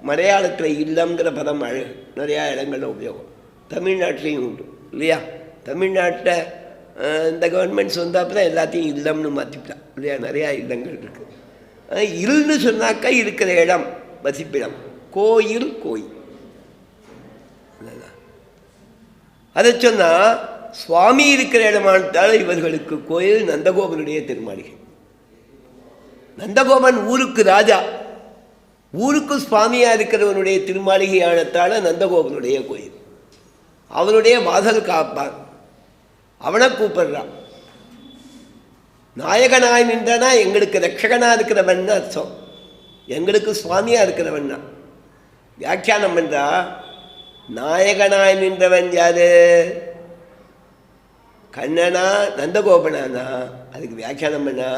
மலையாளத்தில் இல்லம்ங்கிற பதம் அழகு, நிறையா இடங்களில் உபயோகம். தமிழ்நாட்டிலையும் உண்டு இல்லையா? தமிழ்நாட்டில் இந்த கவர்மெண்ட்ஸ் வந்தாப்புல எல்லாத்தையும் இல்லம்னு மாற்றிவிட்டான் இல்லையா? நிறையா இல்லங்கள் இருக்குது. இருள்னு சொன்னாக்கா இருக்கிற இடம், வசிப்பிடம். கோயில் கோயில். அதை சொன்னால் சுவாமி இருக்கிற இடமானதால் இவர்களுக்கு கோயில் நந்தகோபனுடைய திருமாளிகை. நந்தகோபன் ஊருக்கு ராஜா, ஊருக்கு சுவாமியாக இருக்கிறவனுடைய திருமாளிகையானத்தால் நந்தகோபனுடைய கோயில். அவனுடைய வாசல் காப்பான், அவனை கூப்பிடுறான். நாயகனாய் நின்றனா எங்களுக்கு ரட்சகனாக இருக்கிறவன் அர்த்தம், எங்களுக்கு சுவாமியாக இருக்கிறவன் தான். வியாக்கியானம் என்றா நாயகனாய் நின்றவன் யாரு? கண்ணனா நந்தகோபனானா? அதுக்கு வியாக்கியானம் பண்ணா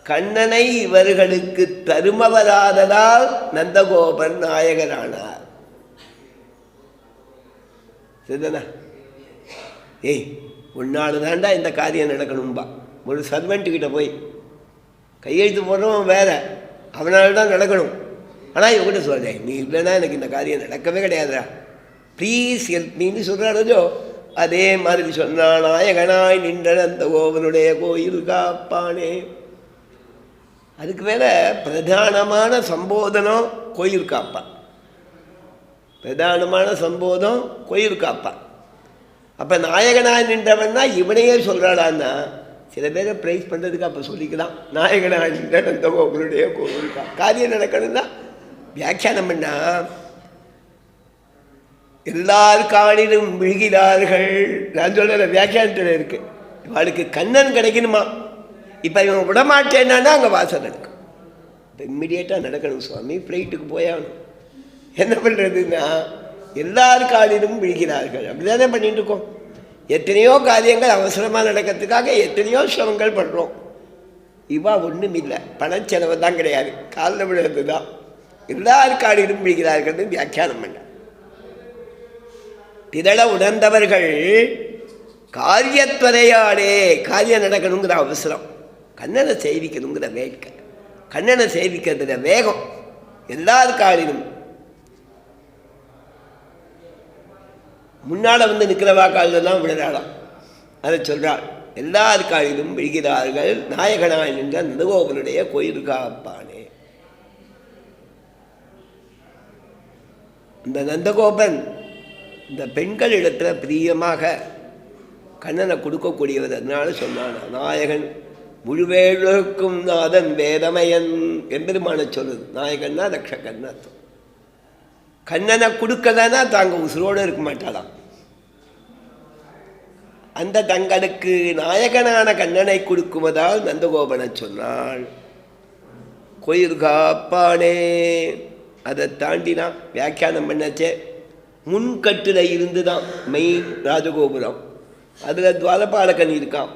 கண்ணனை இவர்களுக்கு தருமவராததால் நந்தகோபன் நாயகரானார். சரிதானா? ஏய், உன்னால தாண்டா இந்த காரியம் நடக்கணும்பா. ஒரு சர்வெண்ட்டுக்கிட்ட போய் கையெழுத்து போடுறவன் வேற, அவனால தான் நடக்கணும். ஆனால் இவங்கிட்ட சொல்கிறேன், நீ இல்லைன்னா எனக்கு இந்த காரியம் நடக்கவே கிடையாதுடா, ப்ளீஸ் ஹெல்ப் மீன்னு சொல்கிறாரோ. அதே மாதிரி சொன்னான், நாயகனாய் நின்ற நந்தகோபனுடைய கோயில் காப்பானே. அதுக்கு மேலே பிரதானமான சம்போதனம் கோயில் காப்பான், பிரதானமான சம்போதம் கோயில் காப்பான். அப்போ நாயகனாய் நின்றவன்னா இவனையே சொல்கிறாடான்னா சில பேரை ப்ரைஸ் பண்ணுறதுக்கு அப்போ சொல்லிக்கலாம். நாயகனாய் நின்ற நந்தகோபனுடைய கோயில் காரியம் நடக்கணும்னா வியாக்கியானம் பண்ணா எல்லார் காணிலும் விழுகிறார்கள். நான் சொல்கிற வியாக்கியானத்தில் இருக்கு. இவளுக்கு கண்ணன் கிடைக்கணுமா? இப்போ இவன் விடமாட்டேன்னா அங்கே வாசல் நடக்கும். இப்போ இம்மிடியேட்டாக நடக்கணும் சுவாமி, ஃப்ளைட்டுக்கு போயாகணும். என்ன பண்ணுறதுன்னா எல்லார் காலிலும் விழுகிறார்கள். அப்படி தானே பண்ணிட்டு இருக்கோம். எத்தனையோ காரியங்கள் அவசரமாக நடக்கிறதுக்காக எத்தனையோ சிரமங்கள் பண்ணுறோம். இவா ஒன்றும் இல்லை, பணச்செலவு தான் கிடையாது, காலில் விழுறது தான். எல்லார் காலிலும் விழுகிறார்கள் வியாக்கியானம் பண்ண. திரள உணர்ந்தவர்கள் காரியத்துறையாடே, காரியம் நடக்கணுங்கிற அவசரம், கண்ணனை சேவிக்கணுங்கிற வேட்கை, கண்ணனை சேவிக்கிறதுல வேகம் எல்லார் காலிலும். முன்னால் வந்து நிற்கிறவா காலில் தான் விழுறாளாம். அதை சொல்கிறாள், எல்லார் காலிலும் விழுகிறார்கள் நாயகனாய் நின்ற நந்தகோபனுடைய கோயில் காப்பானே. இந்த நந்தகோபன் இந்த பெண்களிடத்தில் பிரியமாக கண்ணனை கொடுக்கக்கூடியவர். அதனால சொன்னான், நாயகன் முழுவேழுக்கும் நாதன் வேதமயன் எம்பெருமான சொல்லுது. நாயகன்னா ரக்ஷகன் அர்த்தம். கண்ணனை கொடுக்கலன்னா தாங்க உசுரோடு இருக்க மாட்டாளாம். அந்த தங்களுக்கு நாயகனான கண்ணனை கொடுக்குவதால் நந்தகோபனை சொன்னாள் கோயில் காப்பானே. அதை தாண்டினான் வியாக்கியானம் பண்ணச்சே. முன்கட்டில் இருந்து தான் மெயின் ராஜகோபுரம். அதில் துவாரபாலகன் இருக்கான்.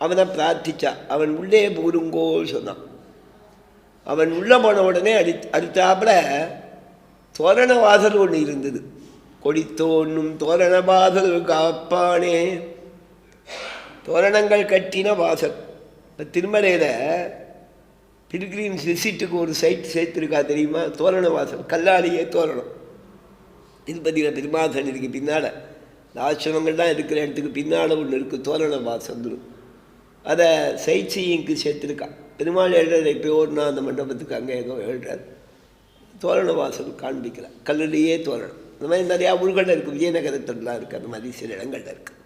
அவனை பிரார்த்திச்சா. அவன் உள்ளே போருங்கோல் சொன்னான். அவன் உள்ளே போன உடனே அடுத்தாப்புல தோரண வாசல் ஒன்று இருந்தது. கொடித்தோன்னும் தோரண வாசல் காப்பானே. தோரணங்கள் கட்டின வாசல். இப்போ திருமலையில் பில்கிரிம்ஸ் விசிட்டுக்கு ஒரு சைட் சேர்த்துருக்கா தெரியுமா? தோரண வாசல், கல்லாலேயே தோரணம். திருப்பதியில் பெருமாசன் இருக்குது பின்னால், இந்த ஆசிரமங்கள்லாம் இருக்கிற இடத்துக்கு பின்னால் ஒன்று இருக்குது, தோரண வாசல். அதை சைட் சீயிங்க்கு சேர்த்துருக்கா. பெருமாள் எழுதுற இப்போ ஓடுனா அந்த மண்டபத்துக்கு அங்கே ஏதோ எழுதுறாரு. தோரண வாசல் காண்பிக்கலாம், கல்லுலேயே தோரணம். இந்த மாதிரி நிறையா ஊர்களில் இருக்குது, விஜயநகரத்துலாம் இருக்குது, அந்த மாதிரி சில இடங்கள்ல இருக்குது.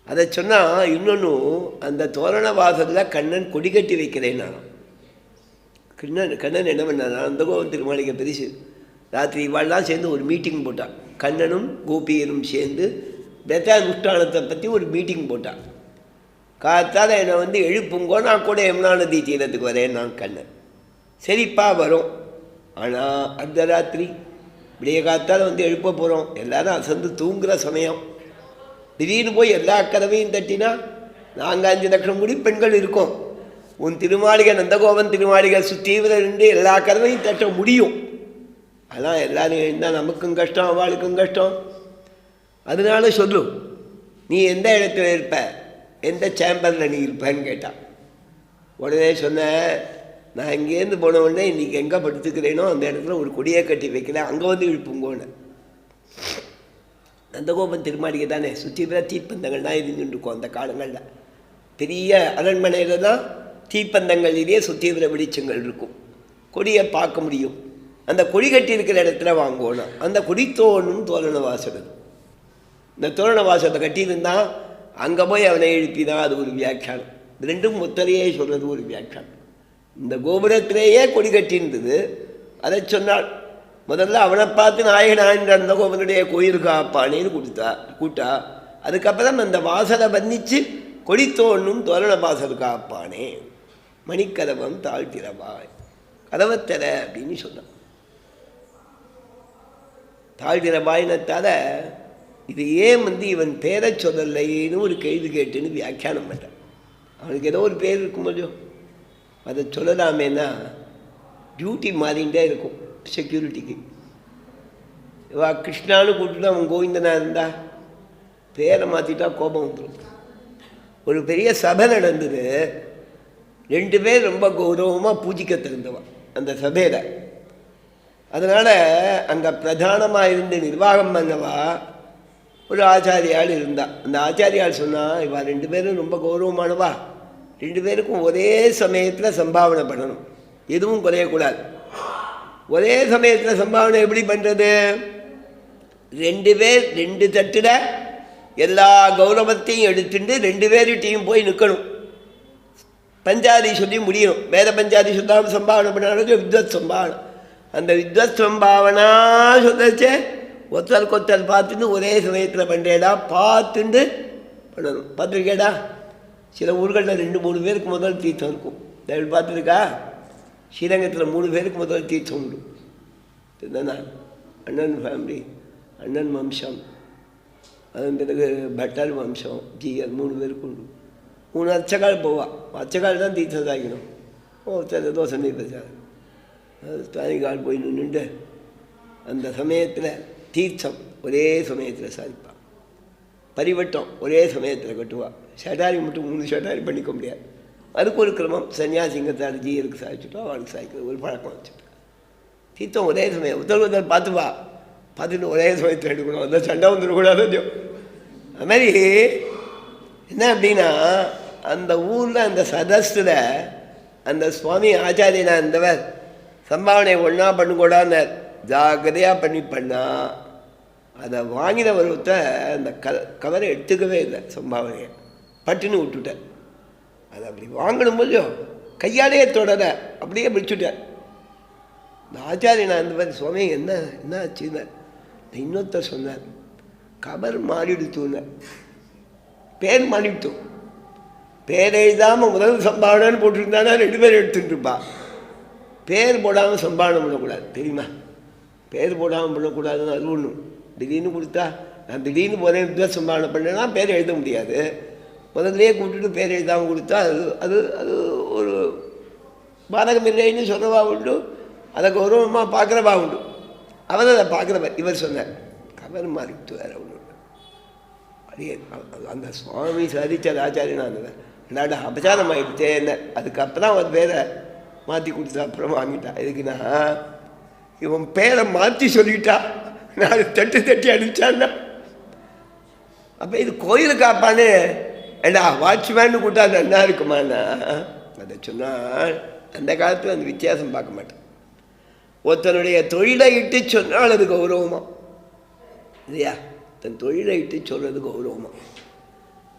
அதை சொன்னால் இன்னொன்றும், அந்த தோரண வாசலில் கண்ணன் கொடி கட்டி வைக்கிறேன். நானும் கண்ணன் என்ன பண்ணானா, அந்த கோவம் திருமாளிகை பெருசு. ராத்திரி இவாள்லாம் சேர்ந்து ஒரு மீட்டிங் போட்டான். கண்ணனும் கோபியனும் சேர்ந்து விரதானுஷ்டானத்தை பற்றி ஒரு மீட்டிங் போட்டான். காத்தால் என்னை வந்து எழுப்புங்கோ, நான் கூட யமுனா நதி தீரத்துக்கு வரேன். நான் கண்ணன் சரிப்பா வரோம். ஆனால் அந்த ராத்திரி விடிய காத்தால் வந்து எழுப்ப போகிறோம். எல்லோரும் அசந்து தூங்குகிற சமயம். திடீர்னு போய் எல்லா கதவையும் தட்டினா, நாங்கள் 5 லட்சம் முடி பெண்கள் இருக்கோம். உன் திருமாளிகை நந்தகோபன் திருமாளிகை சுத்தீவிர இருந்து எல்லா கதவையும் தட்ட முடியும். அதான் எல்லாரும் இருந்தால் நமக்கும் கஷ்டம், அவளுக்கும் கஷ்டம். அதனால சொல்லும், நீ எந்த இடத்துல இருப்ப, எந்த சேம்பரில் நீ இருப்பேன்னு கேட்டான். உடனே சொன்ன, நான் இங்கேருந்து போன உடனே இன்றைக்கி எங்கே படுத்துக்கிறேனோ அந்த இடத்துல ஒரு கொடியை கட்டி வைக்கிறேன், அங்கே வந்து இழுப்புங்கோன்னு. நந்தகோபன் திருமாளிகை தானே, சுற்றி பிற தீப்பந்தங்கள்லாம் இருந்துட்டு இருக்கும். அந்த காலங்களில் பெரிய அரண்மனையில் தான் தீப்பந்தங்களிலேயே சுற்றி பிற வெளிச்சங்கள் இருக்கும். கொடியை பார்க்க முடியும். அந்த கொடி கட்டி இருக்கிற இடத்துல வாங்கணும். அந்த கொடித்தோணும் தோரண வாசல். இந்த தோரண வாசலை கட்டியிருந்தால் அங்கே போய் அவனை எழுப்பிதான் அது ஒரு வியாக்கியானம். ரெண்டும் முத்தரையே சொல்கிறது ஒரு வியாக்கியானம். இந்த கோபுரத்திலேயே கொடி கட்டியிருந்தது. அதை சொன்னாள். முதல்ல அவனை பார்த்து நாயகனான் அந்த கோபனுடைய கோயிலுக்கு ஆப்பானேன்னு கூட்டா. அதுக்கப்புறம் அந்த வாசலை வர்ணித்து கொடித்தோணும் தோரண வாசலுக்கு ஆப்பானே, மணிக்கதவம் தாழ்த்திரவாய், கதவத்தர அப்படின்னு சொன்னான். தாழ்த்திரவாயினத்தால இது ஏன் வந்து இவன் பேரை சொல்லலைன்னு ஒரு கேள்வி கேட்டுன்னு வியாக்கியானம் பண்ணுறான். அவனுக்கு ஏதோ ஒரு பேர் இருக்கும் போதோ அதை சொல்லலாமேன்னா டியூட்டி மாறிகிட்டே இருக்கும். செக்யூரிட்டிக்கு இவா கிருஷ்ணான்னு கூப்பிட்டு அவன் கோவிந்தனா இருந்தா பேரை மாற்றிட்டா கோபம் வந்துடும். ஒரு பெரிய சபை நடந்தது. 2 பேர் ரொம்ப கௌரவமாக பூஜிக்க தெரிந்தவன் அந்த சபையில். அதனால் அங்கே பிரதானமாக இருந்து நிர்வாகம் பண்ணவா ஒரு ஆச்சாரியால் இருந்தா. அந்த ஆச்சாரியால் சொன்னால், இவா 2 பேரும் ரொம்ப கௌரவமானவா, 2 பேருக்கும் ஒரே சமயத்தில் சம்பாவனை பண்ணணும், எதுவும் குறையக்கூடாது. ஒரே சமயத்தில் சம்பாவனை எப்படி பண்ணுறது? 2 பேர் 2 தட்டில் எல்லா கௌரவத்தையும் எடுத்துட்டு 2 பேர்கிட்டையும் போய் நிற்கணும். பஞ்சாதி சொல்லி முடியணும். வேத பஞ்சாதி சொல்லாமல் சம்பாவனை பண்ணாலும் வித்வத் சம்பாவனை. அந்த வித்வத் சம்பாவனா சொல்லச்சே ஒருத்தர் பார்த்துட்டு ஒரே சமயத்தில் பண்ணுறேடா, பார்த்துட்டு பண்ணணும். பார்த்துருக்கேடா, சில ஊர்களில் 2-3 பேருக்கு முதல் தீர்த்தம் இருக்கும். பார்த்துருக்கா? ஸ்ரீரங்கத்தில் 3 பேருக்கு முதல் தீர்த்தம் உண்டு. இதுதானா அண்ணன் ஃபேமிலி, அண்ணன் வம்சம், அதன் பிறகு பட்டர் வம்சம், ஜிஆர் 3 பேருக்கு உண்டு. 3 அச்சக்கால் போவா. அச்சக்கால் தான் தீர்த்தம் தாக்கணும். சரி தோசை நீர் தானிக்கால் போய் நின்றுட்டு அந்த சமயத்தில் தீர்த்தம் ஒரே சமயத்தில் சாதிப்பான். பரிவட்டம் ஒரே சமயத்தில் கட்டுவாள். ஷட்டாரி மட்டும் 3 ஷட்டாரி பண்ணிக்க முடியாது. அதுக்கு ஒரு கிரமம். சன்னியாசிங்கத்தால் ஜீருக்கு சாதிச்சுட்டோம், அவளுக்கு சாதிக்கிறது ஒரு பழக்கம் வச்சுட்டு தீர்த்தம் ஒரே சமயம் உத்தரவு பார்த்துவா. பார்த்துட்டு ஒரே சமயத்தில் எடுக்கணும். அந்த சண்டை வந்துடக்கூடாது. அது மாதிரி என்ன அப்படின்னா, அந்த ஊரில் அந்த சதஸில் அந்த சுவாமி ஆச்சாரியனா இருந்தவர் சம்பாவனை ஒன்றா பண்ணக்கூடாது, ஜாகிரதையாக பண்ணா அதை வாங்கினவர் அந்த கவரை எடுத்துக்கவே இல்லை. சம்பாவனையை பட்டுன்னு விட்டுட்டேன். அதை அப்படி வாங்கணும் போது கையாலேயே தொடர அப்படியே பிடிச்சுட்டேன். இந்த ஆச்சாரியனா இருந்தவர் சுவாமி என்ன ஆச்சுன்னு இன்னொருத்தர் சொன்னார். கவர் மாறிடுத்துன்னு, பேர் மாறிடுத்து. பேர் எழுதாமல் முதல் சம்பாவனைன்னு போட்டிருந்தானா 2 பேர் எடுத்துட்டு இருப்பா. பேர் போடாமல் சம்பாவனை பண்ணக்கூடாது தெரியுமா? பேர் போடாமல் பண்ணக்கூடாதுன்னு அது ஒன்றும். திடீர்னு கொடுத்தா நான் திடீர்னு போகிறேன் வித்வத் சம்பாவனை பண்ணேன்னா பேர் எழுத முடியாது. முதல்லையே கூப்பிட்டுட்டு பேர் எழுதாமல் கொடுத்தா அது அது ஒரு பாதகம் இல்லைன்னு சொல்கிறவா உண்டு, அதை கௌரவமாக பார்க்குறவா உண்டு. அவர் அதை பார்க்குறவர். இவர் சொன்னார் கவர் மாறிட்டு வேறு ஒன்று. அதே அந்த சுவாமி சாதித்த ஆச்சாரியனா இருந்தவர் என்னடா அபச்சாரம் ஆகிடுச்சே என்ன. அதுக்கப்புறம் அவன் பேரை மாற்றி கொடுத்தா, அப்புறம் வாங்கிட்டா. எதுக்குன்னா இவன் பேரை மாற்றி சொல்லிட்டா, நான் தட்டி தட்டி அடித்தான்னா. அப்போ இது கோயில் காப்பானே, ஏண்டா வாட்ச்மேன்னு கூட்டா நல்லா இருக்குமாண்ணா. அதை சொன்னால் அந்த காலத்தில் அந்த வித்தியாசம் பார்க்க மாட்டேன். ஒருத்தனுடைய தொழிலை இட்டு சொன்னால் அது கௌரவமா இல்லையா? தன் தொழிலை இட்டு சொல்றது கௌரவமா.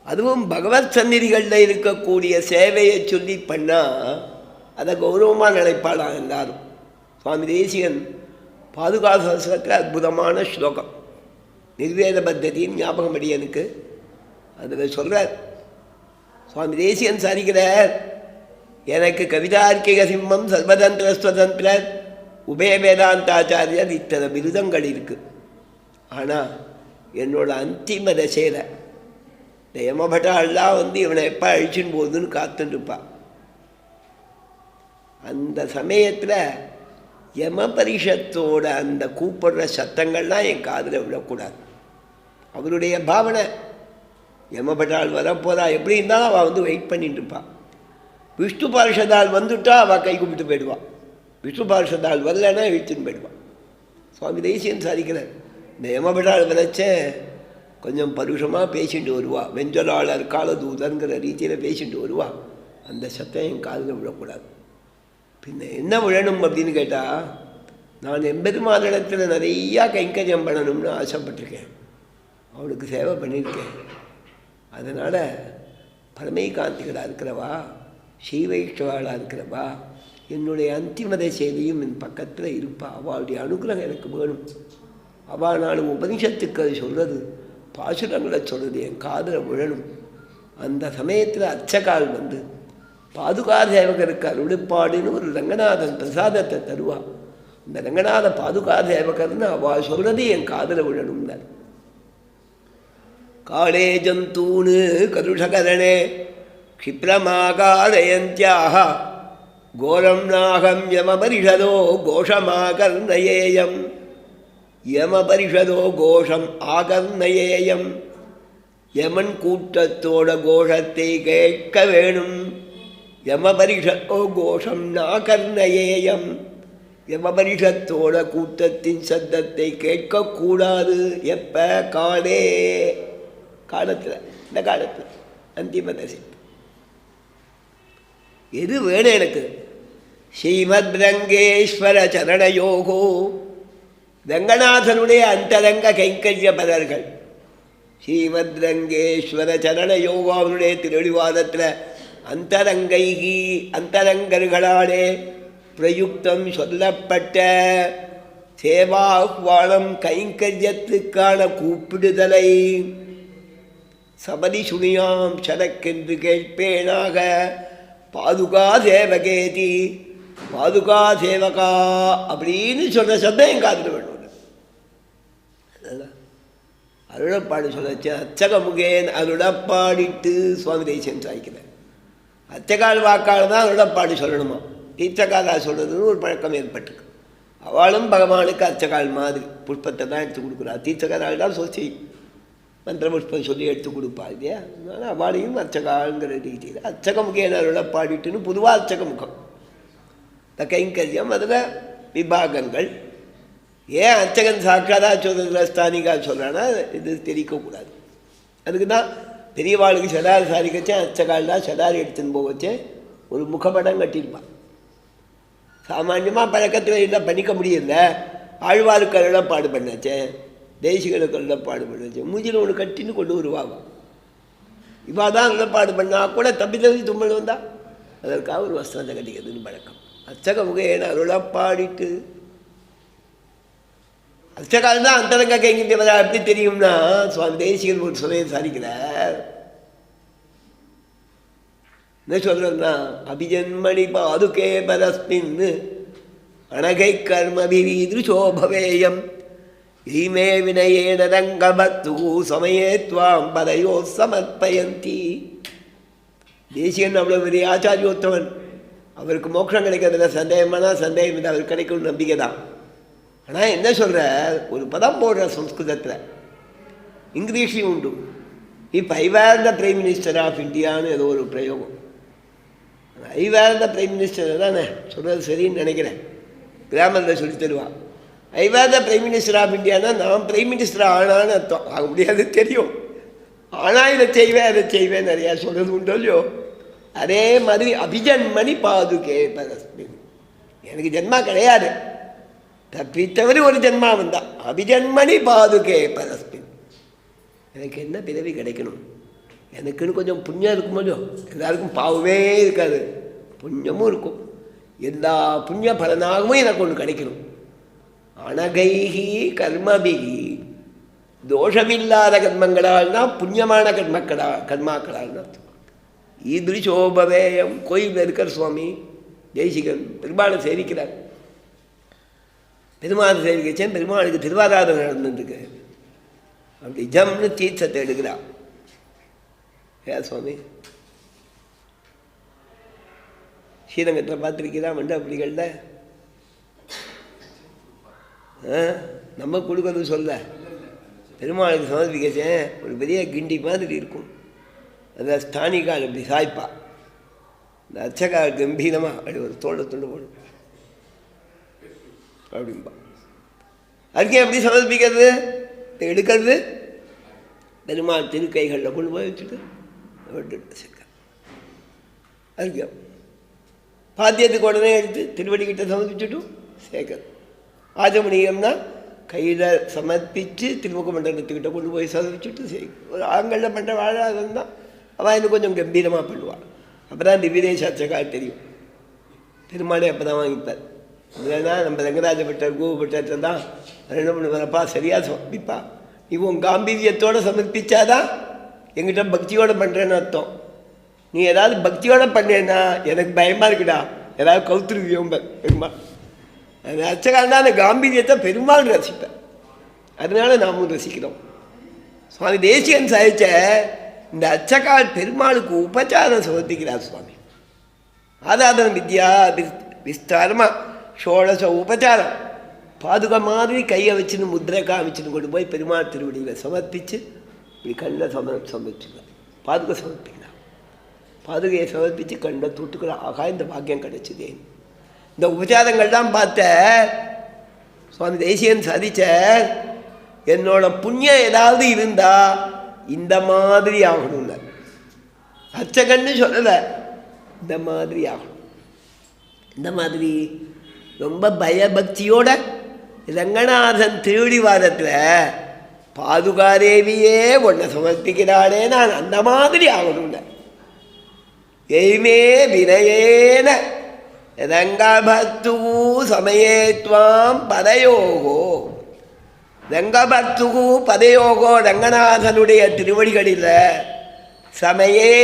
அதுவும் பகவத் சந்நிதிகளில் இருக்கக்கூடிய சேவையை சொல்லி பண்ணால் அதை கௌரவமாக நினைப்பாளா எல்லாரும். சுவாமி தேசிகன் பாதுகாசத்தில் அற்புதமான ஸ்லோகம், நிர்வேத பத்ததியின் ஞாபகம் படி எனக்கு அதில் சொல்கிறார். சுவாமி தேசிகன் சாதிக்கிறார், எனக்கு கவிதார்க்கிக சிம்மம் சர்வதந்திர ஸ்வதந்திர உபய வேதாந்தாச்சாரியர் இத்தனை விருதங்கள் இருக்குது. ஆனால் என்னோட அந்திம தசையில் இந்த யமபட்டாலாம் இவனை எப்போ அழிச்சுன்னு போகுதுன்னு காத்துருப்பாள். அந்த சமயத்தில் யம பரிஷத்தோட அந்த கூப்பிடுற சத்தங்கள்லாம் என் காதில் விடக்கூடாது. அவருடைய பாவனை, யமபட்டால் வரப்போதா எப்படி இருந்தாலும் அவள் வெயிட் பண்ணிட்டு இருப்பாள். விஷ்ணு பார்ஷதால் வந்துட்டா அவள் கை கும்பிட்டு போயிடுவாள். விஷ்ணு பார்ஷதால் வரலன்னா இழுத்துன்னு போயிடுவாள். சுவாமி தேசியன் சாதிக்கிறார், இந்த யமபட்டால் விளைச்ச கொஞ்சம் பருஷமாக பேசிட்டு வருவாள். வெஞ்சலாளர் காலதூதங்கிற ரீதியில் பேசிட்டு வருவாள். அந்த சத்தம் என் காதில் விழக்கூடாது. பின்ன என்ன விழணும் அப்படின்னு கேட்டால், நான் எம்பெருமானிடத்தில் நிறையா கைங்கரியம் பண்ணணும்னு ஆசைப்பட்டிருக்கேன், அவளுக்கு சேவை பண்ணியிருக்கேன். அதனால் பரமைகாந்திகளாக இருக்கிறவா, ஸ்ரீவைஷ்ணவாளாக இருக்கிறவா, என்னுடைய அந்திமத சேவையும் என் பக்கத்தில் இருப்பா. அவளுடைய அனுகிரகம் எனக்கு வேணும். அவள் நான் உபனிஷத்துக்கள் சொல்கிறது, பாசுரங்களை சொல்கிறது என் காதில் விழணும். அந்த சமயத்தில் அர்ச்சகால் பாதுகா சேவகருக்கு அருளிப்பாடுன்னு ஒரு ரங்கநாதன் பிரசாதத்தை தருவாள். இந்த ரங்கநாத பாதுகா சேவகர்னு அவள் சொல்கிறது என் காதில் விழணும்னார். காளே ஜந்தூனு கருஷகரணே க்ஷிப்ரமாகாரயந்தியாக கோரம் நாகம் யமபரிஷதோ கோஷமாகர்ணயேயம். யமபரிஷதோ கோஷம் ஆகர்ணயேயம். யமன் கூட்டத்தோட கோஷத்தை கேட்க வேணும். யமபரிஷத்தோ கோஷம் நாகர்ணயேயம். யமபரிஷத்தோட கூட்டத்தின் சத்தத்தை கேட்கக்கூடாது. எப்ப? காலே, காலத்தில், இந்த காலத்தில் அந்திம தசை. எது வேணும் எனக்கு? ஸ்ரீமத் ரங்கேஸ்வர சரணயோகோ, ரங்கநாதனுடைய அந்தரங்க கைங்கரிய பலர்கள். ஸ்ரீமத் ரங்கேஸ்வர சரணயோகோ, அவனுடைய திருவடிவாதத்தில் அந்தரங்கைகி, அந்தரங்கர்களாலே பிரயுக்தம் சொல்லப்பட்ட சேவாஹ்வானம் கைங்கரியத்துக்கான கூப்பிடுதலை சபதி சுனியாம் சடக்கென்று கேட்பேனாக. பாதுகா சேவகேதி, பாதுகா சேவகா அப்படின்னு சொல்கிற சத்தம் என் காதில் வேணும். அருளப்பாடு சொல்லச்சு அச்சகமுகேன் அருளப்பாடிட்டு சுவாமி தேசியம் சாய்க்கிறேன். அச்சகால் வாக்கால் தான் அருளப்பாடு சொல்லணுமா, தீர்த்தகாலா சொல்கிறதுன்னு ஒரு பழக்கம் ஏற்பட்டுருக்கு. அவளும் பகவானுக்கு அச்சகால் மாதிரி புஷ்பத்தை தான் எடுத்து கொடுக்குறா. தீர்த்தகாலால் தான் சொல்லி மந்திர புஷ்பம் சொல்லி எடுத்து கொடுப்பா இல்லையா? அதனால் அவளையும் அச்சகாலுங்கிற ரீதியில் அச்சகமுகேன் அருளப்பாடிட்டுன்னு பொதுவாக அச்சகமுகம் இந்த கைங்கரியம், அதில் விபாகங்கள். ஏன் அர்ச்சகன் சாட்சாதா சொல்கிறதுல ஸ்தானிகா சொல்கிறான்னா இது தெரிவிக்கக்கூடாது. அதுக்கு தான் பெரியவாளுக்கு சடாரி சாரிக்கச்சே அர்ச்சகால்டா சடாரி எடுத்துன்னு போகச்சே ஒரு முகப்படம் கட்டியிருப்பான். சாமான்யமாக பழக்கத்தில் இல்லை, பண்ணிக்க முடியல. ஆழ்வாருக்கு அருளப்பாடு பண்ணாச்சே, தேசிகளுக்கு அருளப்பாடு பண்ணாச்சே, மூஞ்சில் ஒன்று கட்டின்னு கொண்டு வருவாங்க. இவா தான் அருளப்பாடு பண்ணால் கூட தப்பி தப்பி தும்மல் வந்தால் அதற்காக ஒரு வஸ்திரத்தை கட்டிக்கிறதுன்னு பழக்கம். அர்ச்சக முகேன அருளப்பாடிட்டு அர்ச்சகால் தான் அந்தரங்க கைங்கரியவதா எப்படி தெரியும்னா, சுவாமி தேசிகன் ஒரு சமயம் சாதிக்கிறார். என்ன சொல்றா, அபிஜன்மணி பாதுகே பரஸ்மின் அனகை கர்மபிரீதிருஷோபவேயம் ஈமே வினயேன ரங்கபத்து சமயே துவாம் பதையோ சமர்ப்பயந்தி. தேசிகன் அவ்வளோ பெரிய ஆச்சாரியோத்தவன், அவருக்கு மோட்சம் கிடைக்கிறதுல சந்தேகமானா சந்தேகம் இல்லை, அவருக்கு கிடைக்கும் நம்பிக்கை தான். ஆனால் என்ன சொல்கிற, ஒரு பதம் போடுற சம்ஸ்கிருதத்தில், இங்கிலீஷ்லையும் உண்டு. If I were the prime minister of இந்தியான்னு ஏதோ ஒரு பிரயோகம். ஐ வேர் த பிரைம் மினிஸ்டர் தானே சொல்கிறது சரின்னு நினைக்கிறேன். கிராமத்தில் சொல்லி தருவான். I were the prime minister of இந்தியானா நான் பிரைம் மினிஸ்டர் ஆனான்னு அர்த்தம். ஆக முடியாது தெரியும். ஆனால் இதை செய்வேன் அதை செய்வேன் நிறையா சொல்கிறது உண்டோ இல்லையோ. அதே மாதிரி அபிஜன்மணி பாதுகே பரஸ்மின். எனக்கு ஜென்மா கிடையாது, தப்பித்தவரி ஒரு ஜென்மா வந்தான். அபிஜன்மணி பாதுகே பரஸ்மின். எனக்கு என்ன பிறவி கிடைக்கணும்? எனக்குன்னு கொஞ்சம் புண்ணியம் இருக்கும் இல்லையோ. எல்லாருக்கும் பாவமே இருக்காது, புண்ணியமும் இருக்கும். எல்லா புண்ணிய பலனாகவும் எனக்கு ஒன்று கிடைக்கணும். அனகைகி கர்மபிகி, தோஷமில்லாத கர்மங்களால்னா புண்ணியமான கர்மாக்களால்னா ஈதிருஷோபவேயம். கோயிலில் இருக்கிற சுவாமி ஜெய்சிகன் பெருமாளை சேவிக்கிறார். பெருமாளை சேவிக்கச்சேன் பெருமாளுக்கு திருவாராதனை நடந்துருக்கு. அப்படி ஜம்னு தீர்த்தத்தை எடுக்கிறார். ஏன் சுவாமி ஸ்ரீரங்கத்தில் பார்த்துருக்கிறா மண்டபடிகளில் நம்ம கொடுக்கறது சொல்ல பெருமாளுக்கு சமர்ப்பிக்கச்சேன் ஒரு பெரிய கிண்டி மாதிரி இருக்கும். அந்த ஸ்தானிக்கால் அப்படி சாய்ப்பா. இந்த அர்ச்சகால் கம்பீரமாக அப்படி ஒரு தோலை துண்டு போடும் அப்படின்பா. அதுக்கே எப்படி சமர்ப்பிக்கிறது? எடுக்கிறது பெருமாள் திருக்கைகளில் கொண்டு போய் வச்சுட்டு அதுக்கு பாத்தியத்துக்கு உடனே எடுத்து திருவடிக்கிட்ட சமர்ப்பிச்சுட்டும் சேர்க்கறது. ஆஜமணியம்னா கையில் சமர்ப்பித்து திருமுக மண்டலத்துக்கிட்ட கொண்டு போய் சமர்ப்பிச்சுட்டு சேர்க்க. ஒரு ஆண்களில் பண்ணுற வாழாதான் தான் அவன் இன்னும் கொஞ்சம் கம்பீரமாக பண்ணுவாள். அப்போ தான் திவ்யதேசாட்சக்கால் தெரியும். பெருமாளே அப்போ தான் வாங்கிப்பார். இல்லைன்னா நம்ம ரங்கராஜ பட்டர் கோபப்பட்டத்தை தான் என்ன பண்ணுவாரப்பா சரியாக சமர்ப்பிப்பா. நீ உன் காம்பீரியத்தோடு சமர்ப்பிச்சாதான் எங்கிட்ட பக்தியோடு பண்ணுறேன்னு அர்த்தம். நீ ஏதாவது பக்தியோடு பண்ணேன்னா எனக்கு பயமாக இருக்குடா, ஏதாவது கவுத்துருவியோம் பெருமாள். அந்த அர்ச்சகால்தான் அந்த காம்பீரியத்தை பெருமாள் ரசிப்பேன். அதனால நாமும் ரசிக்கிறோம். சுவாமி தேசிகன் சாதிச்ச இந்த அர்ச்சகால் பெருமாளுக்கு உபச்சாரம் சமர்ப்பிக்கிறார் சுவாமி. ஆராதன வித்யா விஸ்தாரமாக ஷோடச உபச்சாரம் பாதுகா மாதிரி கையை வச்சுன்னு முத்திரை காமிச்சுன்னு கொண்டு போய் பெருமாள் திருவடியில் சமர்ப்பித்து இப்படி கண்ணை சமர்ப்பிச்சுக்கலாம். பாதுகை சமர்ப்பிக்கலாம். பாதுகையை சமர்ப்பித்து கண்ணை தொட்டுக்கிற ஆகா இந்த பாக்கியம் கிடைச்சிதே. இந்த உபச்சாரங்கள்லாம் பார்த்த சுவாமி தேசிகன் சாதிச்ச என்னோட புண்ணியம் ஏதாவது இருந்தால் இந்த மாதிரி ஆகணும்ல. அர்ச்சகன்னு சொல்லலை, இந்த மாதிரி ஆகணும். இந்த மாதிரி ரொம்ப பயபக்தியோட ரங்கநாதன் திருடிவாதத்தில் பாதுகாதேவியே ஒன்றை சமர்ப்பிக்கிறாளே நான் அந்த மாதிரி ஆகணும்ல. எய்மே வினயேன ரங்கபக்து சமயேத்வாம் பதயோகோ. ரங்கபக்து பதயோகோ ரங்கநாதனுடைய திருவடிகளில் சமயே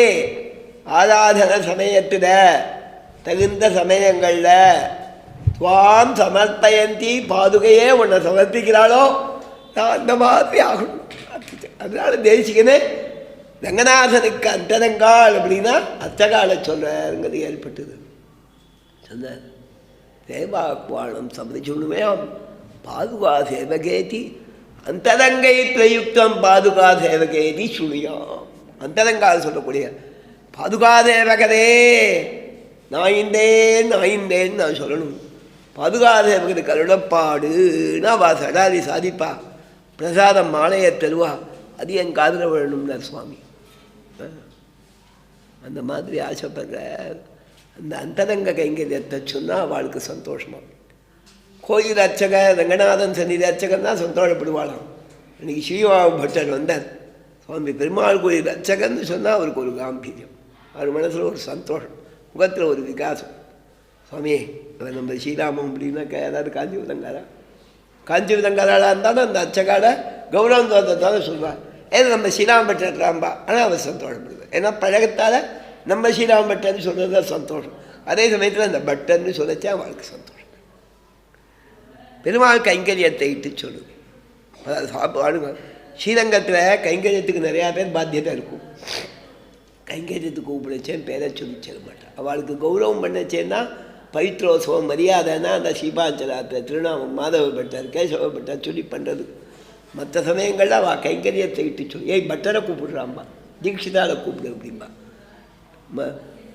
ஆராதன சமயத்தில் தகுந்த சமயங்களில் துவாம் சமர்ப்பயந்தி பாதுகையே உன்னை சமர்ப்பிக்கிறாளோ நான் அந்த மாதிரி ஆகணும். அதனால தேசிகனே ரங்கநாதனுக்கு அந்தரங்கால் அப்படின்னா அர்ச்சகாலை சொல்லுங்கிறது ஏற்பட்டது. சொன்னார் தேவாக்குவாளம் சமதிச்சுணுமேம் பாதுகா சேவகேதி அந்தரங்கை பிரயுக்தம் பாதுகா சேவகேதி சுழியாம். அந்தரங்கால் சொல்லக்கூடிய பாதுகா தேவகரே நாயிந்தேன்னு நான் சொல்லணும். பாதுகா தேவகருக்கு அருளப்பாடுன்னு அவள் சடாதி சாதிப்பா. பிரசாதம் மாலையை தருவா. அது என் காதில் விழணும்னார் சுவாமி. அந்த மாதிரி ஆசைப்படுற அந்த அந்தரங்க கைங்கரியத்தை சொன்னால் அவளுக்கு சந்தோஷமாக. கோயில் அர்ச்சக ரங்கநாதன் சன்னிதி அர்ச்சகன் தான் சந்தோஷப்படுவாளாம். இன்னைக்கு ஸ்ரீவாபு பட்டர் வந்தார். சுவாமி பெருமாள் கோயில் அர்ச்சகன்னு சொன்னால் அவருக்கு ஒரு காம்பீரியம், அவர் மனசில் ஒரு சந்தோஷம், முகத்தில் ஒரு விகாசம். சுவாமி அவர் நம்ம ஸ்ரீராமம் அப்படின்னாக்கா ஏதாவது காஞ்சி விதங்காராளாக இருந்தாலும் அந்த அர்ச்சகால கௌரவம் தோற்றத்தால் சொல்வார். ஏன்னா நம்ம ஸ்ரீராம பட்டர் ராம்பா, ஆனால் அவர் சந்தோஷப்படுது. ஏன்னா பழகத்தால் நம்ம ஸ்ரீராம பட்டர்னு சொல்கிறது தான் சந்தோஷம். அதே சமயத்தில் அந்த பட்டர்னு சொல்லச்சா அவளுக்கு சந்தோஷம். பெருமாள் கைங்கரியத்தை இட்டு சொல்லுது. அதாவது சாப்பாடுங்க ஸ்ரீரங்கத்தில் கைங்கரியத்துக்கு நிறையா பேர் பாத்தியத்தை இருக்கும். கைங்கரியத்துக்கு கூப்பிடச்சேன் பேரை சொல்லி சொல்ல மாட்டேன். அவளுக்கு கௌரவம் பண்ணச்சேன்னா பவித்ரோத்சவம் மரியாதைன்னா அந்த சீபாஞ்சலாத்தை திருநாமம் மாதவ பட்டர் கேசவ பட்டர் சொல்லி பண்ணுறது. மற்ற சமயங்களில் அவள் கைங்கரியத்தை இட்டு சொல்லி ஏய் பட்டரை கூப்பிடுறாம்பா தீட்சிதாவை கூப்பிடு அப்படிம்பா.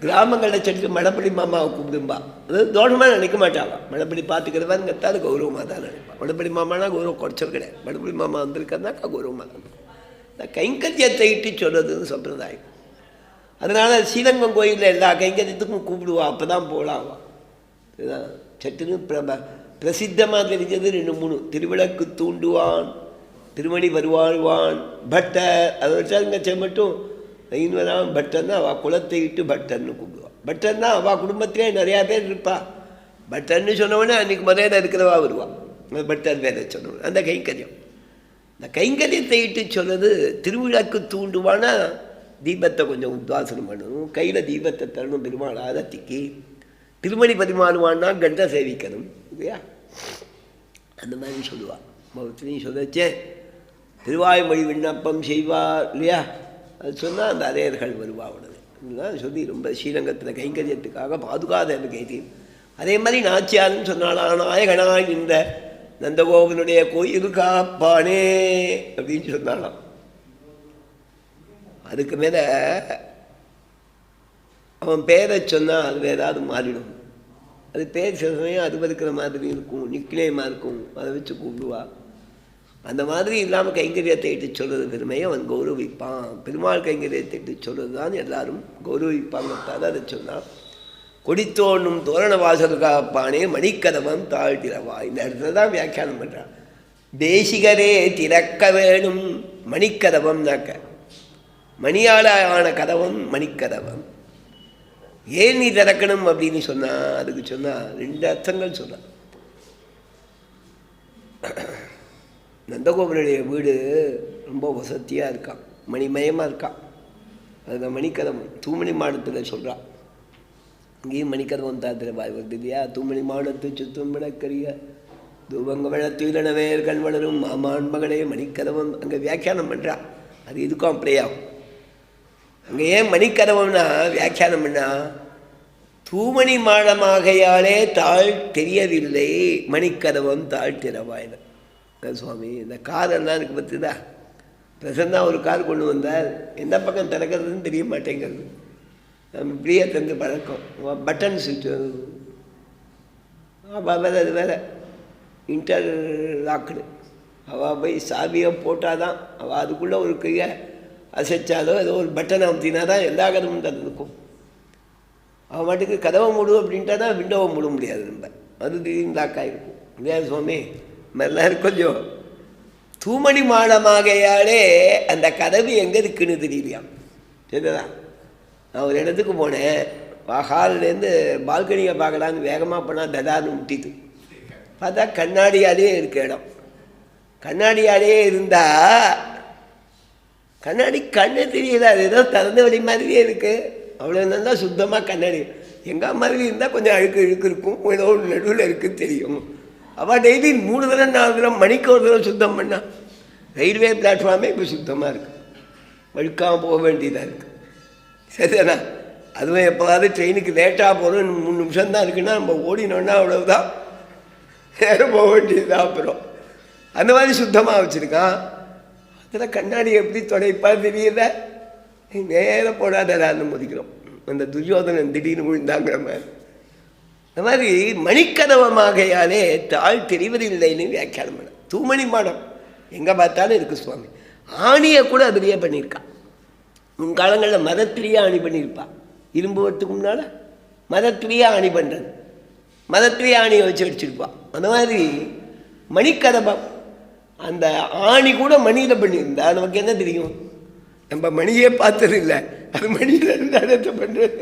கிராமங்களில் சென்று மடப்படி மாமாவை கூப்பிடும்பா. அது தோஷமாக நினைக்க மாட்டாவா. மடப்படி பார்த்துக்கிறதாங்கிறதால கௌரவமாக தான் நினைப்பான். மடப்படி மாமானா கௌரவம் குறைச்சல் கிடையாது. மடப்படி மாமா வந்திருக்கிறதுனாக்கா கௌரவமாக தான். இந்த கைங்கரியத்தை இட்டு சொல்கிறதுன்னு சம்பிரதாயம். அதனால் ஸ்ரீரங்கம் கோயிலில் எல்லா கைங்கரியத்துக்கும் கூப்பிடுவா. அப்போ தான் போகலாவா. இதுதான் சட்டுன்னு பிரசித்தமாக தெரிஞ்சது 2-3. திருவிளக்கு தூண்டுவான், திருமணி வருவாழ்வான், பட்டர். அதை வச்சாங்க மட்டும் ஐநூறாம் பட்டர்னா அவள் குலத்தை இட்டு பட்டர்னு கூப்பிடுவாள். பட்டர்னா அவள் குடும்பத்திலே நிறையா பேர் இருப்பா. பட்டர்னு சொன்னவொடனே அன்றைக்கி முதல்ல இருக்கிறவா வருவாள். பட்டர் வேலை சொன்னவொடனே அந்த கைங்கரியம். இந்த கைங்கரியத்தை இட்டு சொல்கிறது திருவிழாக்கு தூண்டுவானா தீபத்தை கொஞ்சம் உத்வாசனம் பண்ணணும், கையில் தீபத்தை தரணும், பெருமாள் ஆரத்திக்கு. திருமணி பரிமாறுவான்னா கண்டை சேவிக்கணும் இல்லையா. அந்த மாதிரி சொல்லுவாள். பகவத்திலையும் சொல்லச்சேன் திருவாய்மொழி விண்ணப்பம் செய்வார் இல்லையா. அது சொன்னால் அந்த அரையர்கள் வருவா உடனே. இதுதான் சொல்லி ரொம்ப ஸ்ரீரங்கத்தில் கைங்கரியத்துக்காக பாதுகாத கைதி. அதே மாதிரி நாச்சியாருன்னு சொன்னாலாம் நாயகனாய் இந்த நந்தகோபனுடைய கோயில் காப்பானே அப்படின்னு சொன்னாலாம். அதுக்கு மேலே அவன் பேரை சொன்னால் அது ஏதாவது மாறிடும். அது பேர் சில சமயம் அது இருக்கிற மாதிரி இருக்கும், நிக்னேமாக இருக்கும், அதை வச்சு கூப்பிடுவா. அந்த மாதிரி இல்லாமல் கைங்கரியத்தை இட்டு சொல்கிறது பெருமையை அவன் கௌரவிப்பான். பெருமாள் கைங்கரியத்தை இட்டு சொல்கிறது தான் எல்லாரும் கௌரவிப்பாங்கத்தான் அதை சொன்னான். கொடித்தோன்னும் தோரண வாசல் காப்பானே மணிக்கதவம் தாழ்த்திரவா. இந்த இடத்துல தான் வியாக்கியானம் பண்ணுறான். தேசிகரே திறக்க வேணும் மணிக்கதவம்னாக்க மணியால் ஆன கதவம் மணிக்கதவம். ஏன் நீ திறக்கணும் அப்படின்னு சொன்னால் அதுக்கு சொன்னால் 2 அர்த்தங்கள் சொன்னான். நந்தகோபனுடைய வீடு ரொம்ப வசதியாக இருக்கான், மணிமயமாக இருக்கான். அதுக்கு மணிக்கதவம் தூமணி மாடத்தில் சொல்கிறான். இங்கேயும் மணிக்கதவம் தாத்திரவாய் வருது இல்லையா. தூமணி மாடத்து சுத்தம் விளக்கரிய தூபங்க வளத்துயிலனவேர் கண் வளரும் மாமான் மகளே மணிக்கதவம் அங்கே வியாக்கியானம் பண்ணுறான். அது இதுக்கும் அப்ளை ஆகும். அங்கே ஏன் மணிக்கதவம்னா வியாக்கியானம் பண்ணா தூமணி மாடமாகையாலே தாழ் தெரியவில்லை மணிக்கதவம் தாழ்த்திரவாயின. சுவாமி இந்த காரெல்லாம் இருக்குது பார்த்துதா. பிரசன்னா ஒரு கார் கொண்டு வந்தார், எந்த பக்கம் திறக்கிறதுன்னு தெரிய மாட்டேங்கிறது. நம்ம இப்படியே தந்து பழக்கம். பட்டன் சுவிட்ச் வேறு அது வேறு இன்டர் லாக்குடு. அவள் போய் சாவியை போட்டால் தான் அவள் அதுக்குள்ளே ஒரு கையை அசைச்சாலோ ஏதோ ஒரு பட்டனை அமுத்தினா தான் எல்லா கதவும் திறந்துக்கும். அவன் மாட்டுக்கு கதவை மூடு அப்படின்ட்டா தான் விண்டோவை மூட முடியாது. நம்ம அது திடீர்னு லாக்காயிருக்கும் இல்லையா சுவாமி. மாதிரிலாம் கொஞ்சம் தூமணி மாடமாகையாலே அந்த கதவு எங்கே இருக்குன்னு தெரியலையாம். சரிதான். நான் ஒரு இடத்துக்கு போனேன். ஹால்லேருந்து பால்கனியை பார்க்கலான்னு வேகமாக போனால் தடான்னு முட்டிட்டு பார்த்தா கண்ணாடியாலே இருக்க இடம். கண்ணாடியாலே இருந்தால் கண்ணாடி கண்ணு தெரியல, அது ஏதோ திறந்த வழி மாதிரியே இருக்குது. அவ்வளோ நல்லா சுத்தமாக கண்ணாடி. எங்கள் மாதிரி இருந்தால் கொஞ்சம் அழுக்கு இருக்கும், ஏதோ ஒரு நடுவில் இருக்குன்னு தெரியும். அவள் டெய்லி 3 தடவை 4 தடவை மணிக்கு ஒரு தடவை சுத்தம் பண்ணால் ரயில்வே பிளாட்ஃபார்மே இப்போ சுத்தமாக இருக்குது. வழுக்காமல் போக வேண்டியதாக இருக்குது. சரிதானா. அதுவும் எப்போதாவது ட்ரெயினுக்கு லேட்டாக போகிறோம் 3 நிமிஷம் தான் இருக்குன்னா நம்ம ஓடினோன்னா அவ்வளவுதான், நேரம் போக வேண்டியதுதான். அப்புறம் அந்த மாதிரி சுத்தமாக வச்சுருக்கான். அதில் கண்ணாடி எப்படி துடைப்பா தெரியல. நேரம் போடாதான்னு மதிக்கிறோம். அந்த துரியோதனன் திடீர்னு விழுந்தாங்கிற மாதிரி. இந்த மாதிரி மணிக்கதவமாகையாலே தாழ் தெரிவதில்லைன்னு வியாக்கியானம் பண்ண. தூமணி மாடம் எங்கே பார்த்தாலும் இருக்குது சுவாமி. ஆணியை கூட அதுலேயே பண்ணியிருக்கான். முன்காலங்களில் மதத்திலேயே ஆணி பண்ணியிருப்பான். இரும்பு வரத்துக்கு முன்னால் மதத்திலேயே ஆணி பண்ணுறது, மதத்திலேயே ஆணியை வச்சு வச்சுருப்பான். அந்த மாதிரி மணிக்கதவம் அந்த ஆணி கூட மணியில் பண்ணியிருந்தா நமக்கு என்ன தெரியும்? நம்ம மணியே பார்த்தது இல்லை, அது மணியில் இருந்தால் அதை பண்ணுறது.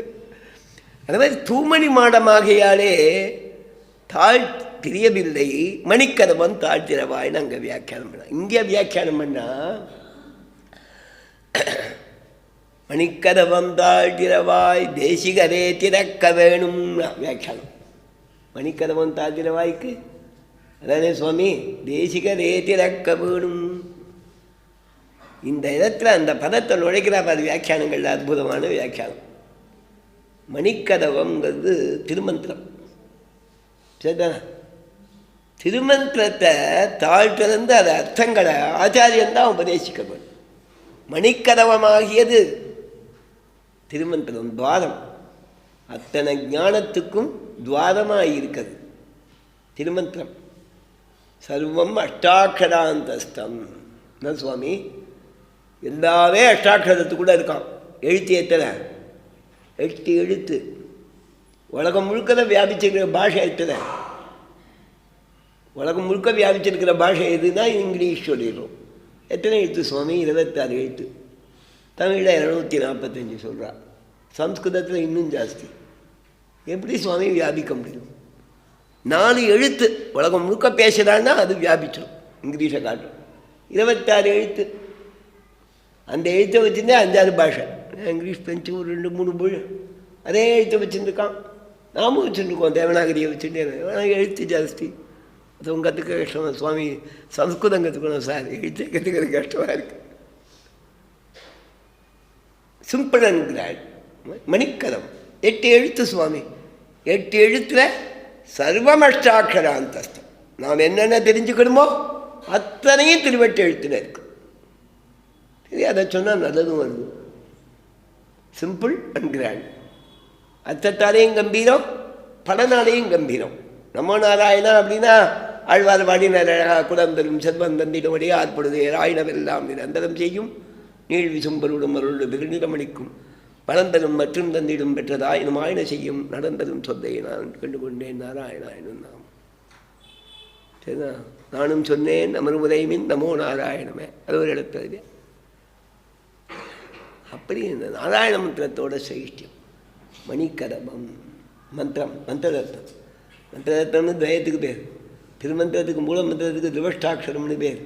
அந்த மாதிரி தூமணி மாடமாகையாலே தாழ் தெரியவில்லை மணிக்கதவம் தாழ்த்திரவாய்னு அங்கே வியாக்கியானம் பண்ண. இங்கே வியாக்கியானம் பண்ணால் மணிக்கதவம் தாழ்த்திரவாய் தேசிகரே திறக்க வேணும் வியாக்கியானம். மணிக்கதவம் தாழ்த்திரவாய்க்கு அதானே சுவாமி, தேசிகரே திறக்க வேணும். இந்த இடத்துல அந்த பதத்தை நுழைக்கிறார். அது வியாக்கியானங்கள் அற்புதமான வியாக்கியானம். மணிக்கதவங்கிறது திருமந்திரம். சரிதானா. திருமந்திரத்தை தாழ்த்திறந்து அது அர்த்தங்களை ஆச்சாரியந்தான் உபதேசிக்க வேண்டும். மணிக்கதவமாகியது திருமந்திரம், துவாரம். அத்தனை ஞானத்துக்கும் துவாரமாக இருக்கிறது திருமந்திரம். சர்வம் அஷ்டாட்சராந்தஸ்தம். என்ன சுவாமி, எல்லாமே அஷ்டாட்சரத்துக்குள்ளே இருக்கான். எழுத்து எத்தனை? 8 எழுத்து. உலகம் முழுக்க வியாபிச்சிருக்கிற பாஷை எத்தனை? உலகம் முழுக்க வியாபிச்சிருக்கிற பாஷை எதுனா இங்கிலீஷ் சொல்லிடுறோம். எத்தனை எழுத்து சுவாமி? 26 எழுத்து. தமிழில் 245 சொல்கிறா. சம்ஸ்கிருதத்தில் இன்னும் ஜாஸ்தி. எப்படி சுவாமி வியாபிக்க முடியும்? 4 எழுத்து உலகம் முழுக்க பேசுகிறான்னா அது வியாபிச்சிடும். இங்கிலீஷை காட்டும். 26 எழுத்து. அந்த எழுத்தை வச்சுருந்தே 5-6 பாஷை. இங்கிலீஷ், பிரெஞ்சு, ஒரு 2-3 மொழி அதே எழுத்தை வச்சுருந்துருக்கான். நாமும் வச்சுருக்கோம். தேவநாகரியை வச்சுட்டு எழுத்து ஜாஸ்தி. அது உங்கள் கற்றுக்க கஷ்டமாக. சுவாமி சம்ஸ்கிருதம் கற்றுக்கணும் சார், எழுத்து கற்றுக்கிறது கஷ்டமாக இருக்குது. Simple and grand. மணிக்கதம் 8 எழுத்து சுவாமி. 8 எழுத்தில் சர்வமஷ்டாட்சராந்தஸ்தம். நாம் என்னென்ன தெரிஞ்சுக்கணுமோ அத்தனையும் திருவெட்டு எழுத்தில் இருக்கு. சரி, அதை சொன்னால் நல்லதும் வருது. Simple and grand. அர்த்தத்தாலேயும் கம்பீரம், பலனாலேயும் கம்பீரம். நமோ நாராயணா அப்படின்னா ஆழ்வார் பாடினார் அழகா. குடந்தரும் செல்வம் தந்திடும்படி ஆற்படுது ஆயினவெல்லாம் நிரந்தரம் செய்யும் நீள் விசும்பருடும் அருள் பெருநிலமணிக்கும் பலந்தரும் மற்றும் தந்திடும் பெற்றதாயினும் ஆயின செய்யும் நடந்தரும் சொத்தை நான் கண்டுகொண்டேன் நாராயணாயனும் நாம். சரிதான், நானும் சொன்னேன் அமர்முதைமின் நமோ நாராயணமே. அது ஒரு இடத்துல. அப்படி இந்த நாராயண மந்திரத்தோட சைஷ்டியம். மணிக்கதபம் மந்திரம், மந்திரரத்னம். மந்திரரத்னம்னு துவயத்துக்கு பேர். திருமந்திரத்துக்கு மூல மந்திரத்துக்கு திருவஷ்டாட்சரம்னு பேர்.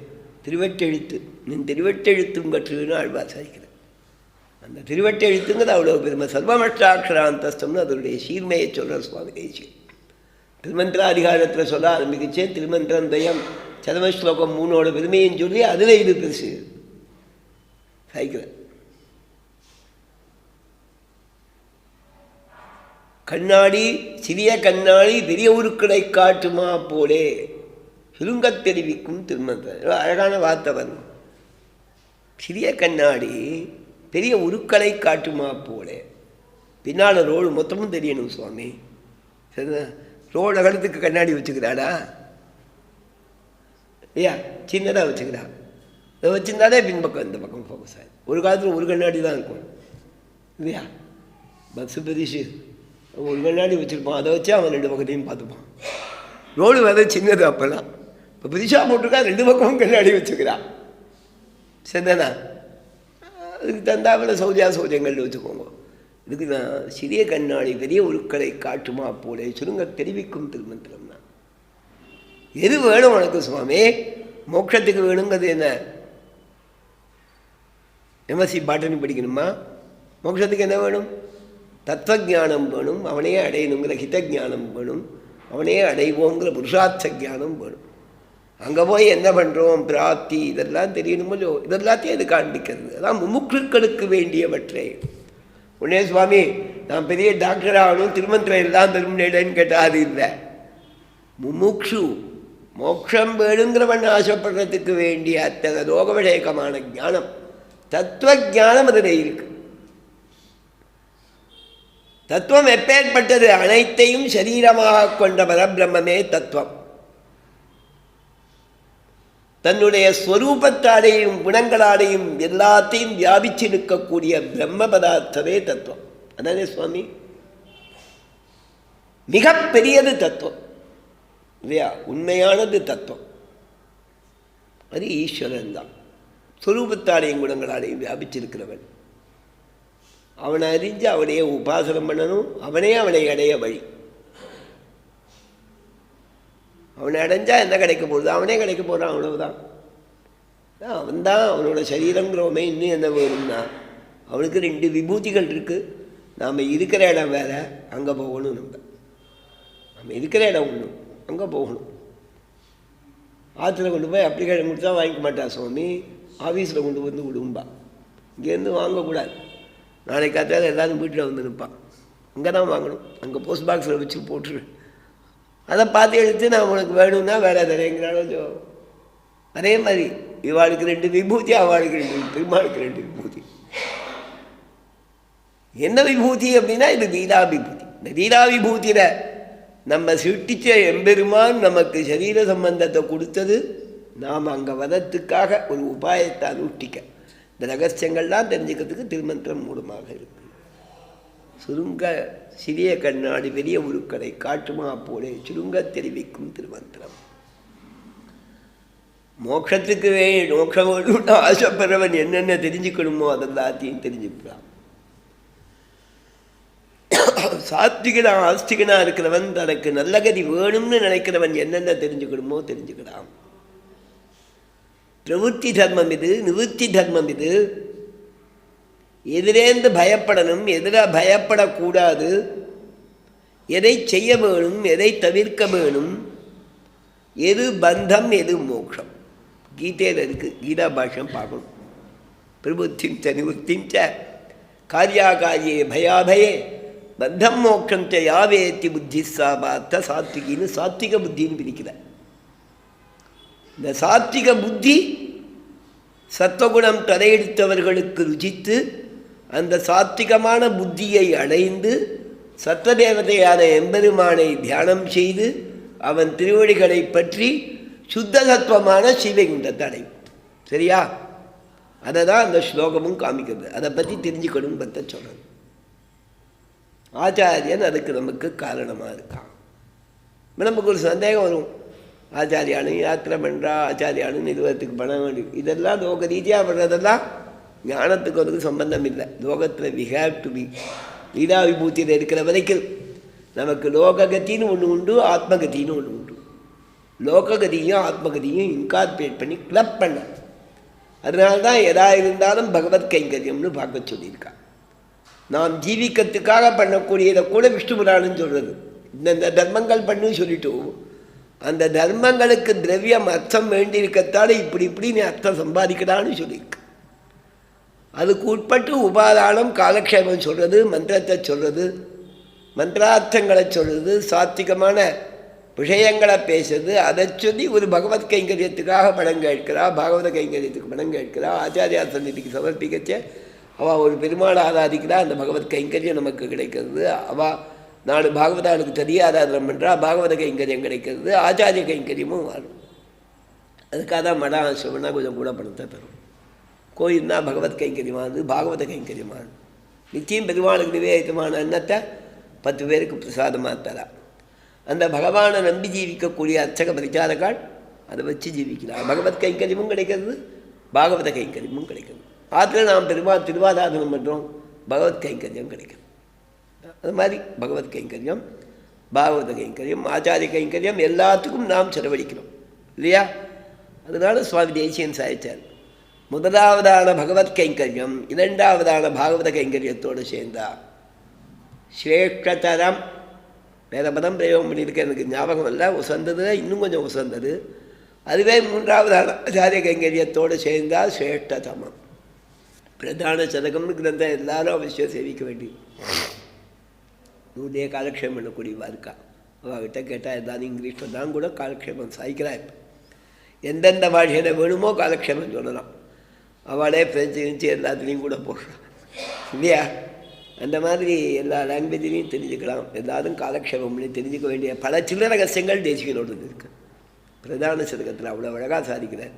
திருவெட்டெழுத்து. நின் திருவெட்டெழுத்தும் கற்றுன்னு ஆழ்வார் சாதிக்கிறார். அந்த திருவெட்டெழுத்துங்கிறது அவ்வளோ பெருமை. சர்வமஷ்டாட்சராந்தஸ்தம்னு அதனுடைய சீர்மையை சொல்கிற சுவாமி தேசியம். திருமந்திர அதிகாரத்தில் சொல்ல ஆரம்பிக்கிச்சே. திருமந்திரம் தயம் சதமஸ்லோகம் 3 பெருமையும் சொல்லி அதில் இது பெருசு சாய்க்கிறார். கண்ணாடி, சிறிய கண்ணாடி பெரிய உருக்களை காட்டுமா போலே சுருங்கத் தெரிவிக்கும் திருமந்திரம். அழகான வார்த்தை வரும். சிறிய கண்ணாடி பெரிய உருக்களை காட்டுமா போல. பின்னால் ரோடு மொத்தமும் தெரியணும் சுவாமி. சரிதான், ரோடு அகலத்துக்கு கண்ணாடி வச்சுக்கிறாடா ஐயா? சின்னதாக வச்சுக்கிறா. அதை வச்சுருந்தாலே பின்பக்கம் இந்த பக்கம் ஃபோக்கஸ் ஆகுது. ஒரு காலத்தில் ஒரு கண்ணாடி தான் இருக்கும் இல்லையா? பஸ்ஸு பெரிசு ஒரு கண்ணாடி வச்சுருப்பான். அதை வச்சு அவன் 2 பக்கத்தையும் பார்த்துப்பான். ரோடு வேறு சின்னது அப்போல்லாம். இப்போ புதுசாக போட்டிருக்கா 2 பக்கமும் கண்ணாடி வச்சுக்கிறான். சரிதானா? அதுக்கு தந்தாவில் சௌஜன்கள் வச்சுக்கோங்க. இதுக்கு தான் சிறிய கண்ணாடி பெரிய உருக்களை காட்டுமா போலே சுருங்க தெரிவிக்கும் திருமந்திரம் தான். எது வேணும் உனக்கு சுவாமி? மோட்சத்துக்கு வேணுங்கிறது என்ன? எம்எஸ்சி பாட்டனி படிக்கணுமா? மோட்சத்துக்கு என்ன வேணும்? தத்துவஜானம் வேணும். அவனையே அடையணுங்கிற ஹிதஜானம் வேணும். அவனையே அடைவோங்கிற புருஷார்த்த ஜானம் வேணும். அங்கே போய் என்ன பண்ணுறோம், பிராப்தி, இதெல்லாம் தெரியணுமோ? இதெல்லாத்தையும் இது காண்பிக்கிறது. அதான் முமுட்சுக்களுக்கு வேண்டியவற்றை. உடனே சுவாமி நான் பெரிய டாக்டர் ஆகணும், திருமந்திரம் எல்லாம் திரும்பினேன்னு கேட்டால் அது இல்லை. முமுட்சு மோட்சம் வேணுங்கிறவன் ஆசைப்படுறதுக்கு வேண்டிய அத்தனை லோகவிஷேகமான ஞானம், தத்துவ ஞானம் அதில் இருக்கு. தத்துவம் எப்பேற்பட்டது? அனைத்தையும் சரீரமாக கொண்ட பரபிரம்மே தத்துவம். தன்னுடைய ஸ்வரூபத்தாலேயும் குணங்களாலேயும் எல்லாத்தையும் வியாபிச்சு நிற்கக்கூடிய பிரம்ம பதார்த்தமே தத்துவம். அதானே சுவாமி? மிகப்பெரியது தத்துவம் இல்லையா? உண்மையானது தத்துவம். அது ஈஸ்வரன் தான். ஸ்வரூபத்தாலேயும் குணங்களாலேயும் வியாபிச்சிருக்கிறவன். அவனை அறிஞ்சு அவனையே உபாசனம் பண்ணணும். அவனே அவனை அடைய வழி. அவனை அடைஞ்சால் என்ன கிடைக்க போகுது? அவனே கிடைக்க போகிறான், அவ்வளவுதான். அவன்தான் அவனோட சரீரங்கிறவமே. இன்னும் என்ன வேணும்னா அவனுக்கு 2 விபூதிகள் இருக்குது. நாம் இருக்கிற இடம் வேறு, அங்கே போகணும். நம்ம இருக்கிற இடம் ஒன்று, அங்கே போகணும். ஆற்றுல கொண்டு போய் அப்ளிகேஷன் கொடுத்தா வாங்கிக்க மாட்டா சுவாமி. ஆஃபீஸில் கொண்டு வந்து விடும்பா. இங்கேருந்து வாங்கக்கூடாது. நாளைக்கு காத்தால எல்லோரும் வீட்டில் வந்து நிற்பான். அங்கே தான் வாங்கணும். அங்கே போஸ்ட் பாக்ஸில் வச்சு போட்டுரு. அதை பார்த்து எடுத்து நான் உனக்கு வேணும்னா வேலை தரேங்கிறாலும் அதே மாதிரி இவாளுக்கு 2 விபூதி, அவளுக்கு 2, பெருமாளுக்கு 2 விபூதி. என்ன விபூதி அப்படின்னா இது லீலா விபூதி. இந்த லீலா விபூதியில் நம்ம சிருஷ்டிச்ச எம்பெருமான் நமக்கு சரீர சம்பந்தத்தை கொடுத்தது நாம் அங்கே வதத்துக்காக ஒரு உபாயத்தை அனுஷ்டிக்க. இந்த ரகசியங்கள்லாம் தெரிஞ்சுக்கிறதுக்கு திருமந்திரம் மூலமாக இருக்கு. சுருங்க சிறிய கண்ணாடி பெரிய உருக்களை காட்டுமா போலே சுருங்க தெரிவிக்கும் திருமந்திரம். மோட்சத்துக்கு மோட்சம் வேணும்னு ஆசைப்படுறவன் என்னென்ன தெரிஞ்சுக்கணுமோ அதெல்லாத்தையும் தெரிஞ்சுக்கிறான். சாத்விகனா ஆஸ்திகனா இருக்கிறவன் தனக்கு நல்ல கதி வேணும்னு நினைக்கிறவன் என்னென்ன தெரிஞ்சுக்கணுமோ தெரிஞ்சுக்கிறான். பிரவೃತ್ತಿ தர்மம் இது, நிவೃತ್ತಿ தர்மம் இது. எதிரேந்து பயப்படணும், எதிராக பயப்படக்கூடாது. எதை செய்ய வேணும், எதை தவிர்க்க வேணும், எது பந்தம், எது மோட்சம் கீதையில் இருக்குது. கீதா பாஷ்யம் பார்க்கணும். பிரபுத்திம் ச நிவೃத்திம் ச காரியாகாரியே பயாபயே பத்தம் மோட்சம் ச யாவேத்தி புத்தி சாபாத்த சாத்விகின்னு சாத்விக புத்தின்னு பிரிக்கிற. இந்த சாத்விக புத்தி சத்வகுணம் தலையெடுத்தவர்களுக்கு ருச்சித்து அந்த சாத்விகமான புத்தியை அடைந்து சத்வதேவதையான எம்பெருமானை தியானம் செய்து அவன் திருவடிகளை பற்றி சுத்த சத்வமான சிவகுண்டத்தை அடையும். சரியா? அதை தான் அந்த ஸ்லோகமும் காமிக்கிறது. அதை பற்றி தெரிஞ்சுக்கணும் பற்ற சொல்கிறது. ஆச்சாரியன் அதுக்கு நமக்கு காரணமாக இருக்கான். நமக்கு ஒரு சந்தேகம் வரும், ஆச்சாரியானு யாத்திரை பண்ணுறா, ஆச்சாரியானு நிறுவனத்துக்கு பண்ண வேண்டியது, இதெல்லாம் லோக ரீதியாக பண்ணுறதெல்லாம் ஞானத்துக்கு அதுக்கு சம்பந்தம் இல்லை. லோகத்தில் வி ஹேவ் டு பி லீலா விபூத்தியில் இருக்கிற வரைக்கும் நமக்கு லோககத்தின்னு ஒன்று உண்டு, ஆத்மகத்தின்னு ஒன்று உண்டு. லோககதியும் ஆத்மகதியும் இன்கார்பரேட் பண்ணி கிளப் பண்ண. அதனால்தான் எதா இருந்தாலும் பகவத் கைங்கரியம்னு பார்க்க சொல்லியிருக்கா. நாம் ஜீவிக்கிறதுக்காக பண்ணக்கூடியதை கூட விஷ்ணு புராணம் சொல்கிறது. இந்த தர்மங்கள் பண்ணு சொல்லிட்டு அந்த தர்மங்களுக்கு திரவியம் அர்த்தம் வேண்டியிருக்கத்தால் இப்படி இப்படி நீ அர்த்தம் சம்பாதிக்கலான்னு சொல்லியிருக்கு. அதுக்கு உட்பட்டு உபாதானம் காலக்ஷேபம் சொல்கிறது, மந்திரத்தை சொல்கிறது, மந்திரார்த்தங்களை சொல்கிறது, சாத்விகமான விஷயங்களை பேசுறது. அதை சொல்லி ஒரு பகவத் கைங்கரியத்துக்காக பணம் கேட்கிறா, பாகவத கைங்கரியத்துக்கு பணம் கேட்கிறா. ஆச்சாரியா சந்நிதிக்கு சமர்ப்பிக்கச்ச அவள் ஒரு பெருமாள் ஆராதிக்கிறா, அந்த பகவத் கைங்கரியம் நமக்கு கிடைக்கிறது. அவள் நாடு பாகவதாளுக்கு தெரிய ஆராதனை பண்ணுறா, பாகவத கைங்கரியம் கிடைக்கிறது, ஆச்சாரிய கைங்கரியமும் வாழும். அதுக்காக தான் மடம் ஆசிரமம்னா கொஞ்சம் கூட பணத்தை தரும். கோயில்னா பகவத் கைங்கரியமானது, பாகவத கைங்கரியமானது. நிச்சயம் பெருமாளுக்கு நிவேதித்தமான அன்னத்தை 10 பேருக்கு பிரசாதமாக தரா. அந்த பகவானை நம்பி ஜீவிக்கக்கூடிய அர்ச்சக பரிச்சாரக்கால் அதை வச்சு ஜீவிக்கிறார். பகவத் கைங்கரியமும் கிடைக்கிறது, பாகவத கைங்கரியமும் கிடைக்கிறது. ஆற்றில் நாம் பெருமாள் திருவாராதனம் பண்ணுறோம், பகவத் கைங்கரியம் கிடைக்கும். அது மாதிரி பகவத் கைங்கரியம், பாகவத கைங்கரியம், ஆச்சாரிய கைங்கரியம் எல்லாத்துக்கும் நாம் செலவழிக்கிறோம் இல்லையா? அதனால சுவாமி தேசியன் சாய்ச்சார், முதலாவதான பகவத் கைங்கரியம் இரண்டாவதான பாகவத கைங்கரியத்தோடு சேர்ந்தா ஸ்ரேஷ்டதரம். வேறு பதம் பிரயோகம் பண்ணியிருக்க எனக்கு ஞாபகம் இல்லை, உசந்தது இன்னும் கொஞ்சம் உசந்தது. அதுவே மூன்றாவதான ஆச்சாரிய கைங்கரியத்தோடு சேர்ந்தால் ஸ்ரேஷ்டதமம். பிரதான சதகம்னு கிரந்தம் எல்லாரும் அவசியம் சேவிக்க வேண்டி நூலே காலக்ஷேபம் பண்ணக்கூடியவா இருக்கா. அவகிட்ட கேட்டால் ஏதாவது இங்கிலீஷில் தான் கூட காலக்ஷேபம் சாய்க்கிறா. இப்போ எந்தெந்த பாஷையில் வேணுமோ காலக்ஷேபம் சொல்லலாம். அவளே ஃப்ரெஞ்சு கிஞ்சு எல்லாத்துலேயும் கூட போடுறான் இல்லையா? அந்த மாதிரி எல்லா லாங்குவேஜ்லேயும் தெரிஞ்சுக்கலாம். எல்லாரும் காலக்ஷேபம் பண்ணி தெரிஞ்சுக்க வேண்டிய பல சில ரகசியங்கள் தேசிகளோடு இருக்குது. பிரதான சதகத்தில் அவ்வளோ அழகாக சாதிக்கிறார்.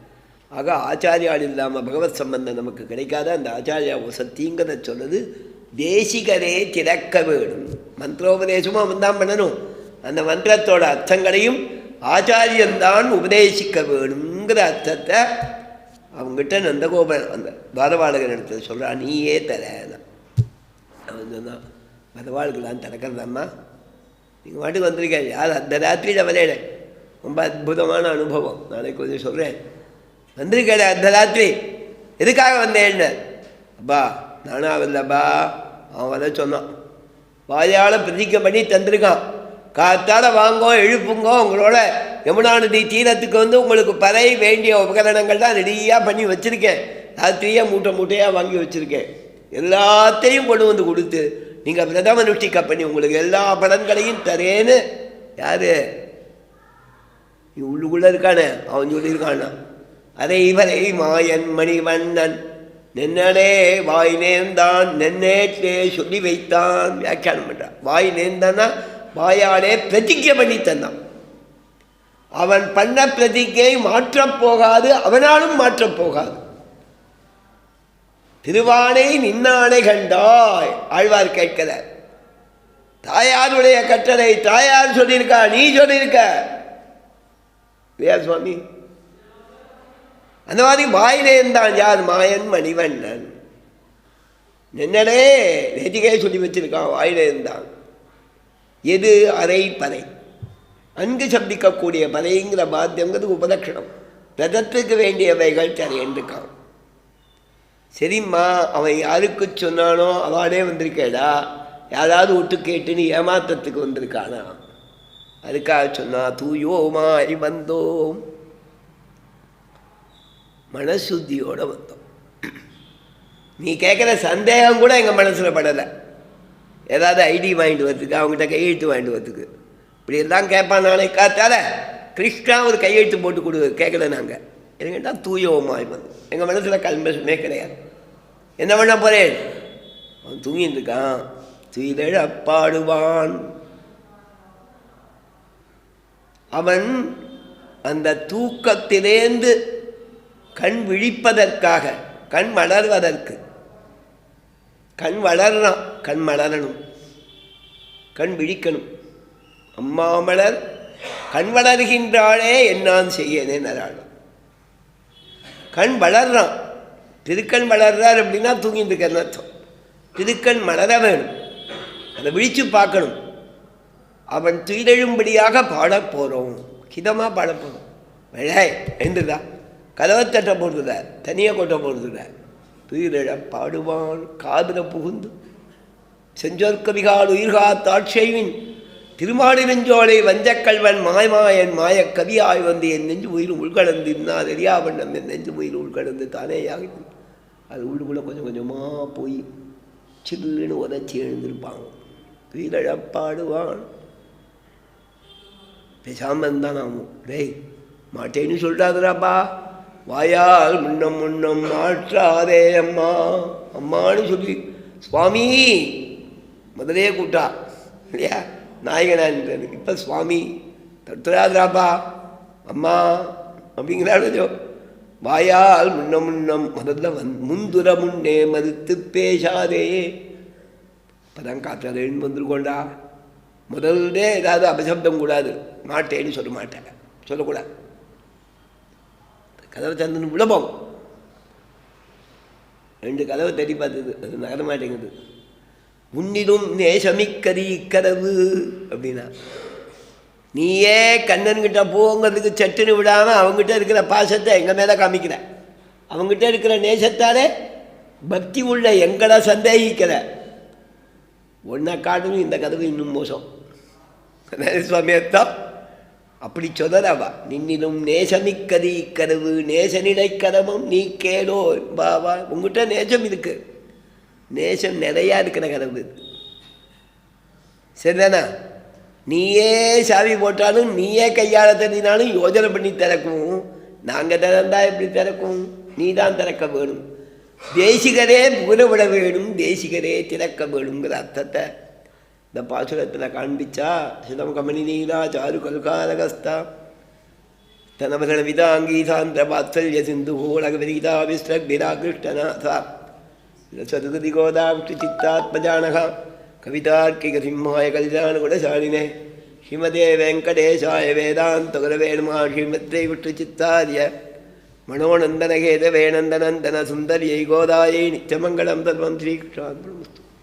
ஆக ஆச்சாரியால் இல்லாமல் பகவத் சம்பந்தம் நமக்கு கிடைக்காத அந்த ஆச்சாரியா சத்திங்கிறத சொல்லுது. தேசிகரே திறக்க வேணும். மந்திரோபதேசமும் அவன் தான் பண்ணணும். அந்த மந்திரத்தோட அர்த்தங்களையும் ஆச்சாரியன்தான் உபதேசிக்க வேணுங்கிற அர்த்தத்தை அவங்ககிட்ட நந்தகோபன் அந்த பாரவாளகன் இடத்துல சொல்கிறான், நீயே தரேன். அவன் சொன்னான், பரவாளுக்கெல்லாம் திறக்கிறதாம்மா, நீங்கள் பாட்டுக்கு வந்திருக்கேன். யார் அந்த ராத்திரியில் விளையாட ரொம்ப அற்புதமான அனுபவம். நாளைக்கு கொஞ்சம் சொல்கிறேன். வந்திருக்கேன் அந்த ராத்திரி, எதுக்காக வந்தேன்னு. அப்பா நானும் அவல்லப்பா, அவன் வர சொன்னான். வாயால் பிரதிக்க பண்ணி தந்திருக்கான். காத்தால் வாங்கோ எழுப்புங்கோ, உங்களோட யமுனா நதி தீரத்துக்கு வந்து உங்களுக்கு பறை வேண்டிய உபகரணங்கள் தான் ரெடியாக பண்ணி வச்சுருக்கேன். ராத்திரியாக மூட்டை மூட்டையாக வாங்கி வச்சுருக்கேன். எல்லாத்தையும் கொண்டு வந்து கொடுத்து நீங்கள் பிரதம நுஷ்டிக்க பண்ணி உங்களுக்கு எல்லா பலன்களையும் தரேன்னு யார் உள்ளுக்குள்ளே இருக்கானே அவன் சொல்லியிருக்கானா. அதை வரை மாயன் மணிவண்ணன் நென்னடே வாய் நேர்ந்தான் நென்னேற்றே சொல்லி வைத்தான். வியாக்கியானம் பண்றான். வாய் நேர்ந்தான்னா வாயாலே பிரதிஜை பண்ணி தந்தான். அவன் பண்ண பிரதிஜை மாற்றப் போகாது, அவனாலும் மாற்றப் போகாது. திருவானை நின்னானை கண்டாய் ஆழ்வார் கேட்கிற. தாயாருடைய கட்டளை தாயார் சொல்லியிருக்கா, நீ சொல்லியிருக்க இல்லையா சுவாமி? அந்த மாதிரி வாயிலேந்தான் யார்? மாயன் மணிவண்ணன். என்னடே நேத்திகே சொல்லி வச்சிருக்கான். வாயிலேந்தான். எது? அரை பறை. அங்கு சப்திக்கக்கூடிய பறைங்கிற பாத்தியங்கிறது உபலட்சணம். ரதத்துக்கு வேண்டியவைகள் தரையென்றுக்கான். சரிம்மா, அவன் யாருக்கு சொன்னானோ அவனே வந்திருக்கேடா, யாராவது விட்டு கேட்டுன்னு ஏமாத்தத்துக்கு வந்திருக்கானா? அதுக்காக சொன்னா தூயோமாய் வந்தோம், மனசுத்தியோடு வந்தோம். நீ கேட்குற சந்தேகம் கூட எங்கள் மனசில் படலை. ஏதாவது ஐடி வாங்கிட்டு வரதுக்கு, அவங்ககிட்ட கையெழுத்து வாங்கிட்டு வரதுக்கு, இப்படி எல்லாம் கேட்பான். நானே காத்தால கிருஷ்ணா ஒரு கையெழுத்து போட்டு கொடு கேட்கல. நாங்கள் எதுக்கிட்டா தூயோமாய் வந்தோம். எங்கள் மனசில் கல்மஷமே கிடையாது. என்ன பண்ண போறேன்? அவன் தூங்கிட்டு இருக்கான். துயிலெழ அப்பாடுவான். அவன் அந்த தூக்கத்திலேந்து கண் விழிப்பதற்காக, கண் வளர்வதற்கு, கண் வளர்றான், கண் வளரணும், கண் விழிக்கணும். அம்மா மலர் கண் வளர்கின்றாளே என்னான் செய்யனேன் நராளும். கண் வளர்றான். திருக்கண் வளர்றார் அப்படின்னா தூங்கிட்டு இருக்கன்னு அர்த்தம். திருக்கண் வளர வேணும், அதை விழிச்சு பார்க்கணும். அவன் துயிலெழும்படியாக பாடப் போகிறோம், கிதமாக பாடப் போகிறோம். விழா எழுந்துதா, கதவை தட்ட போடுறத, தனியாக கொட்ட போடுறத. துயிலெழ பாடுவான் காதில் புகுந்து செஞ்சோர்கவிகால் உயிர்காத்தாட்செய்வின் திருமாடிருஞ்சோலை வஞ்சக்கல்வன் மாயமாயன் மாயக் கவியாய் வந்து என் நெஞ்சு உயிர் உள்கடந்து இன்னா தெரியாவண்ணம் என் நெஞ்சு உயிர் உள்கடந்து தானேயாக அது உள்ளுக்குள்ளே கொஞ்சம் கொஞ்சமாக போய் சில்லுன்னு உதச்சி எழுந்திருப்பாங்க. துயிலெழ பாடுவான். பேசாமல் தான் ஆகும். டேய் மாட்டேன்னு சொல்லிட்டாதுராப்பா, வாயால் முன்னம் முன்னம் மாற்றாதே அம்மா அம்மானு சொல்லி சுவாமி முதலே கூட்டா இல்லையா நாயகனான்றது. இப்போ சுவாமி தட்டுறாதுராப்பா அம்மா அப்படிங்கிறாரு. வாயால் முன்னம் முன்னம் முதல்ல முந்துர முன்னே மறுத்து பேசாதே. இப்போதான் காத்தாலேன்னு வந்துருக்கோண்டா. முதல்ல ஏதாவது அபசப்தம் கூடாது. மாட்டேன்னு சொல்ல மாட்டேன், சொல்லக்கூடாது. கதவை தந்து விளப்போம். 2 கதவை தட்டி பார்த்தது, அது நகர மாட்டேங்குது. உன்னிலும் நேசமிக்கரி கதவு அப்படின்னா நீயே கண்ணன்கிட்ட போங்கிறதுக்கு சட்டுன்னு விடாமல் அவங்ககிட்ட இருக்கிற பாசத்தை எங்கள் மேலே காமிக்கிற, அவங்ககிட்ட இருக்கிற நேசத்தாலே பக்தி உள்ள எங்களை சந்தேகிக்கிற. ஒன்றை காட்டும் இந்த கதவு இன்னும் மோசம். சுவாமி அர்த்தம் அப்படி சொல்லறவா. நின்னிலும் நேசமிக்கதி கதவு நேசநிலை கதவும் நீ கேளோ பாவா. உங்ககிட்ட நேசம் இருக்கு, நேசம் நிறையா இருக்கிற கதவு சரிதானா? நீயே சாவி போட்டாலும் நீயே கையாள தந்தினாலும் யோஜனை பண்ணி திறக்கும். நாங்கள் திறந்தா எப்படி திறக்கும்? நீ தான் திறக்க வேணும். தேசிகரே புகழவிட வேணும், தேசிகரே திறக்க வேணுங்கிற அர்த்தத்தை இந்த பாசுரத்தில் காண்பிச்சா. சிதம் கமனி நீலா சாரு கல்காரகஸ்தா தனமசன விதாங்கி சாந்திர வாத்சல்ய சிந்து கோலக விரீதா விஸ்ரக்திரா கிருஷ்ணநாதா சதுகதி கோதாப்தி சித்தாத்மஜானகா கவிதார்க்கிக சிம்மாய கல்யாணகுணசாலினே ஸ்ரீமதே வெங்கடேசாய வேதாந்த குரவேணுமா ஸ்ரீமத்ரை விட்டு சித்தாரிய மனோநந்தனகேத வேணந்தனந்தன சுந்தரியை கோதாயை நித்தியமங்கலம் சர்வம் ஸ்ரீகிருஷ்ணார்ப்பணமஸ்து.